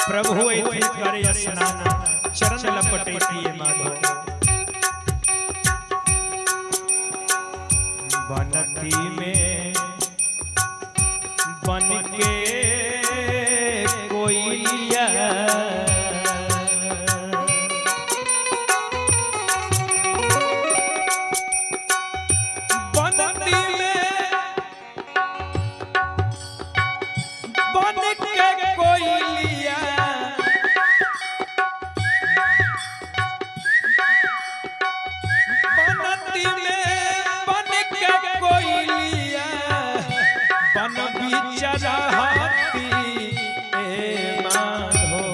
प्रभु ऐठी करया स्नान, चरण लपटैती ए माधो। बनती में बन के कोयलिया, बनती में बन के कोयलिया, बनती में बन के कोयलिया, बन बीच रहती ए माधो।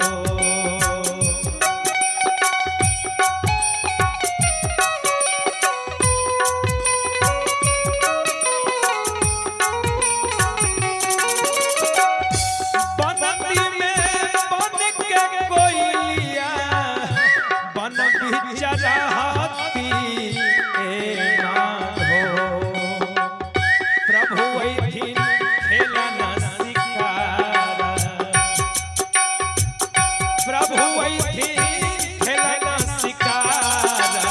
बनती में बन के कोयलिया, बन बीच रहती ए माधो। प्रभु ऐठी खेलना शिकारा, प्रभु ऐठी खेलना शिकारा,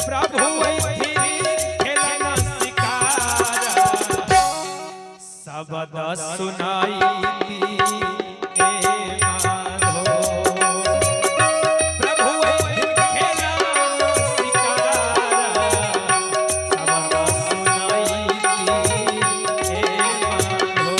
प्रभु ऐठी खेलना शिकारा। शब्द सुनाई ए माधो। प्रभु ऐठी खेलना शिकारा, शब्द सुनाई ए माधो।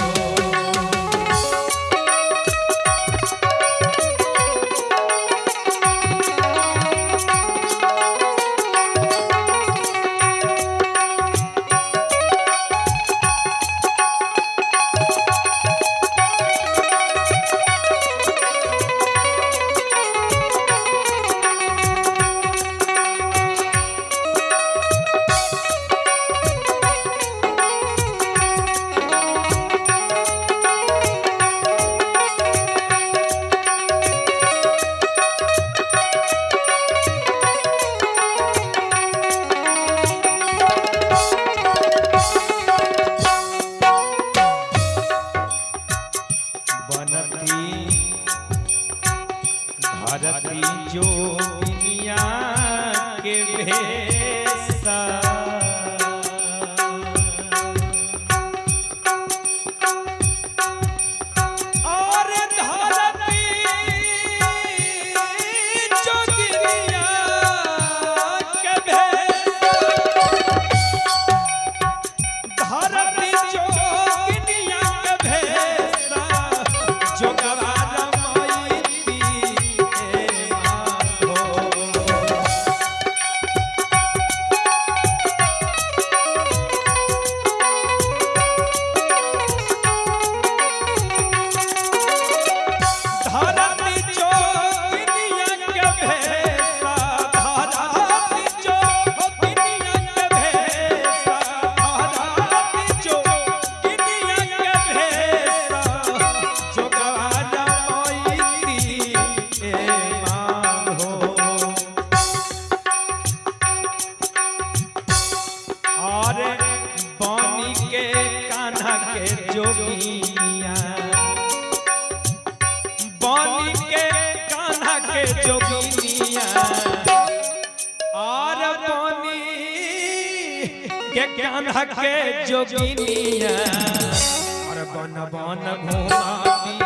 के कान्हा के जोगिनिया और बन बन घुमाती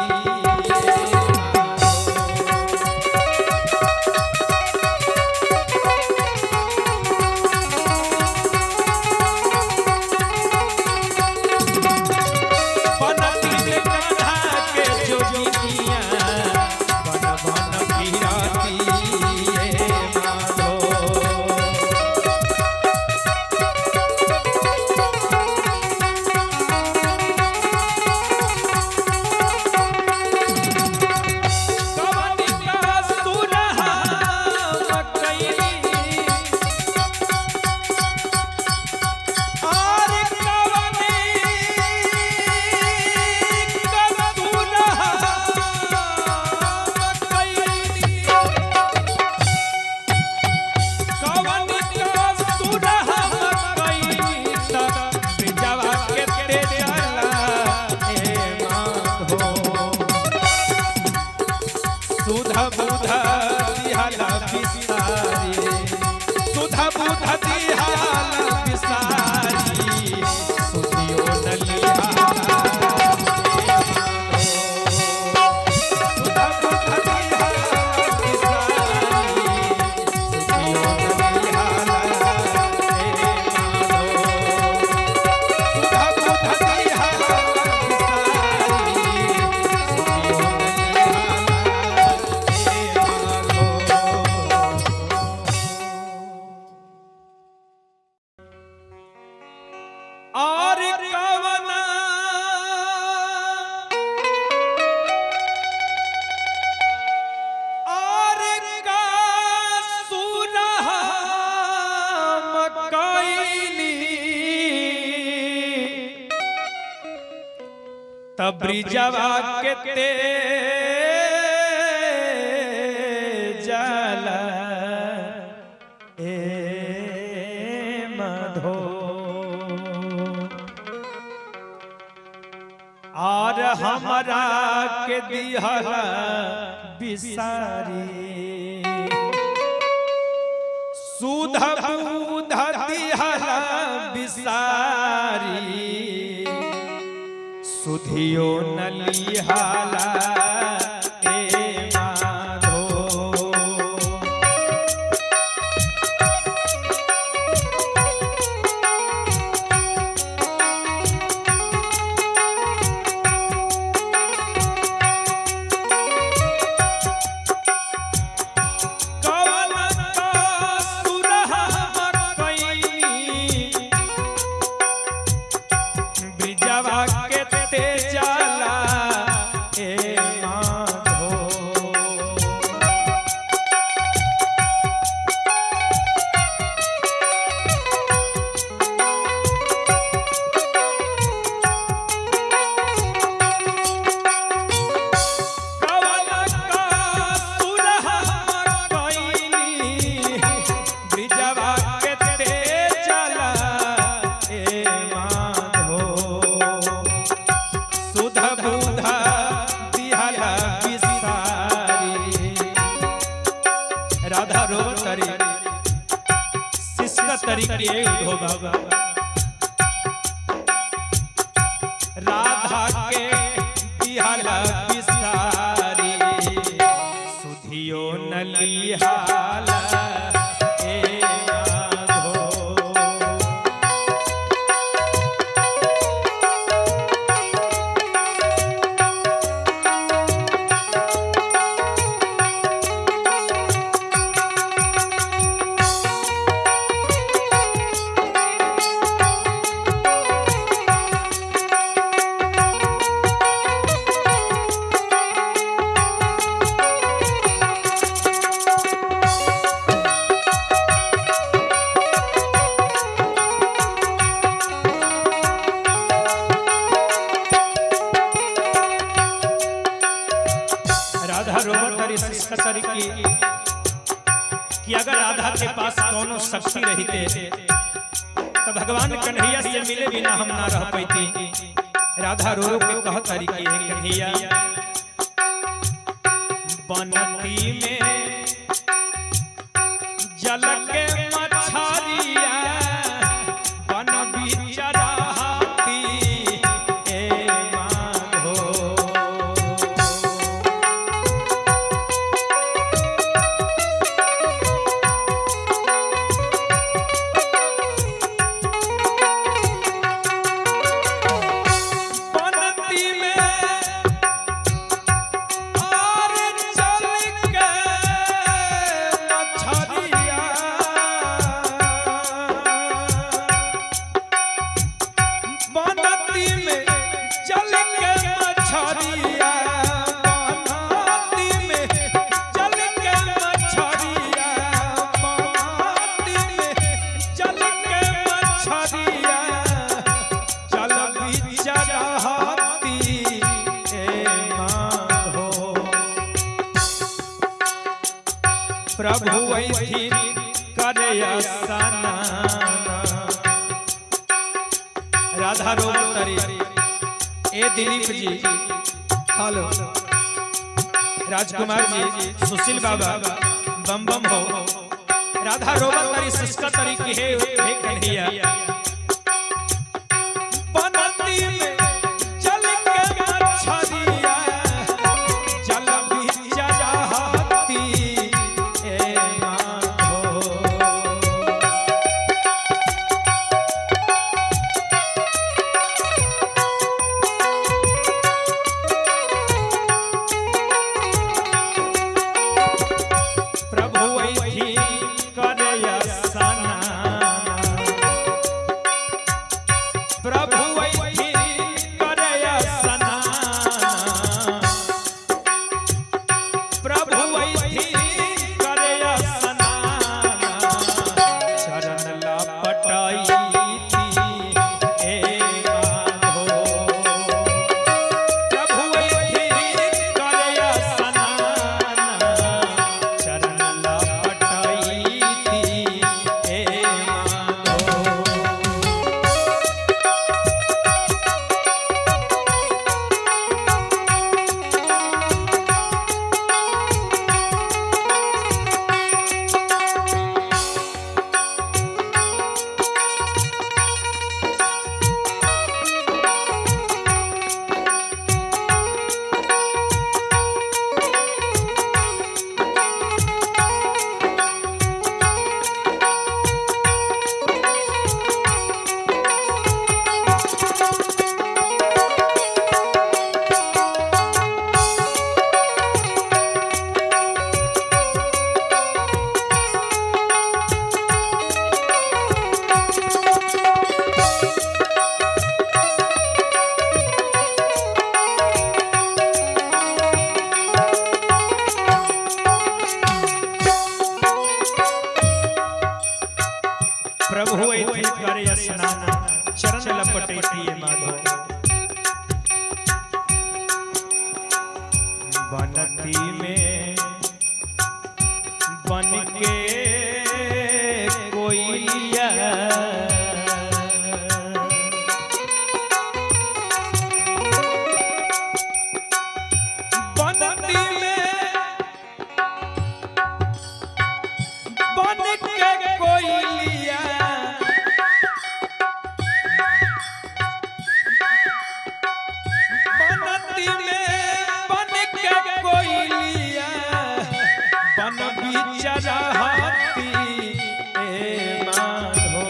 ब्रिजवा के ते जाला ए मधो और हमरा के दिहला बिसारी सुध बुध दिहला बिसारी सुधियो नलिहाला ए माधो तरीके हो बाबा राधा के दिहला बिसारी सुधियो नलिहाला ए माधो कि अगर राधा के पास कोनो शक्ति रहते तो भगवान कन्हैया से मिले बिना हम ना रह पाती। राधा रो रो के कहत हरी कि हे कन्हैया बनती में जल के मछरिया मछरिया चल बिचरहती ए माधो प्रभु ऐथी करे स्नान राधा रोवतरी ए दिलीप जी हेलो राजकुमार जी सुशील बाबा बम बम हो राधा रोवतरी सिस्का तरी की है कन्हैया बनती में चल के मछरिया चल बिचरहती ए माधो प्रभु ऐथी करे स्नान प्रभु ऐथी करे स्नान प्रभु ऐथी करे स्नान चरण लपटाई ए माधो प्रभु ऐथी करे स्नान चरण लपटाई ए माधो प्रभु ऐथी करे स्नान चरण लपटैती ए माधो बनती में बन के कोइलिया बनती में बन के कोइलिया बनती में बन के कोइलिया बन बिचरहती ए माधो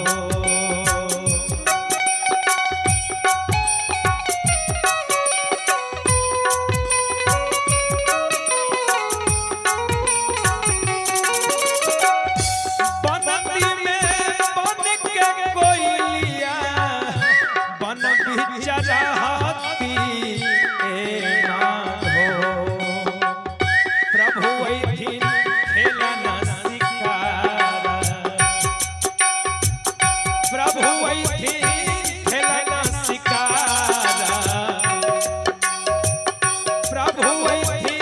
बनती में बन के कोइलिया बन बिचरहती ए माधो प्रभु ऐथी खेलन शिकारा प्रभु ऐथी खेलन शिकारा प्रभु ऐथी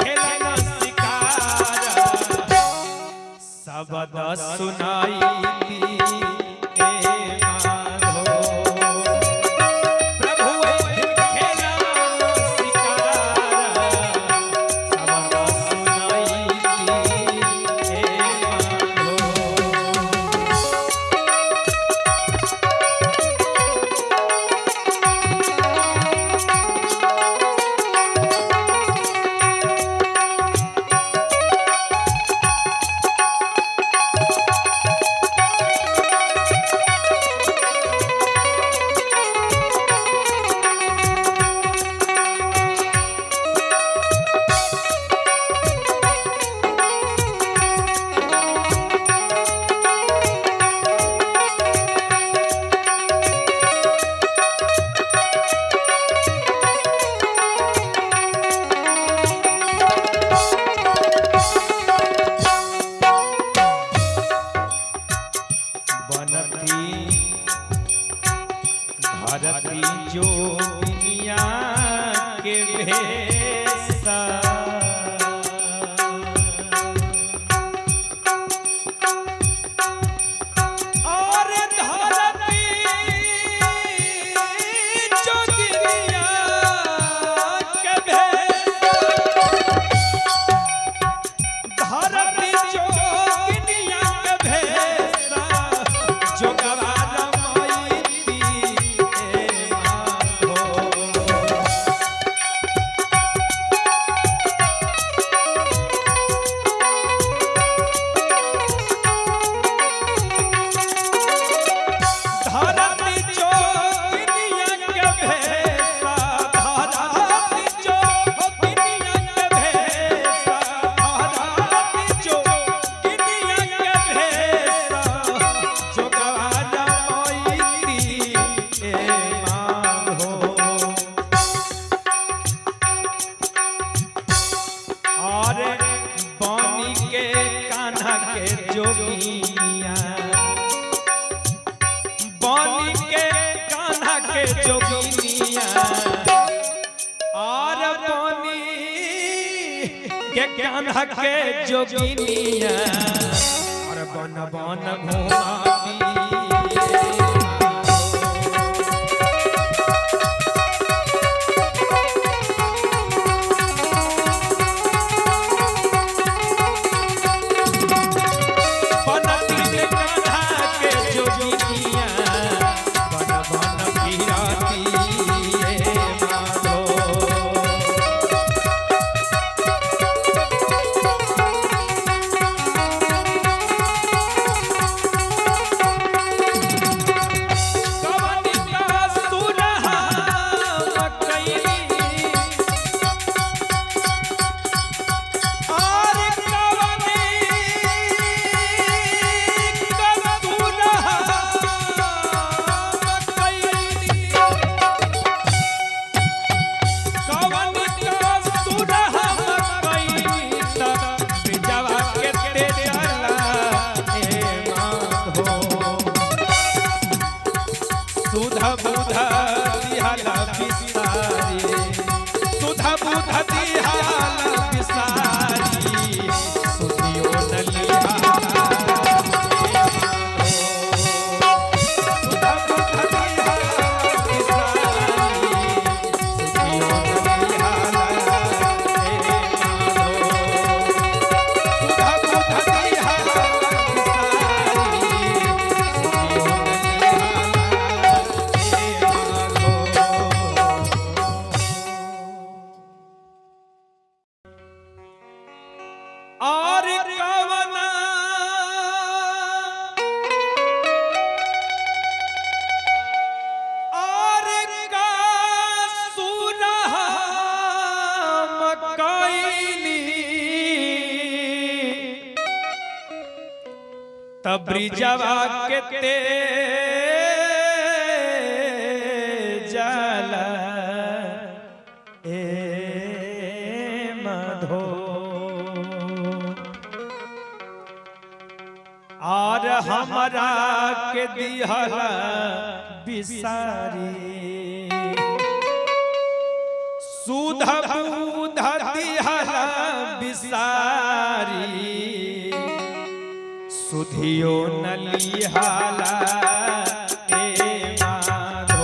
खेलन शिकारा शब्द सुनाई ए माधो प्रभु ऐथी खेलन शिकारा शब्द सुनाई ए माधो बनती धरती जोगिनिया के भेसा कान्हा के जोगिनिया और बन बन घुमाती ब्रिजवा के ते जाला ए मधो और हमरा के दिहला बिसारी सुध बुध दिहला बिसारी सुधियो नलिहाला ए माधो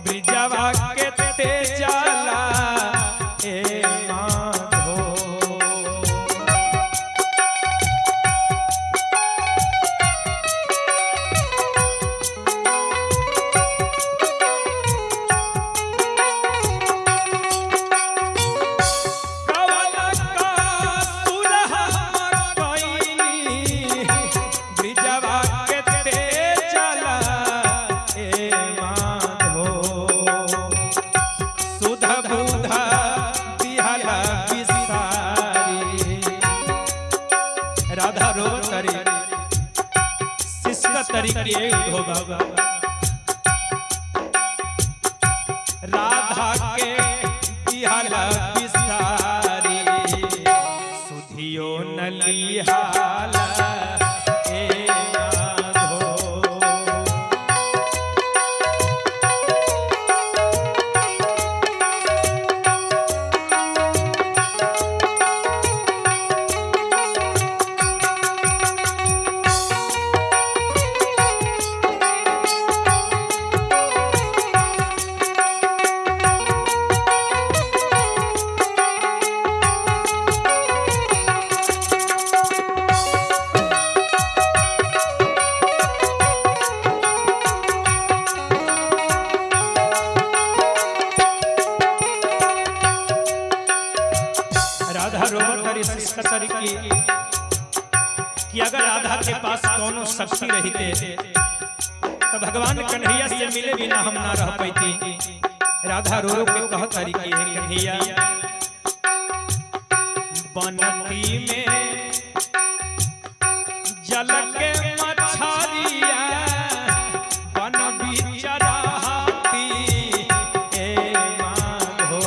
ब्रिजवा के ते जाला ए तरीके हो बाबा राधा के दिहाला बिसारी सुधियो न लिहाला कि अगर राधा के पास कोनो शक्ति रहते तो भगवान कन्हैया से मिले बिना हम ना रह पाती। राधा रो रो के कहत हरी की है कन्हैया बनती में जल के मछरिया बन बिचराती ए माधो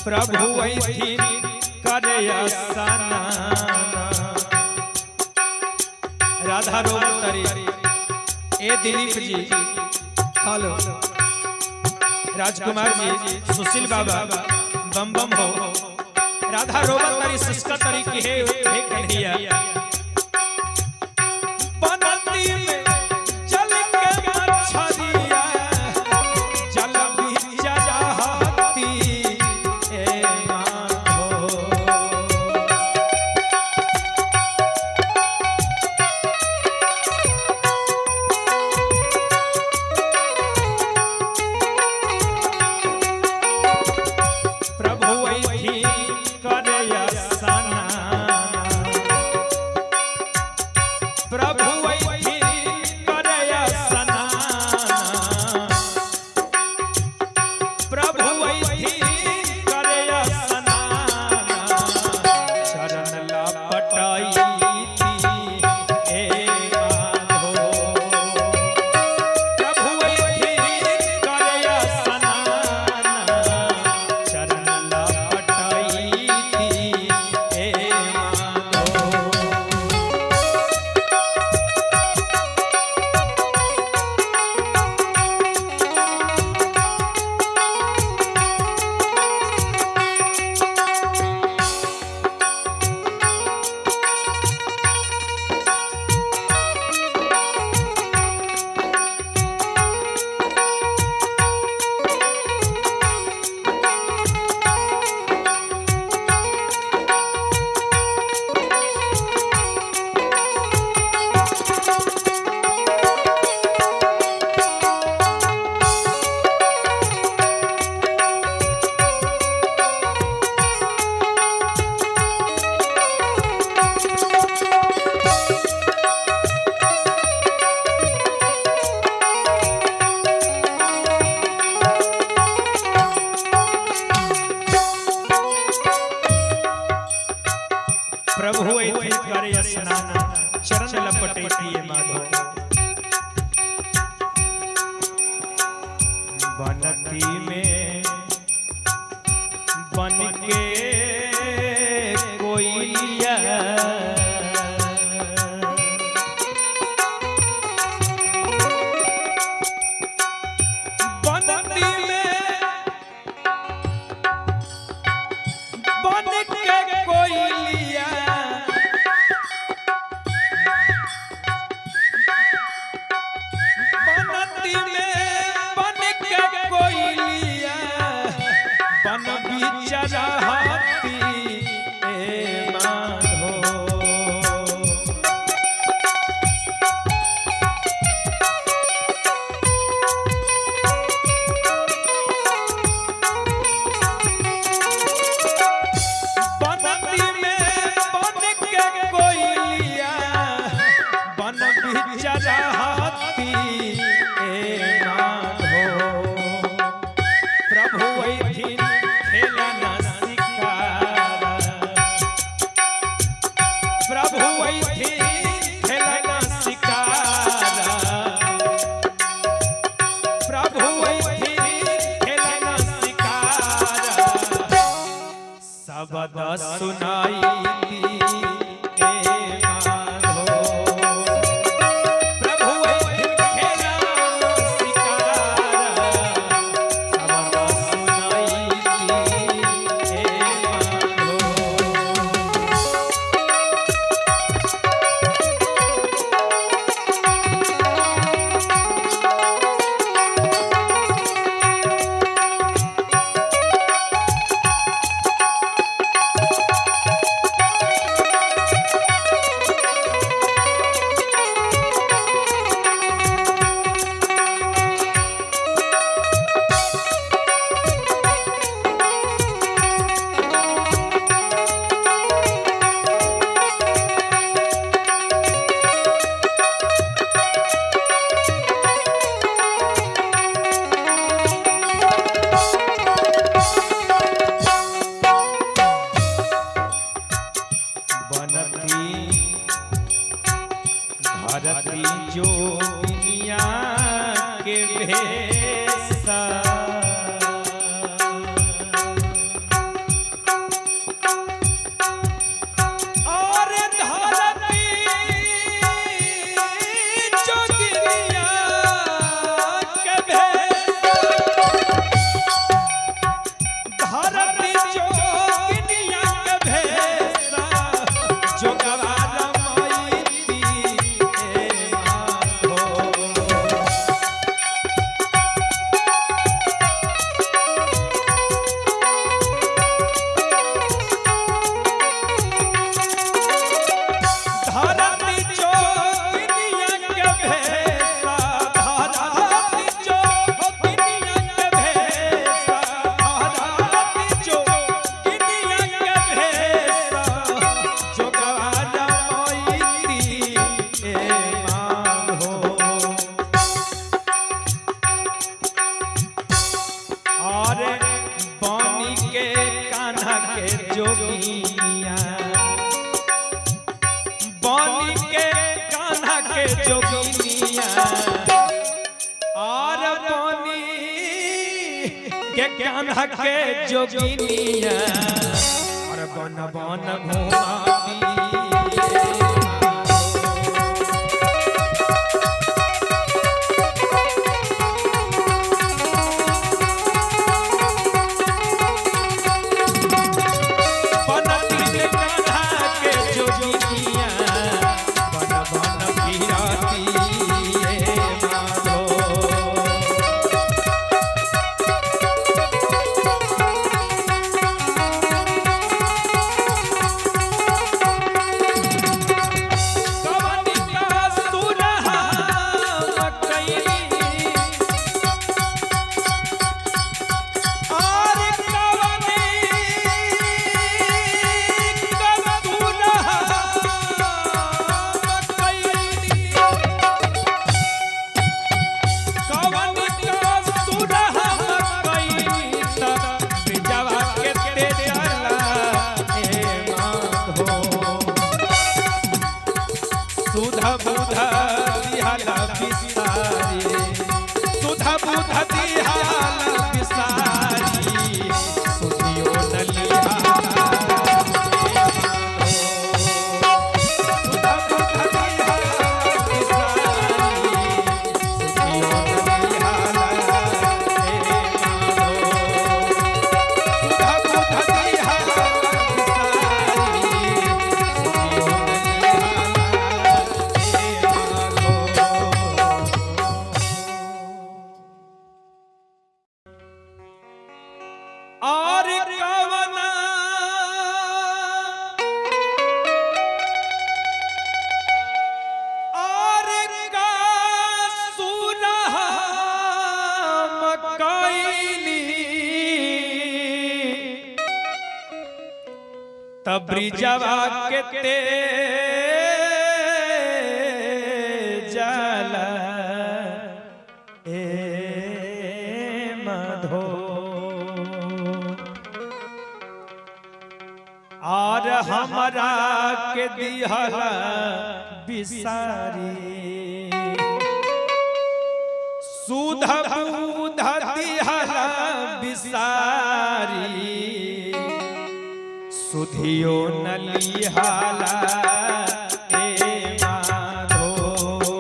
प्रभु ऐथी करे असना राधा रोवतरी ए दिलीप जी हेलो राजकुमार जी सुशील बाबा बम बम हो राधा रोवतरी सिस्का तरी की है कन्हैया बनती में जल के मछरिया जल बिचराती प्रभु ऐथी करे स्नान चरण लपटेती माधो बनती में बन के कोइया बनती में बन के कोइया सुनाई धरती जो दुनिया के भेसा और धरती जो दुनिया के भेसा धरती जो दुनिया के भेसा जो गवारा जोगिया बनी के कान्हा के जोगिया और बनी के कान्हा के जोगिया और बन बन घुमावी सुधा बुधा दिहाला बिसारी सुधा बुधा दिहाला बिसारी सुधियो नलिया सुधा बुधा दिहाला बिसारी सुधियो नलिया सुधा बुधा दिहाला और कवना और का सुनह मकैनी तब्रिजवा के ते जाला ए मधो और हमरा के दिहला बिसारी सुधा बुधा दिहला बिसारी सुधियो नलिहाला ए माधो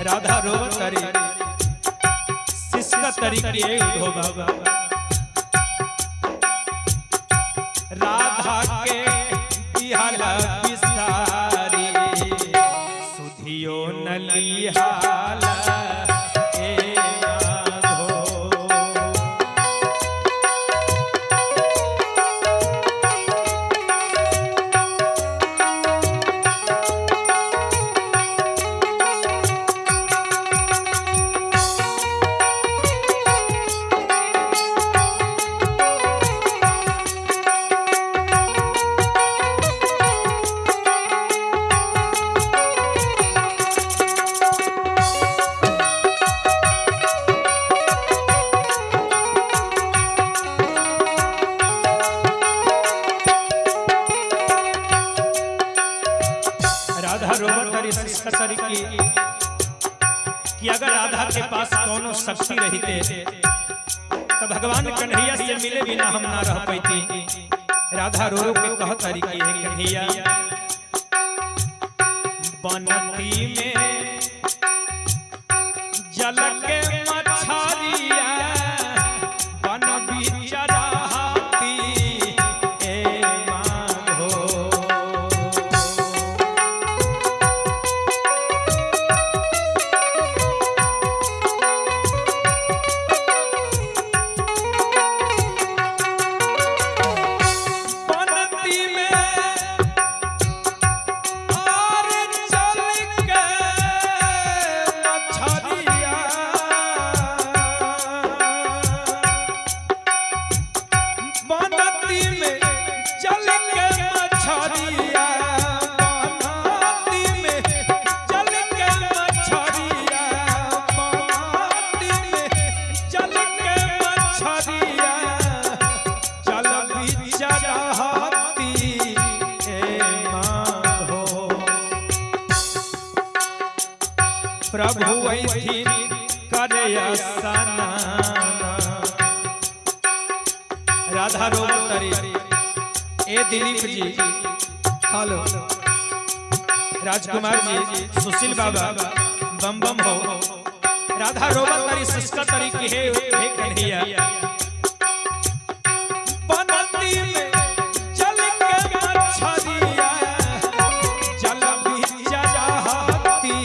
राधा रोवतरी शिष्य तरीके हो बाबा राधा के दिहाला बिसारी सुधियो नलिहाला ए माधो कि अगर राधा के पास कोनो शक्ति रहते तो भगवान कन्हैया से मिले बिना हम ना रह पाती। राधा रो रो के कहत हरी कि हे कन्हैया बनती में जल के मछरिया बन बिचराती ए माधो प्रभु ऐथिन करे सना राधा रोवतरी ए दिलीप जी हेलो राजकुमार जी सुशील बाबा बम बम हो राधा रोवतरी सिस्का तरी की हे कन्हैया बनती में चल के मछरिया जल बिचराती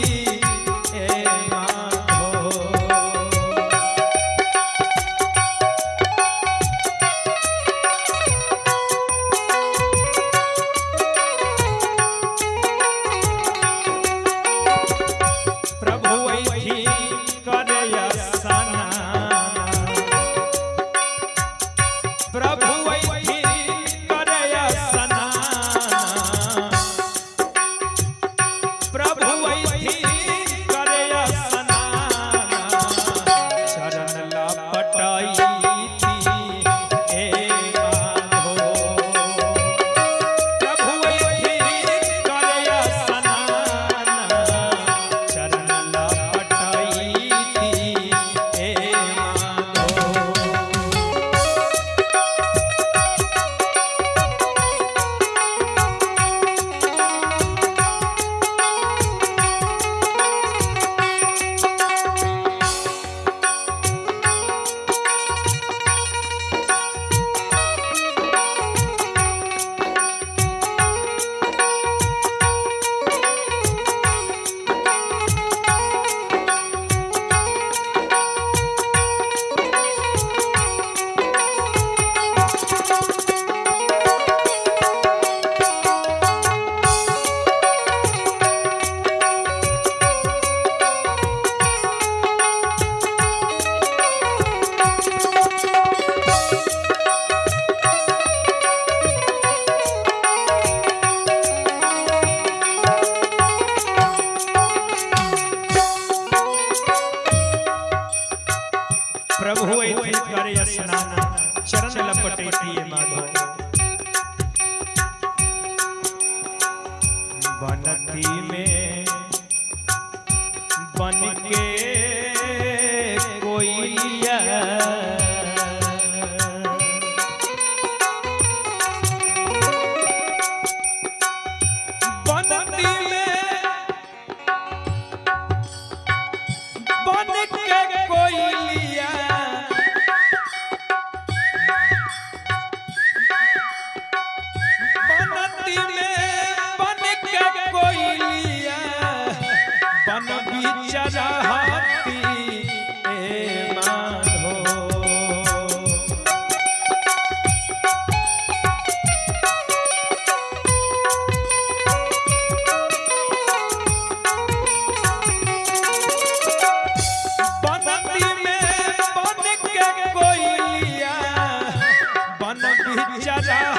चरण लपटेती माधो। बनती में बन के कोयलिया बनती में बन के कोयलिया बनती में बन के कोयलिया बन बिचराती ए माधो। बनती में बन के कोयलिया बन बिचराती